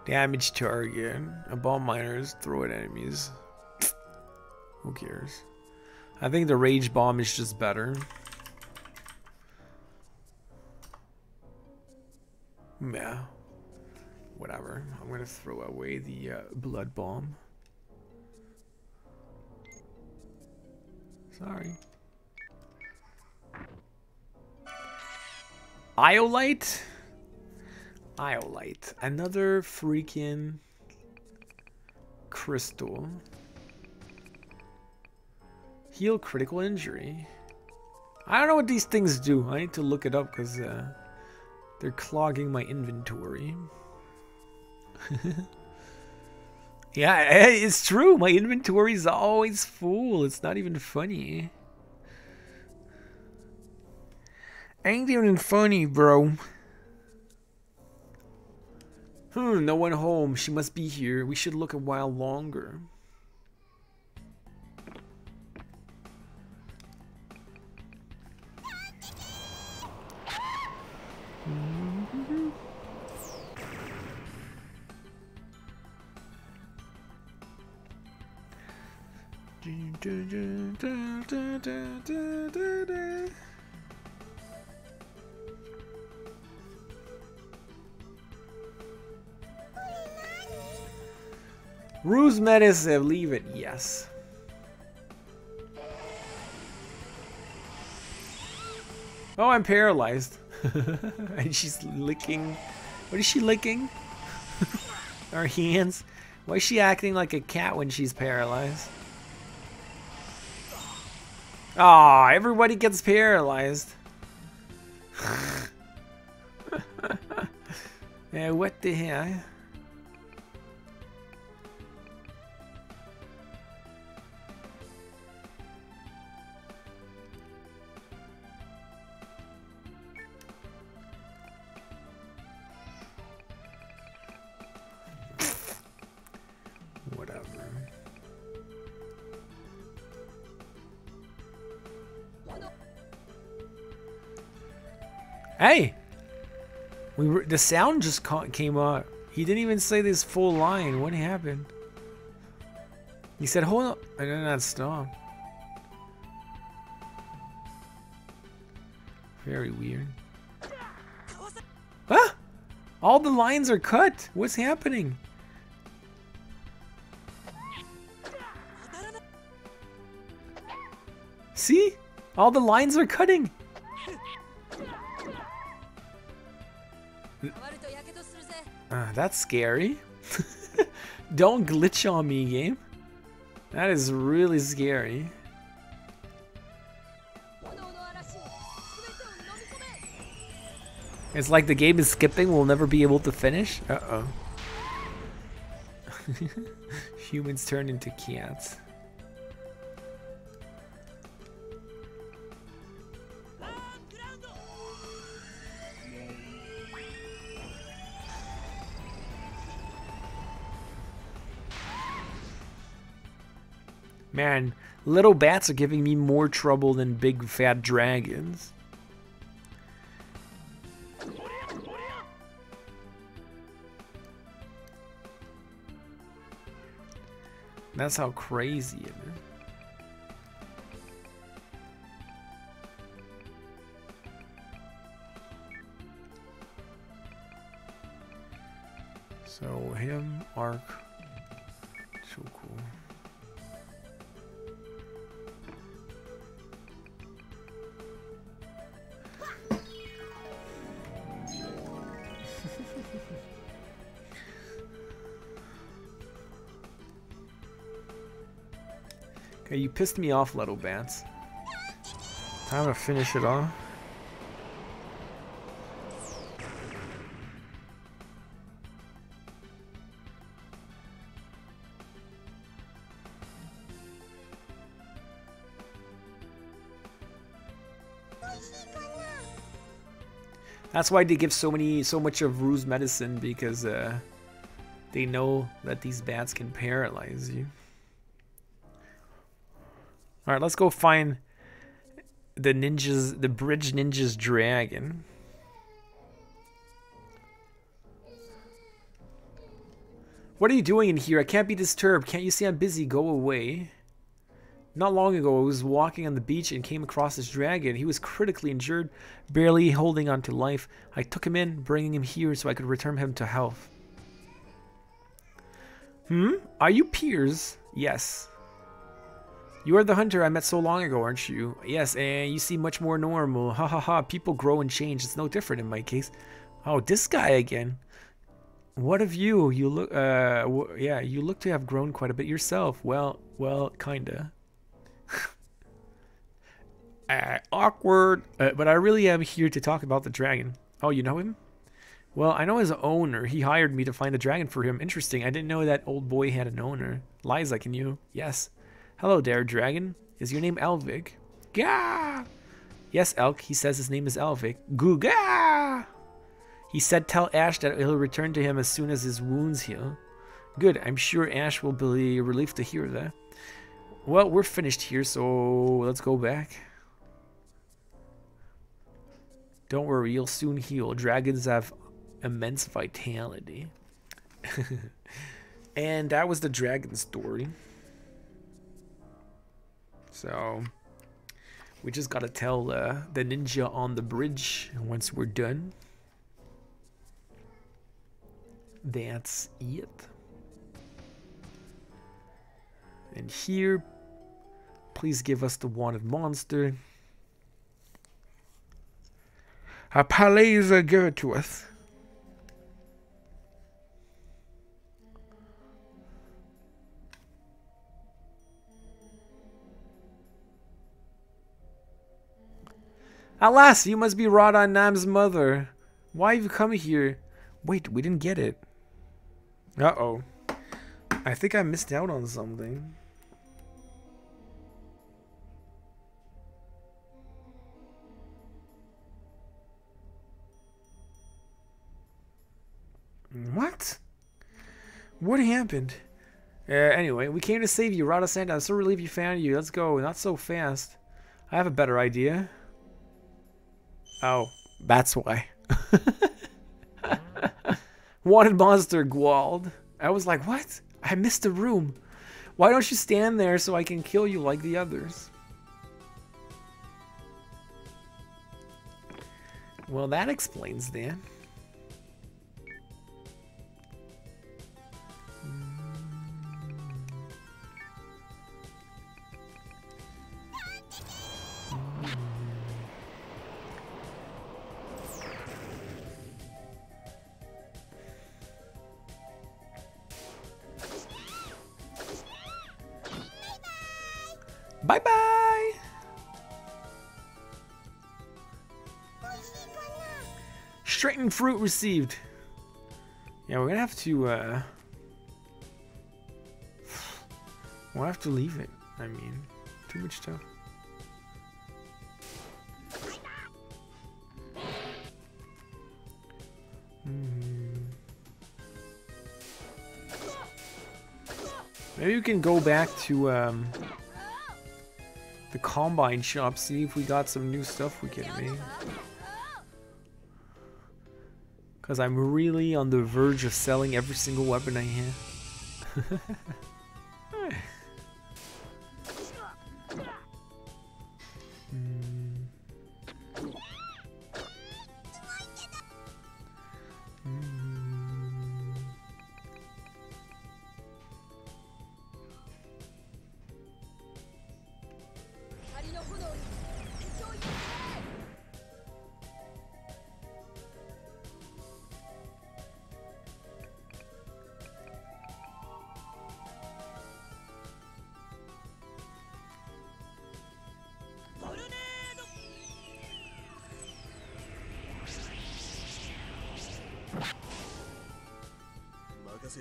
Damage target. A bomb miners throw at enemies. Who cares? I think the rage bomb is just better. Yeah. Whatever. I'm gonna throw away the blood bomb. Sorry. Iolite? Iolite. Another freaking crystal. Heal critical injury. I don't know what these things do. I need to look it up because they're clogging my inventory. Yeah, it's true. My inventory is always full. It's not even funny. Ain't even funny, bro. No one home. She must be here. We should look a while longer. Ruse medicine, leave it, yes. Oh, I'm paralyzed. And she's licking. What is she licking? Her hands. Why is she acting like a cat when she's paralyzed? Aw, everybody gets paralyzed. Yeah, what the hell? Whatever. Hey! The sound just came out. He didn't even say this full line. What happened? He said, hold on. I did not stop. Very weird. Ah! All the lines are cut. What's happening? See? All the lines are cutting. That's scary. Don't glitch on me, game. That is really scary. It's like the game is skipping. We'll never be able to finish. Uh-oh. Humans turn into cats. Man, little bats are giving me more trouble than big fat dragons. That's how crazy it is. So him, Ark, Choko. Okay, you pissed me off, little bats. Time to finish it off. That's why they give so much of Ruse medicine, because they know that these bats can paralyze you. All right, let's go find the bridge ninja's dragon. What are you doing in here? I can't be disturbed. Can't you see I'm busy? Go away. Not long ago, I was walking on the beach and came across this dragon. He was critically injured, barely holding on to life. I took him in, bringing him here so I could return him to health. Are you Piers? Yes. You are the hunter I met so long ago, aren't you? Yes, and you seem much more normal. Ha ha ha, people grow and change. It's no different in my case. Oh, this guy again. What of you? You look, yeah, you look to have grown quite a bit yourself. Well, kinda. Awkward. But I really am here to talk about the dragon. Oh, you know him? Well, I know his owner. He hired me to find the dragon for him. Interesting. I didn't know that old boy had an owner. Liza, can you? Yes. Hello there, dragon. Is your name Elvic? Gah! Yes, Elk. He says his name is Elvic. Goo-gah! He said tell Ash that he'll return to him as soon as his wounds heal. Good. I'm sure Ash will be relieved to hear that. Well, we're finished here, so let's go back. Don't worry, you'll soon heal. Dragons have immense vitality. And that was the dragon story. So, we just gotta tell the ninja on the bridge once we're done. That's it. And here, please give us the wanted monster. Please give it to us. Alas, you must be Radha Nam's mother. Why have you come here? Wait, we didn't get it. Uh-oh. I think I missed out on something. What? What happened? Anyway, we came to save you, Radha Santa. I'm so relieved you found you. Let's go. Not so fast. I have a better idea. Oh, that's why. Wanted monster, Gwald. I was like, what? I missed the room. Why don't you stand there so I can kill you like the others? Well, that explains that. Bye-bye! Straightened fruit received. Yeah, we're gonna have to, we'll have to leave it. I mean, too much stuff. Maybe we can go back to, the combine shop, see if we got some new stuff we can make. Because I'm really on the verge of selling every single weapon I have.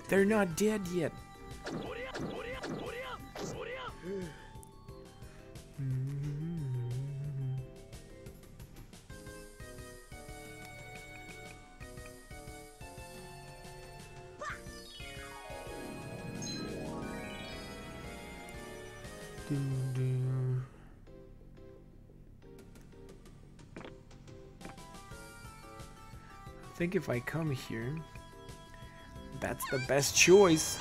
They're not dead yet. I think if I come here, that's the best choice.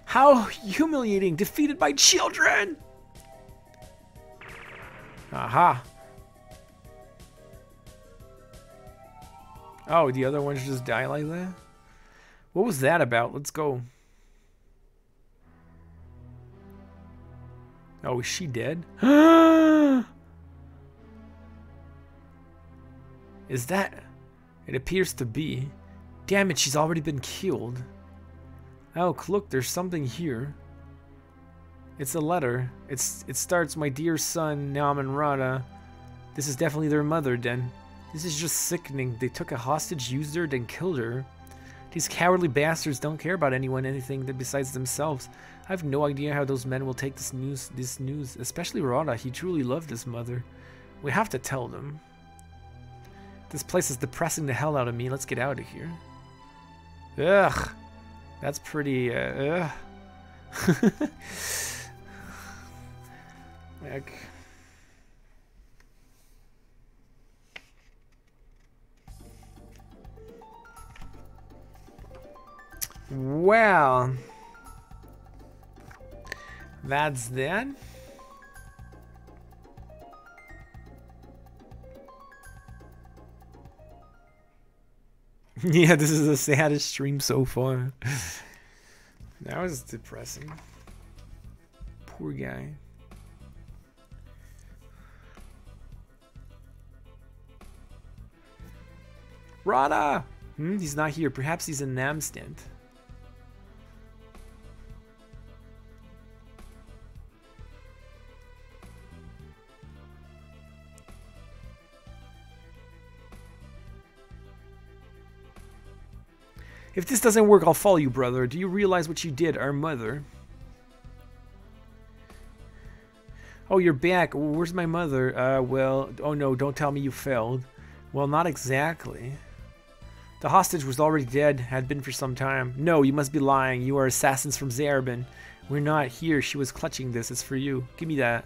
How humiliating! Defeated by children! Aha! Oh, the other ones just die like that? What was that about? Let's go. Oh, is she dead? Is that? It appears to be. Damn it, she's already been killed. Oh, look, there's something here. It's a letter. It starts, "My dear son, Naam and Rada." This is definitely their mother, then. This is just sickening. They took a hostage, used her, then killed her. These cowardly bastards don't care about anything besides themselves. I have no idea how those men will take this news, especially Rada. He truly loved his mother. We have to tell them. This place is depressing the hell out of me. Let's get out of here. Ugh. That's pretty, ugh. Heck. Well, that's that. Yeah, this is the saddest stream so far. That was depressing. Poor guy. Rada! He's not here. Perhaps he's in Namstand. If this doesn't work, I'll follow you, brother. Do you realize what you did, our mother? Oh, you're back. Where's my mother? Well, oh no, don't tell me you failed. Well, not exactly. The hostage was already dead, had been for some time. No, you must be lying. You are assassins from Zarbin. We're not here. She was clutching this. It's for you. Give me that.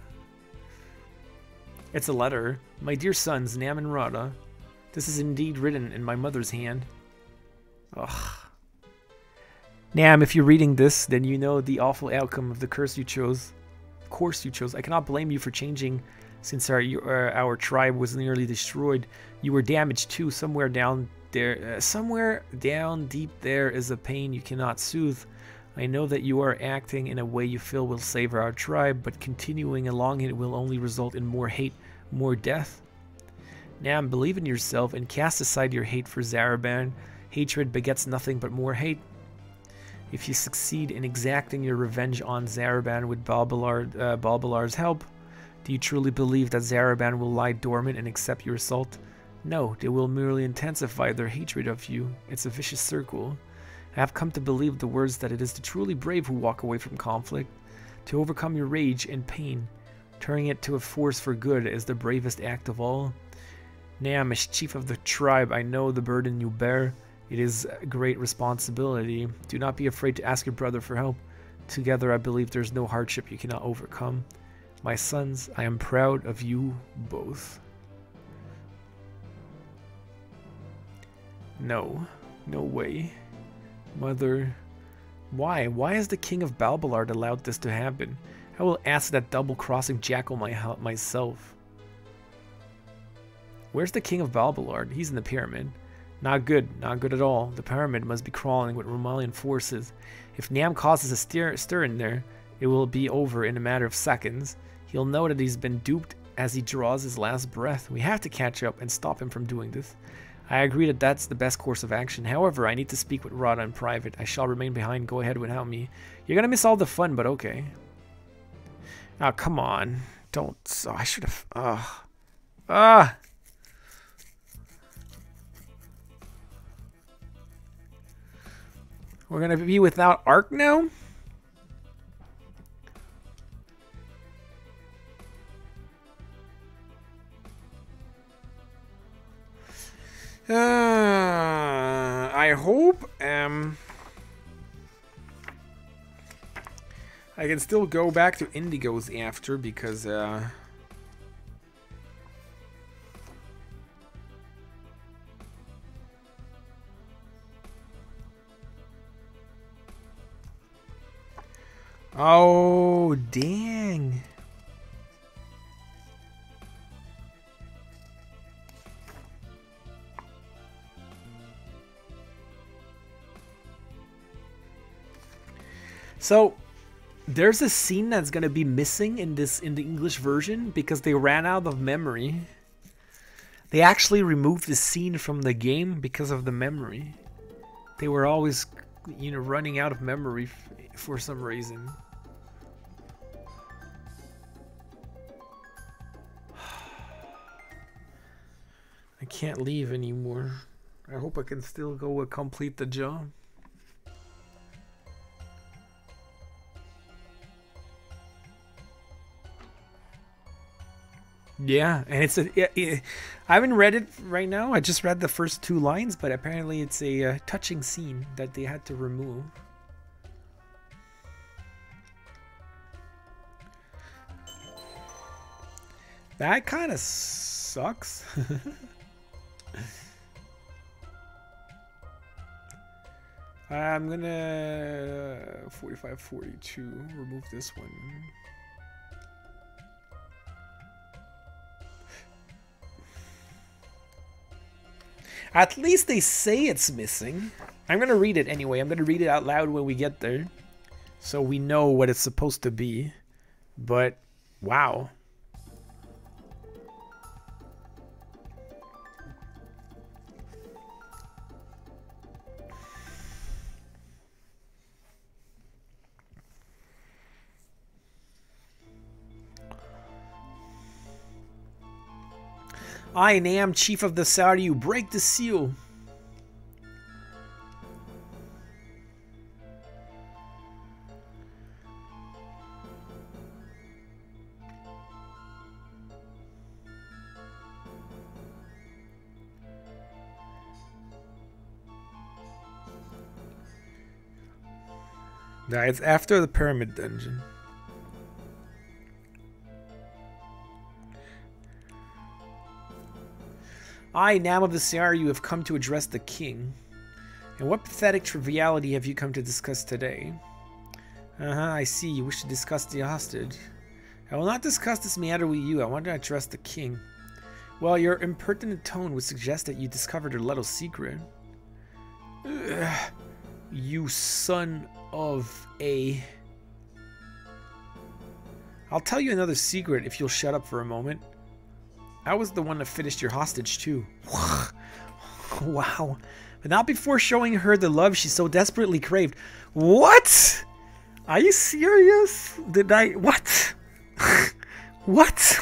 It's a letter. My dear sons, Naam and Rada. This is indeed written in my mother's hand. Ugh. Naam, if you're reading this, then you know the awful outcome of the course you chose. I cannot blame you for changing, since our tribe was nearly destroyed. You were damaged too. Somewhere down there, somewhere down deep there is a pain you cannot soothe. I know that you are acting in a way you feel will save our tribe, but continuing along it will only result in more hate, more death. Naam, believe in yourself and cast aside your hate for Zaraban. Hatred begets nothing but more hate. If you succeed in exacting your revenge on Zaraban with Balbalar's help, do you truly believe that Zaraban will lie dormant and accept your assault? No, they will merely intensify their hatred of you. It's a vicious circle. I have come to believe the words that it is the truly brave who walk away from conflict. To overcome your rage and pain, turning it to a force for good is the bravest act of all. Naam, as chief of the tribe, I know the burden you bear. It is a great responsibility. Do not be afraid to ask your brother for help. Together, I believe there's no hardship you cannot overcome. My sons, I am proud of you both. No. No way. Mother. Why? Why has the king of Balbalard allowed this to happen? I will ask that double-crossing jackal myself. Where's the king of Balbalard? He's in the pyramid. Not good. Not good at all. The pyramid must be crawling with Romalian forces. If Naam causes a stir in there, it will be over in a matter of seconds. He'll know that he's been duped as he draws his last breath. We have to catch up and stop him from doing this. I agree that that's the best course of action. However, I need to speak with Rada in private. I shall remain behind. Go ahead without me. You're gonna miss all the fun, but okay. Oh, come on. Don't. Oh, I should have. We're gonna be without Ark now? I hope I can still go back to Indigos after, because oh, dang. So, there's a scene that's gonna be missing in the English version because they ran out of memory. They actually removed the scene from the game because of the memory. They were always, you know, running out of memory for some reason. I can't leave anymore. I hope I can still go complete the job. Yeah, and it's I haven't read it right now. I just read the first 2 lines, but apparently it's a touching scene that they had to remove. That kind of sucks. I'm gonna 45-42 remove this one. At least they say it's missing. I'm gonna read it anyway. I'm gonna read it out loud when we get there, so we know what it's supposed to be. But wow. I am chief of the Saryu. Break the seal. Nah, it's after the pyramid dungeon. I, Nam of the Saryu, have come to address the king. And what pathetic triviality have you come to discuss today? I see. You wish to discuss the hostage. I will not discuss this matter with you. I want to address the king. Well, your impertinent tone would suggest that you discovered a little secret. Ugh, you son of a... I'll tell you another secret if you'll shut up for a moment. I was the one that finished your hostage too. Wow. But not before showing her the love she so desperately craved. What? Are you serious? Did I... What? What?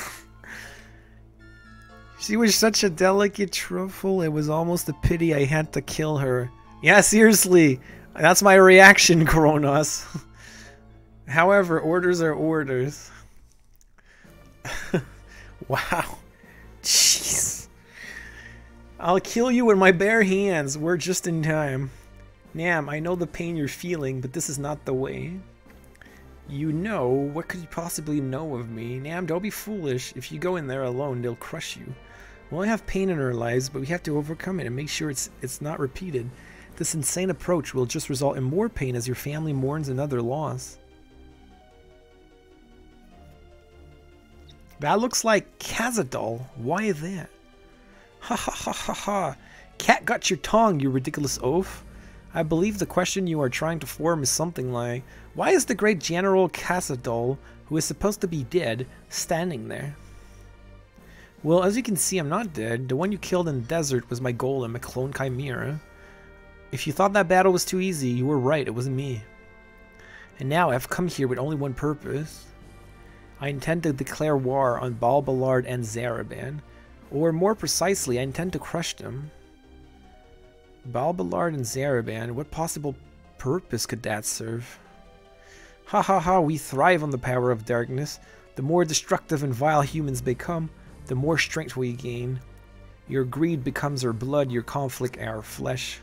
She was such a delicate truffle, it was almost a pity I had to kill her. Yeah, seriously. That's my reaction, Kronos. However, orders are orders. Wow. Jeez. I'll kill you with my bare hands. We're just in time. Nam, I know the pain you're feeling, but this is not the way. You know? What could you possibly know of me? Nam, don't be foolish. If you go in there alone, they'll crush you. We only have pain in our lives, but we have to overcome it and make sure it's not repeated. This insane approach will just result in more pain as your family mourns another loss. That looks like Khazad-dûl. Why that? Ha ha ha ha ha. Cat got your tongue, you ridiculous oaf. I believe the question you are trying to form is something like, why is the great General Khazad-dûl, who is supposed to be dead, standing there? Well, as you can see, I'm not dead. The one you killed in the desert was my golem, a clone chimera. If you thought that battle was too easy, you were right, it wasn't me. And now I've come here with only one purpose. I intend to declare war on Bal-Balard and Zaraban. Or more precisely, I intend to crush them. Bal-Balard and Zaraban, what possible purpose could that serve? Ha ha ha, we thrive on the power of darkness. The more destructive and vile humans become, the more strength we gain. Your greed becomes our blood, your conflict our flesh.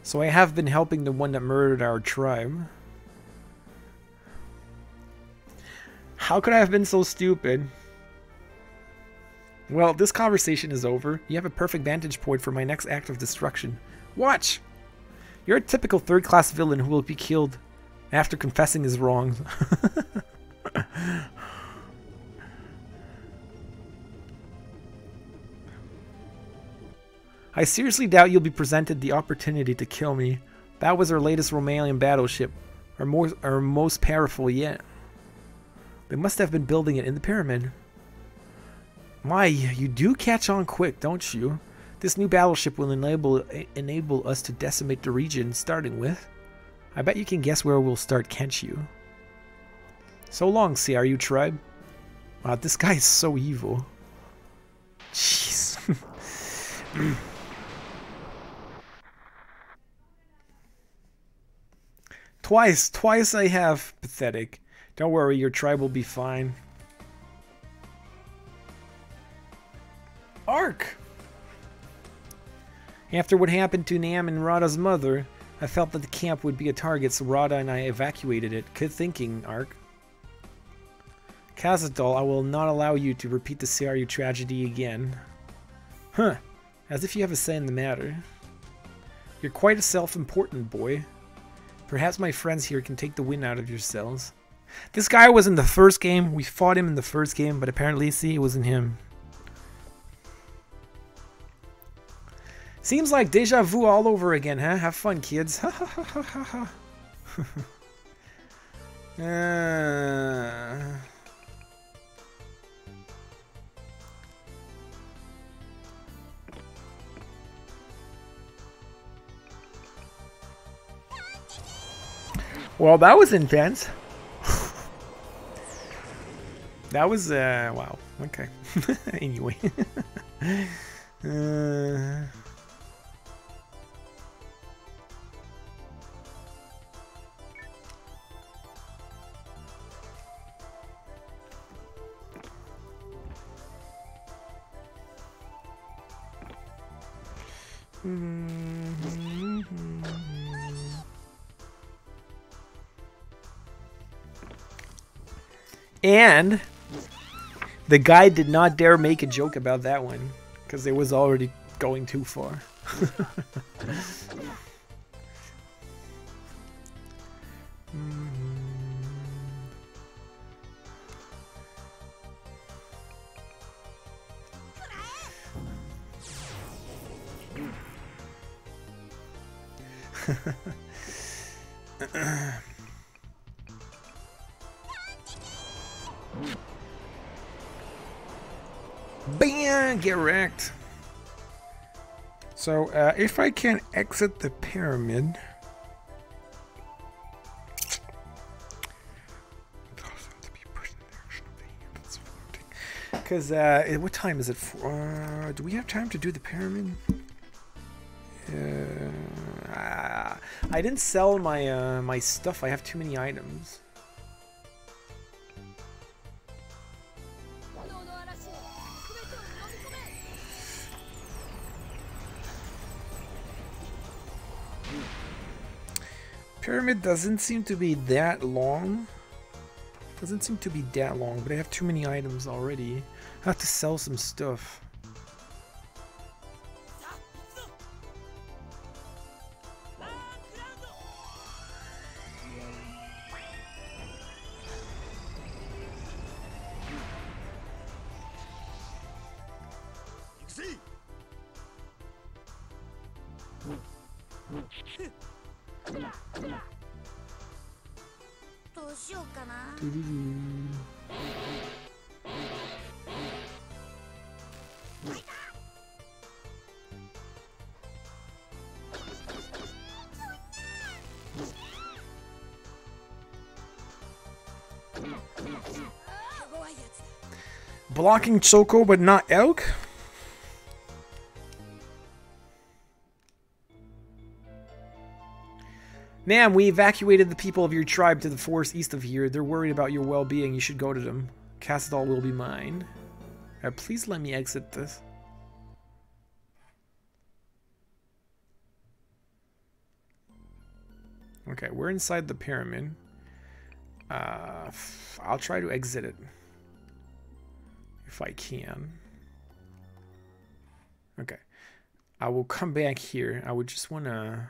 So I have been helping the one that murdered our tribe. How could I have been so stupid? Well, this conversation is over. You have a perfect vantage point for my next act of destruction. Watch! You're a typical third-class villain who will be killed after confessing his wrongs. I seriously doubt you'll be presented the opportunity to kill me. That was our latest Romanian battleship, our most powerful yet. They must have been building it in the pyramid. My, you do catch on quick, don't you? This new battleship will enable us to decimate the region starting with. I bet you can guess where we'll start, can't you? So long, CRU tribe. Wow, this guy is so evil. Jeez. Twice I have pathetic. Don't worry, your tribe will be fine. Ark! After what happened to Nam and Radha's mother, I felt that the camp would be a target, so Radha and I evacuated it. Good thinking, Ark. Khazad-dûl, I will not allow you to repeat the CRU tragedy again. Huh. As if you have a say in the matter. You're quite a self-important boy. Perhaps my friends here can take the wind out of yourselves. This guy was in the first game. We fought him in the first game, but apparently, see, it wasn't him. Seems like deja vu all over again, huh? Have fun, kids. Ha ha ha ha ha. Well, that was intense. That was, wow. Okay. Anyway. And the guy did not dare make a joke about that one because it was already going too far. Bam! Get wrecked. So, if I can exit the pyramid... Because, what time is it for? Do we have time to do the pyramid? I didn't sell my my stuff. I have too many items. Pyramid doesn't seem to be that long. Doesn't seem to be that long, but I have too many items already. I have to sell some stuff. Blocking Choko, but not elk? Ma'am, we evacuated the people of your tribe to the forest east of here. They're worried about your well-being. You should go to them. Khazad-dûl will be mine. Please let me exit this. Okay, we're inside the pyramid. I'll try to exit it. If I can. Okay. I will come back here. I would just want to...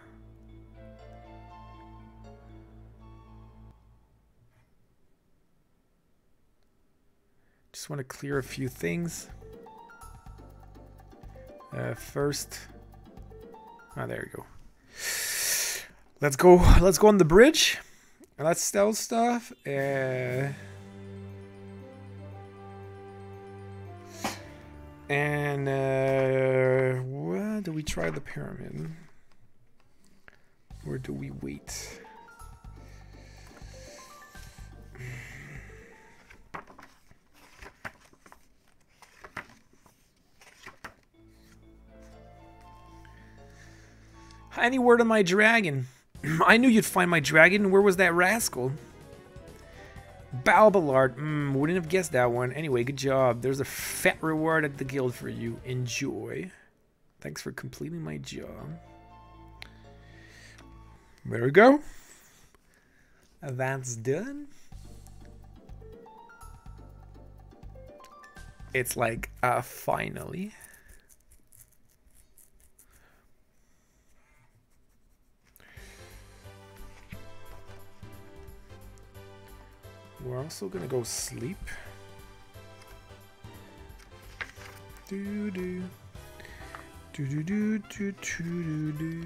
Just want to clear a few things. First... Ah, there we go. Let's go on the bridge. Let's stealth stuff. And where do we try the pyramid? Or do we wait? Any word on my dragon? I knew you'd find my dragon. Where was that rascal? Balbalard. Wouldn't have guessed that one. Anyway, good job. There's a fat reward at the guild for you. Enjoy. Thanks for completing my job. There we go. That's done. It's like, finally. We're also gonna go sleep. Do do do do do do do do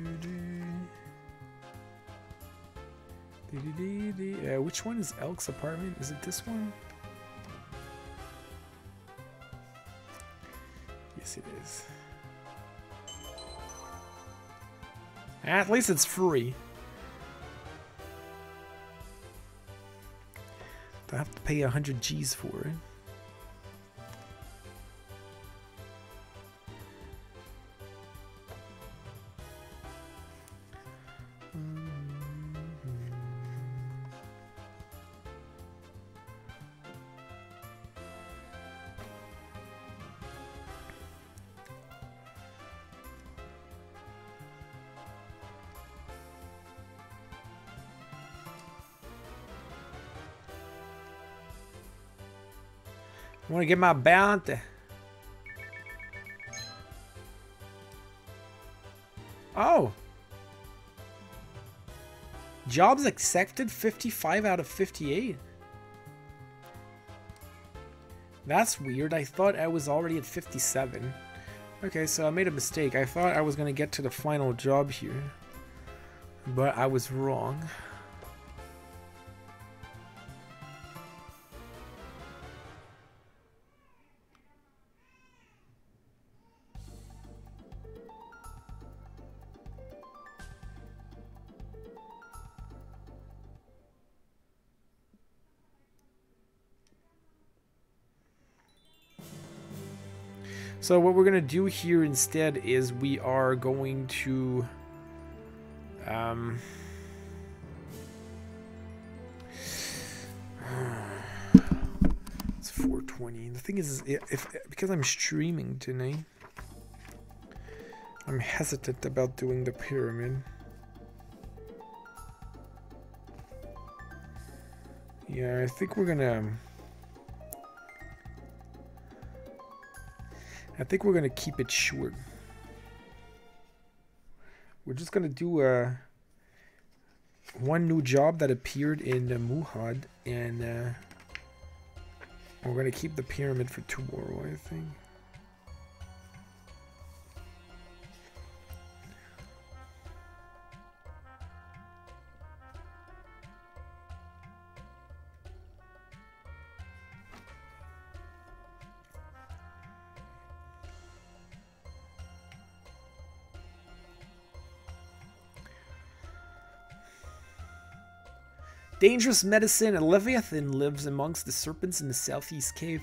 do. Which one is Elk's apartment? Is it this one? Yes, it is. At least it's free. I have to pay 100 G's for it. I want to get my bounty. Oh. Jobs accepted 55 out of 58. That's weird. I thought I was already at 57. Okay, so I made a mistake. I thought I was going to get to the final job here. But I was wrong. So what we're going to do here instead is we are going to it's 4:20. The thing is, because I'm streaming tonight, I'm hesitant about doing the pyramid. Yeah, I think we're gonna keep it short. We're just gonna do one new job that appeared in Muhad, and we're gonna keep the pyramid for tomorrow, I think. Dangerous medicine. A Leviathan lives amongst the serpents in the southeast cave.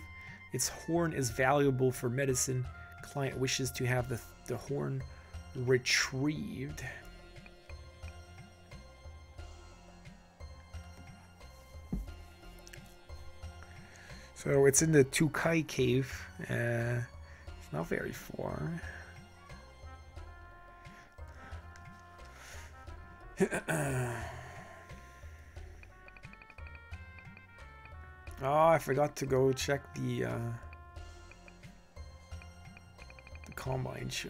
Its horn is valuable for medicine. Client wishes to have the horn retrieved. So it's in the Tukai cave. It's not very far. Oh, I forgot to go check the Combine show.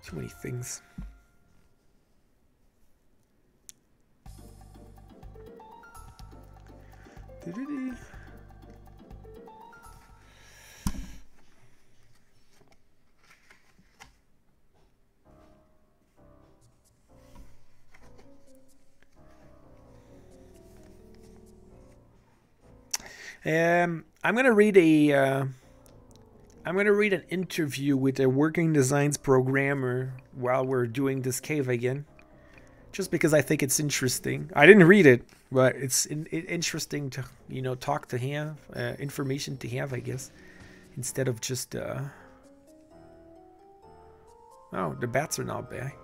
Too many things. I'm gonna read a I'm going to read an interview with a working designs programmer while we're doing this cave again. Just because I think it's interesting. I didn't read it, but it's interesting to, you know, talk to have, information to have, I guess. Instead of just, oh, the bats are not back.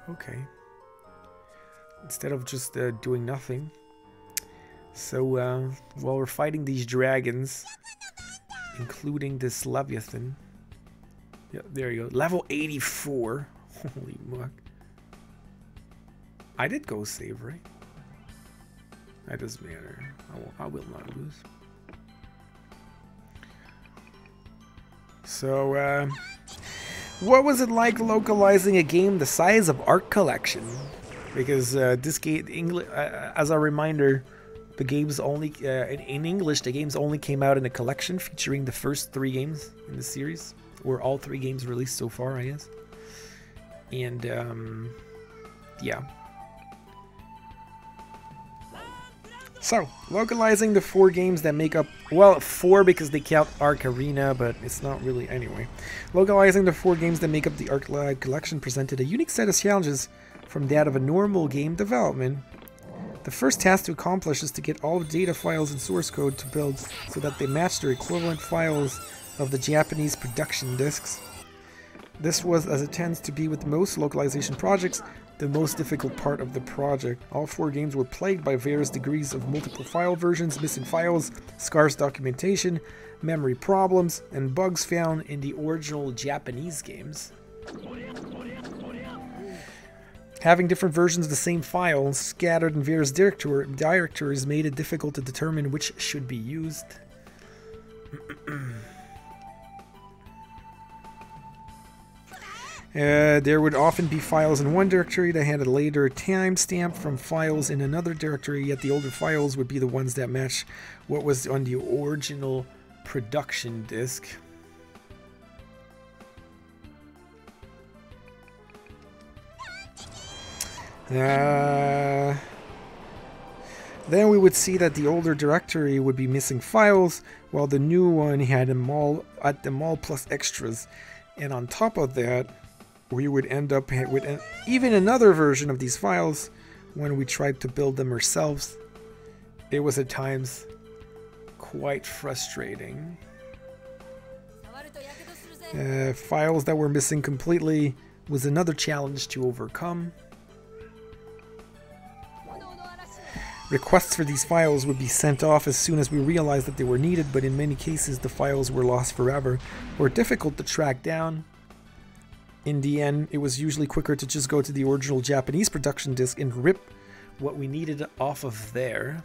Okay. Instead of just doing nothing. So, while we're fighting these dragons, including this Leviathan. Yeah, there you go. Level 84. Holy muck. I did go save, right? That doesn't matter. I will not lose. So, what was it like localizing a game the size of Art Collection? Because this game, as a reminder, the games only in English, the games only came out in a collection featuring the first 3 games in the series, or all 3 games released so far, I guess. And yeah. So, localizing the 4 games that make up, well, 4 because they count Arc Arena, but it's not really anyway. Localizing the 4 games that make up the Arc Collection presented a unique set of challenges from that of a normal game development. The first task to accomplish is to get all the data files and source code to build so that they match their equivalent files of the Japanese production discs. This was, as it tends to be with most localization projects, the most difficult part of the project. All 4 games were plagued by various degrees of multiple file versions, missing files, scarce documentation, memory problems, and bugs found in the original Japanese games. Having different versions of the same file scattered in various directories made it difficult to determine which should be used. There would often be files in one directory that had a later timestamp from files in another directory, yet the older files would be the ones that match what was on the original production disc. Then we would see that the older directory would be missing files, while the new one had them all plus extras. And on top of that, we would end up with even another version of these files when we tried to build them ourselves. It was at times quite frustrating. Files that were missing completely was another challenge to overcome. Requests for these files would be sent off as soon as we realized that they were needed, but in many cases the files were lost forever or difficult to track down. In the end, it was usually quicker to just go to the original Japanese production disc and rip what we needed off of there.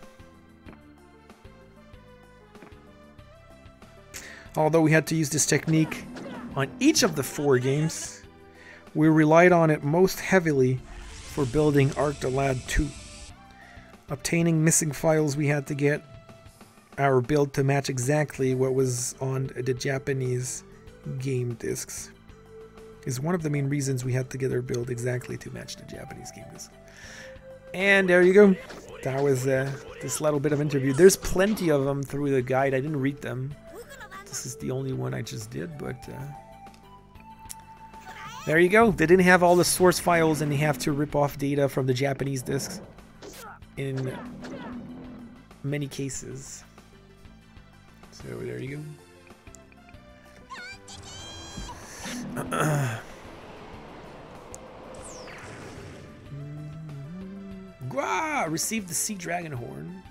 Although we had to use this technique on each of the 4 games, we relied on it most heavily for building Arc the Lad 2. Obtaining missing files, we had to get our build to match exactly what was on the Japanese game discs. Is one of the main reasons we had to get our build exactly to match the Japanese game disc. And there you go. That was this little bit of interview. There's plenty of them through the guide. I didn't read them. This is the only one I just did, but there you go. They didn't have all the source files and they have to rip off data from the Japanese discs in many cases. So there you go. Gwa! Received the Sea Dragon Horn.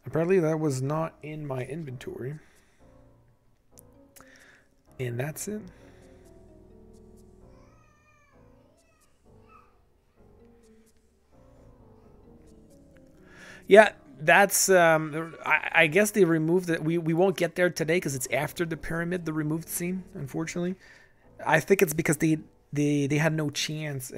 Apparently that was not in my inventory. And that's it. Yeah, that's I guess they removed it. We won't get there today because it's after the pyramid, the removed scene, unfortunately. I think it's because they had no chance.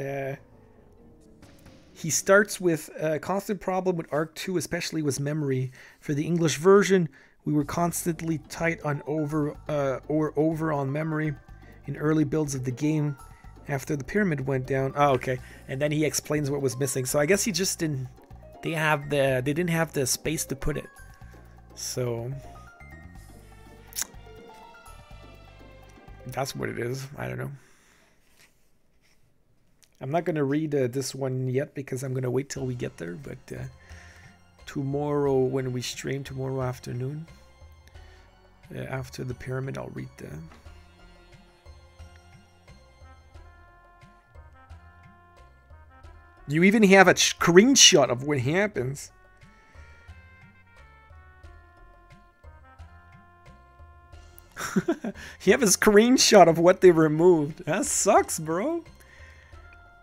He starts with a constant problem with Arc 2, especially with memory. For the English version, we were constantly tight on over on memory. In early builds of the game, After the pyramid went down. Oh, okay. And then he explains what was missing. So I guess he just didn't. They didn't have the space to put it. So that's what it is. I don't know. I'm not gonna read this one yet because I'm gonna wait till we get there. But tomorrow, when we stream tomorrow afternoon, after the pyramid, I'll read the. You even have a screenshot of what happens. You have a screenshot of what they removed. That sucks, bro.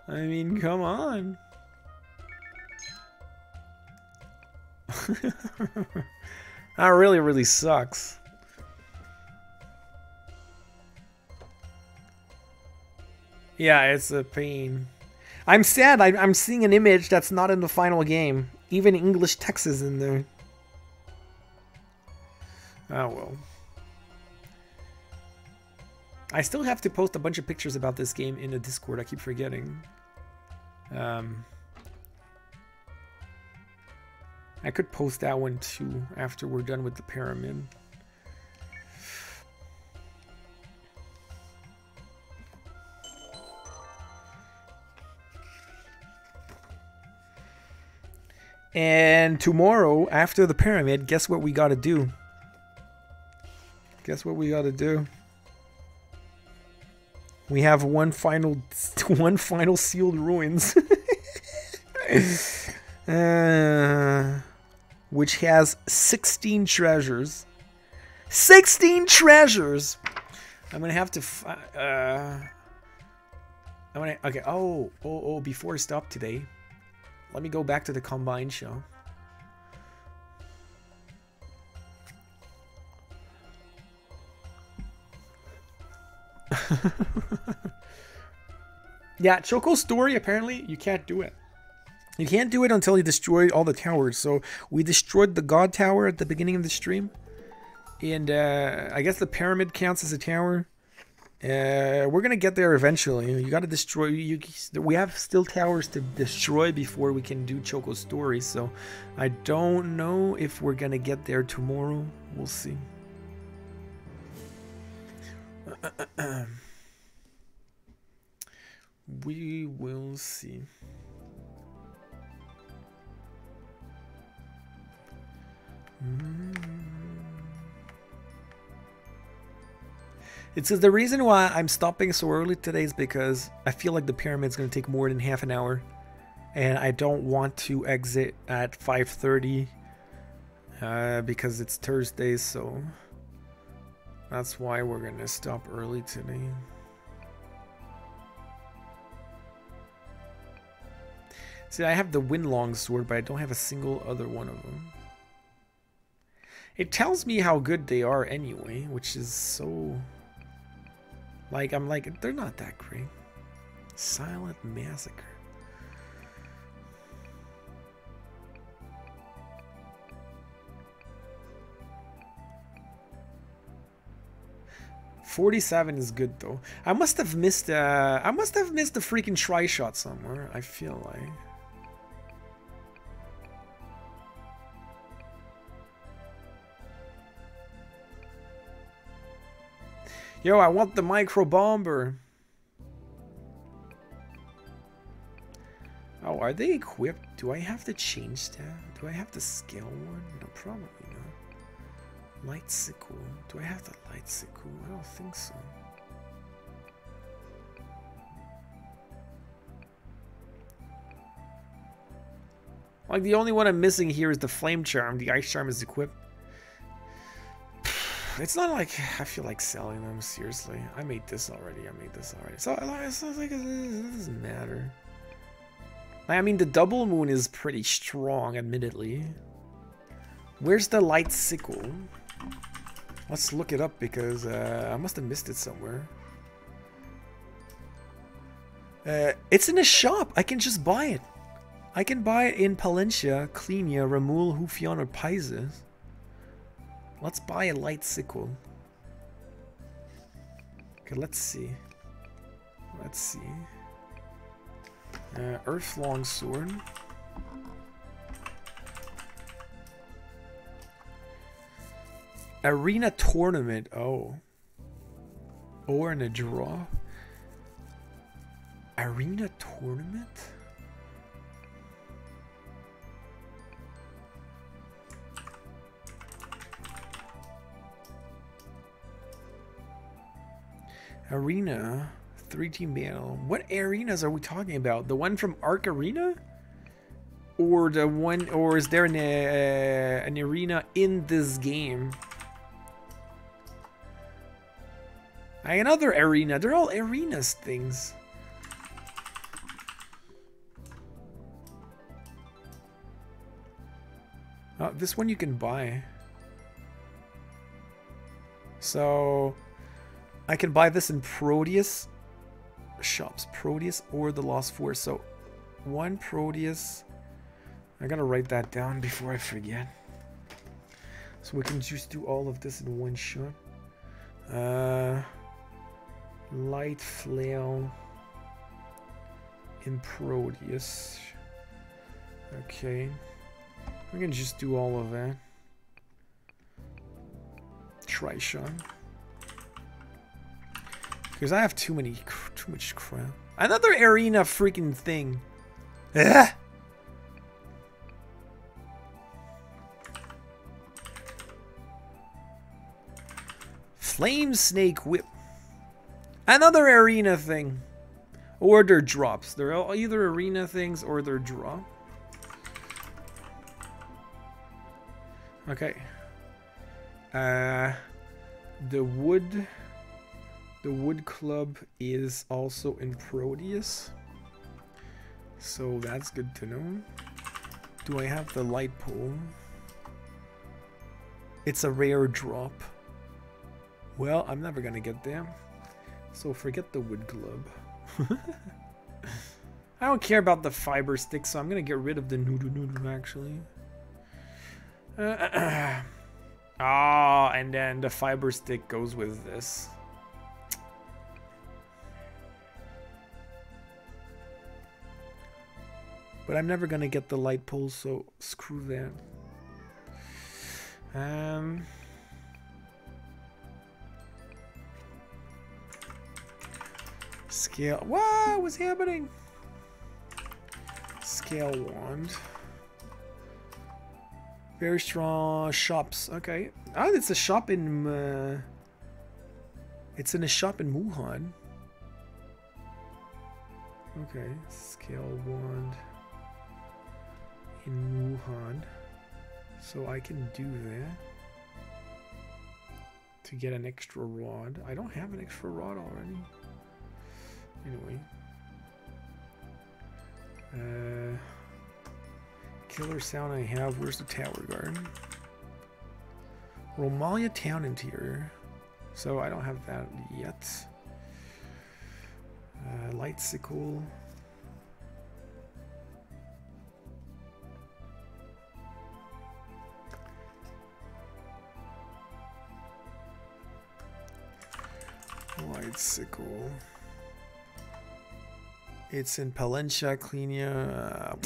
I mean, come on. That really, really sucks. Yeah, it's a pain. I'm sad. I'm seeing an image that's not in the final game. Even English text is in there. Oh well. I still have to post a bunch of pictures about this game in the Discord. I keep forgetting. I could post that one too after we're done with the pyramid. And tomorrow, after the pyramid, guess what we gotta do? Guess what we gotta do? We have one final sealed ruins. Which has 16 treasures. 16 treasures! I'm gonna have to... okay, oh, before I stop today, let me go back to the Combine show. Yeah, Choco's story, apparently, you can't do it. You can't do it until you destroy all the towers. So we destroyed the God Tower at the beginning of the stream. And I guess the pyramid counts as a tower. We're going to get there eventually. You got to destroy... we have still towers to destroy before we can do Choco's story. So I don't know if we're going to get there tomorrow. We'll see. We will see. It says the reason why I'm stopping so early today is because I feel like the pyramid's going to take more than half an hour. And I don't want to exit at 5:30 because it's Thursday, so that's why we're going to stop early today. See, I have the Winlong sword, but I don't have a single other one of them. It tells me how good they are anyway, which is so... like, I'm like, they're not that great. Silent Massacre. $47 is good though. I must have missed a freaking tri-shot somewhere, I feel like. Yo, I want the micro bomber. Oh, are they equipped? Do I have to change that? Do I have to scale one? No, probably not. Light sickle. Do I have the light sickle? I don't think so. Like, the only one I'm missing here is the flame charm. The ice charm is equipped. It's not like I feel like selling them, seriously. I made this already. So it's like, it doesn't matter. I mean, the double moon is pretty strong, admittedly. Where's the light sickle? Let's look it up because I must have missed it somewhere. It's in a shop. I can just buy it. I can buy it in Palencia, Clinia, Ramul, Hufion, or Paises. Let's buy a light sickle. Okay, let's see. Let's see. Earth Longsword. Arena Tournament. Oh. Or in a draw. Arena Tournament? Arena. 3-team battle. What arenas are we talking about? The one from Arc Arena? Or the one, or is there an arena in this game? Another arena. They're all arenas things. Oh, this one you can buy. So I can buy this in Proteus shops, Proteus or the Lost Force. So one Proteus. I gotta write that down before I forget. So we can just do all of this in one shot. Light flail in Proteus. Okay. We can just do all of that. Trishon. Because I have too much crap. Another arena freaking thing. Ugh! Flame Snake Whip. Another arena thing. Or they're drops. They're all either arena things or they're drop. Okay. The wood club is also in Proteus. So that's good to know. Do I have the light pole? It's a rare drop. Well, I'm never gonna get them. So forget the wood club. I don't care about the fiber stick, so I'm gonna get rid of the noodle actually. And then the fiber stick goes with this. But I'm never gonna get the light pole, so screw that. Scale. What was happening? Scale wand. Very strong shops. Okay. Oh, it's a shop in. It's in a shop in Wuhan. Okay. Scale wand in Wuhan. So I can do that to get an extra rod. I don't have an extra rod already. Anyway. Killer sound I have. Where's the tower guard? Romalia town interior. So I don't have that yet. Lightsicle. Lightsicle. It's in Palencia, Cleania.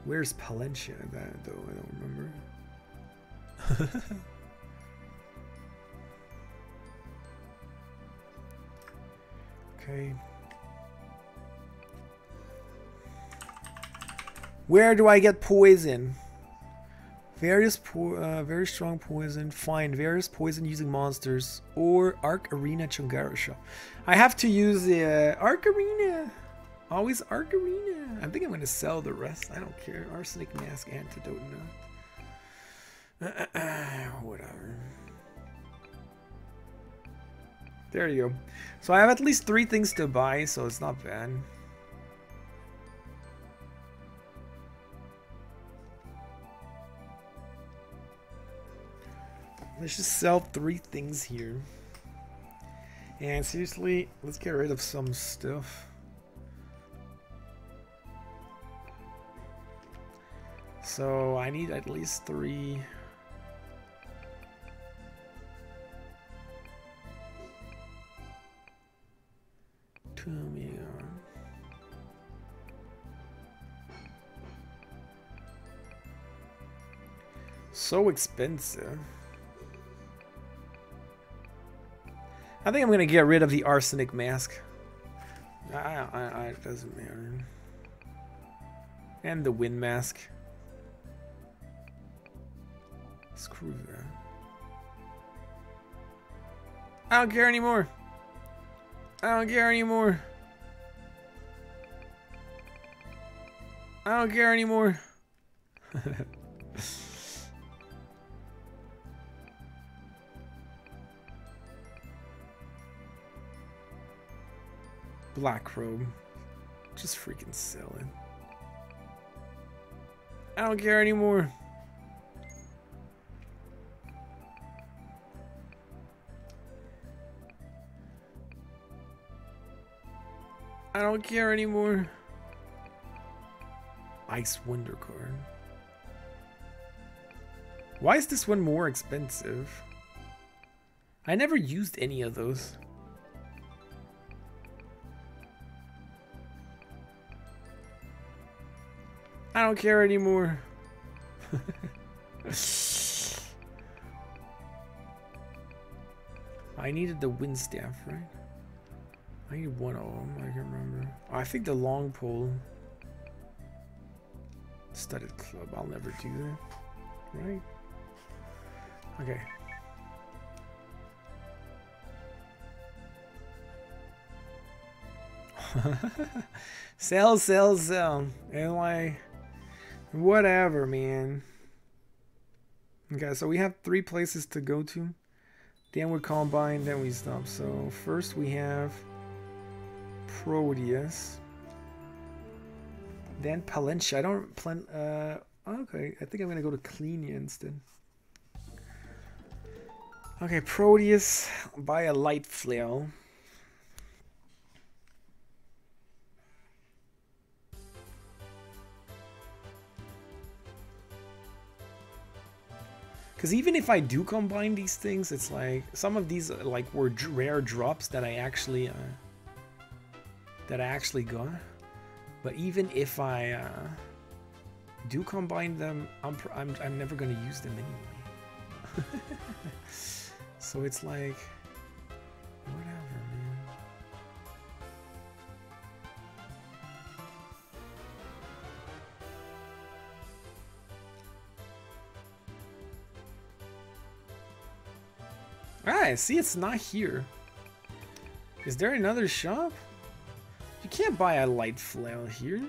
Where's Palencia? That though, I don't remember. Okay. Where do I get poison? Very strong poison. Find various poison using monsters or Arc Arena Chungara shop. I have to use the Arc Arena. Always Arc Arena. I think I'm going to sell the rest. I don't care. Arsenic Mask, Antidote, not. Whatever. There you go. So I have at least 3 things to buy, so it's not bad. Let's just sell 3 things here. And seriously, let's get rid of some stuff. So I need at least 3. So expensive. I think I'm gonna get rid of the arsenic mask. It doesn't matter. And the wind mask. Screw that. I don't care anymore. I don't care anymore. I don't care anymore. Black robe. Just freaking sell it. I don't care anymore. I don't care anymore. Ice Wonder card. Why is this one more expensive? I never used any of those. I don't care anymore. I needed the wind staff, right? I need one of them. I can't remember. Oh, I think the long pole. Studded club. I'll never do that. Right? Okay. Sell, sell, sell. And like, whatever, man. Okay, so we have 3 places to go to. Then we combine, then we stop. So first we have Proteus. Then Palencia. I don't plan. Okay, I think I'm gonna go to Cleania instead. Okay, Proteus. Buy a light flail. Because even if I do combine these things, it's like some of these like were rare drops that I actually got. But even if I do combine them, I'm never gonna use them anyway. So it's like whatever, man. Alright, see, it's not here. Is there another shop? You can't buy a light flail here.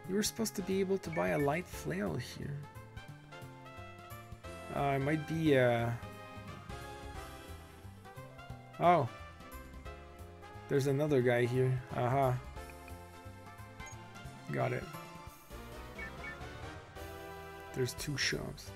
You were supposed to be able to buy a light flail here. It might be oh. There's another guy here. Aha. Got it. There's 2 shops.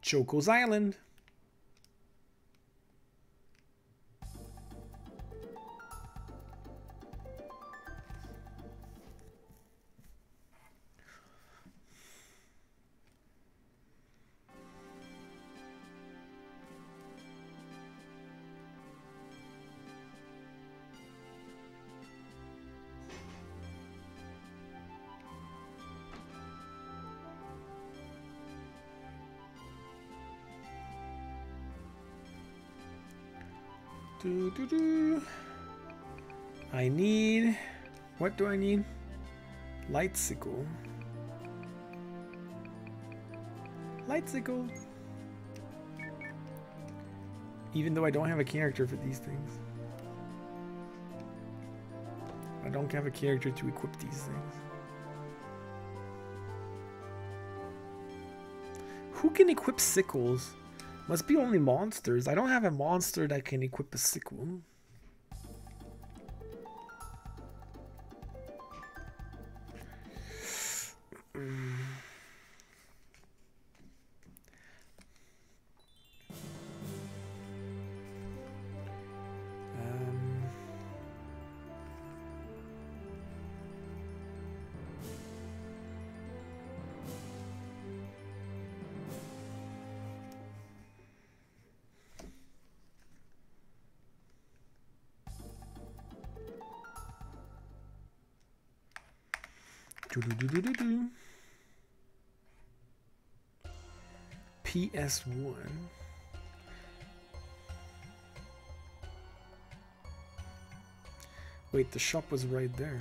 Choko's Island. I need, what do I need? Light sickle. Light sickle. Even though I don't have a character for these things. I don't have a character to equip these things. Who can equip sickles? Must be only monsters. I don't have a monster that can equip a sickle. PS1. Wait, the shop was right there.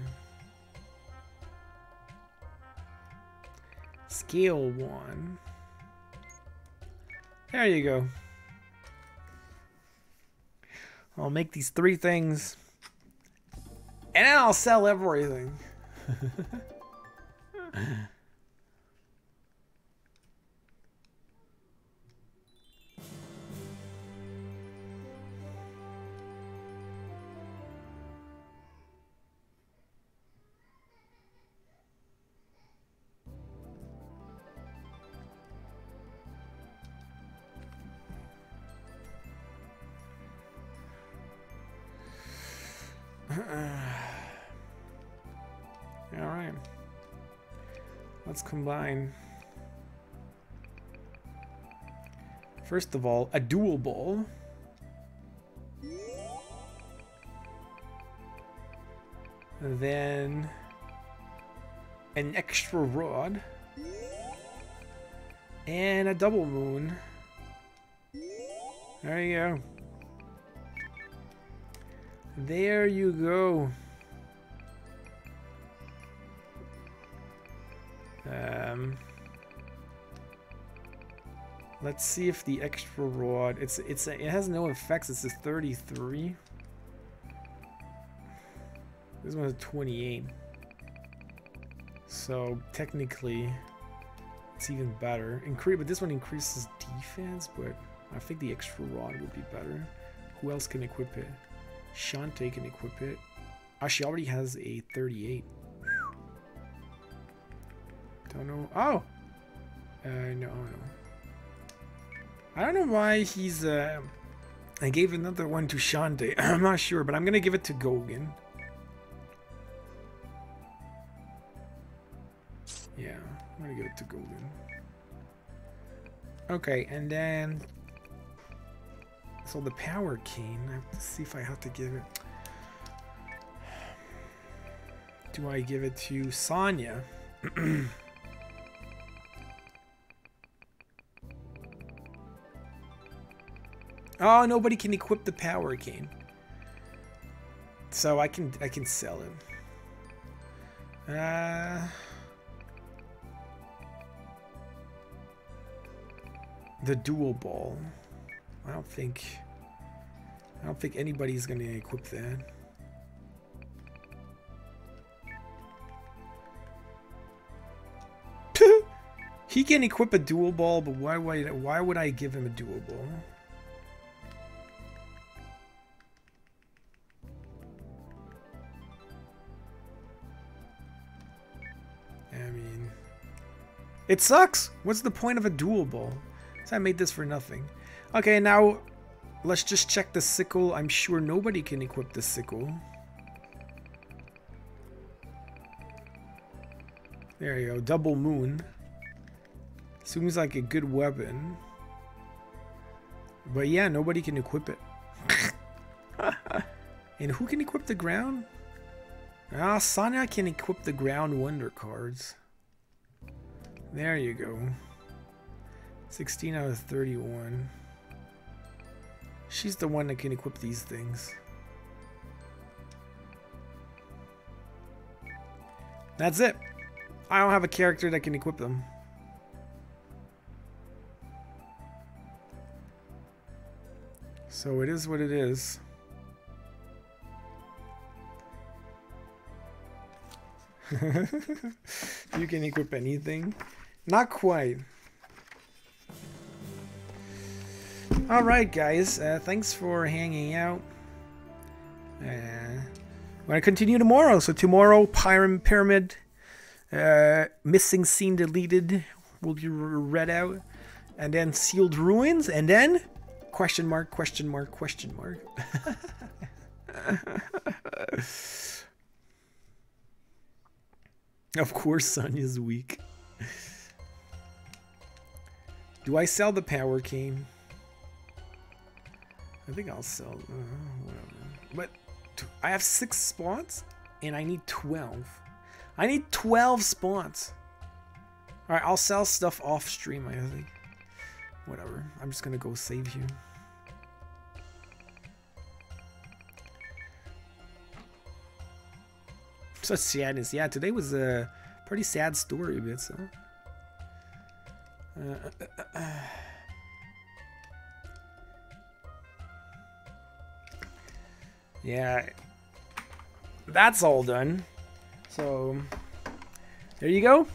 Scale 1. There you go. I'll make these 3 things. And then I'll sell everything. Alright. Let's combine. First of all, a dual ball. And then an extra rod. And a double moon. There you go. There you go. Let's see if the extra rod. It has no effects. It's a 33. This one's a 28. So technically, it's even better. But this one increases defense. But I think the extra rod would be better. Who else can equip it? Shantae can equip it. Oh, she already has a 38. Don't know. Oh! No. I don't know why he's, I gave another one to Shantae. I'm not sure, but I'm gonna give it to Gogan. Yeah, I'm gonna give it to Gogan. Okay, and then... So the power cane, I have to see if I have to give it... Do I give it to Sonya? Oh, nobody can equip the power cane. So I can sell it. The dual ball. I don't think anybody's gonna equip that. He can equip a dual ball, but why would I give him a dual ball? I mean, it sucks. What's the point of a dual ball? So I made this for nothing. Okay, now let's just check the sickle. I'm sure nobody can equip the sickle. There you go, double moon. Seems like a good weapon. But yeah, nobody can equip it. And who can equip the ground? Ah, Sonya can equip the ground wonder cards. There you go. 16 out of 31. She's the one that can equip these things. That's it. I don't have a character that can equip them. So it is what it is. You can equip anything. Not quite. Alright guys, thanks for hanging out. We're going to continue tomorrow. So tomorrow, Pyramid, Missing Scene Deleted will be read out. And then Sealed Ruins. And then, question mark, question mark, question mark. Of course, Sonya's weak. Do I sell the power cane? I think I'll sell whatever. But I have 6 spots and I need 12. I need 12 spawns. Alright, I'll sell stuff off stream, I think. Whatever. I'm just gonna go save you. Such sadness. Yeah, today was a pretty sad story a bit, so. Yeah. That's all done. So, there you go.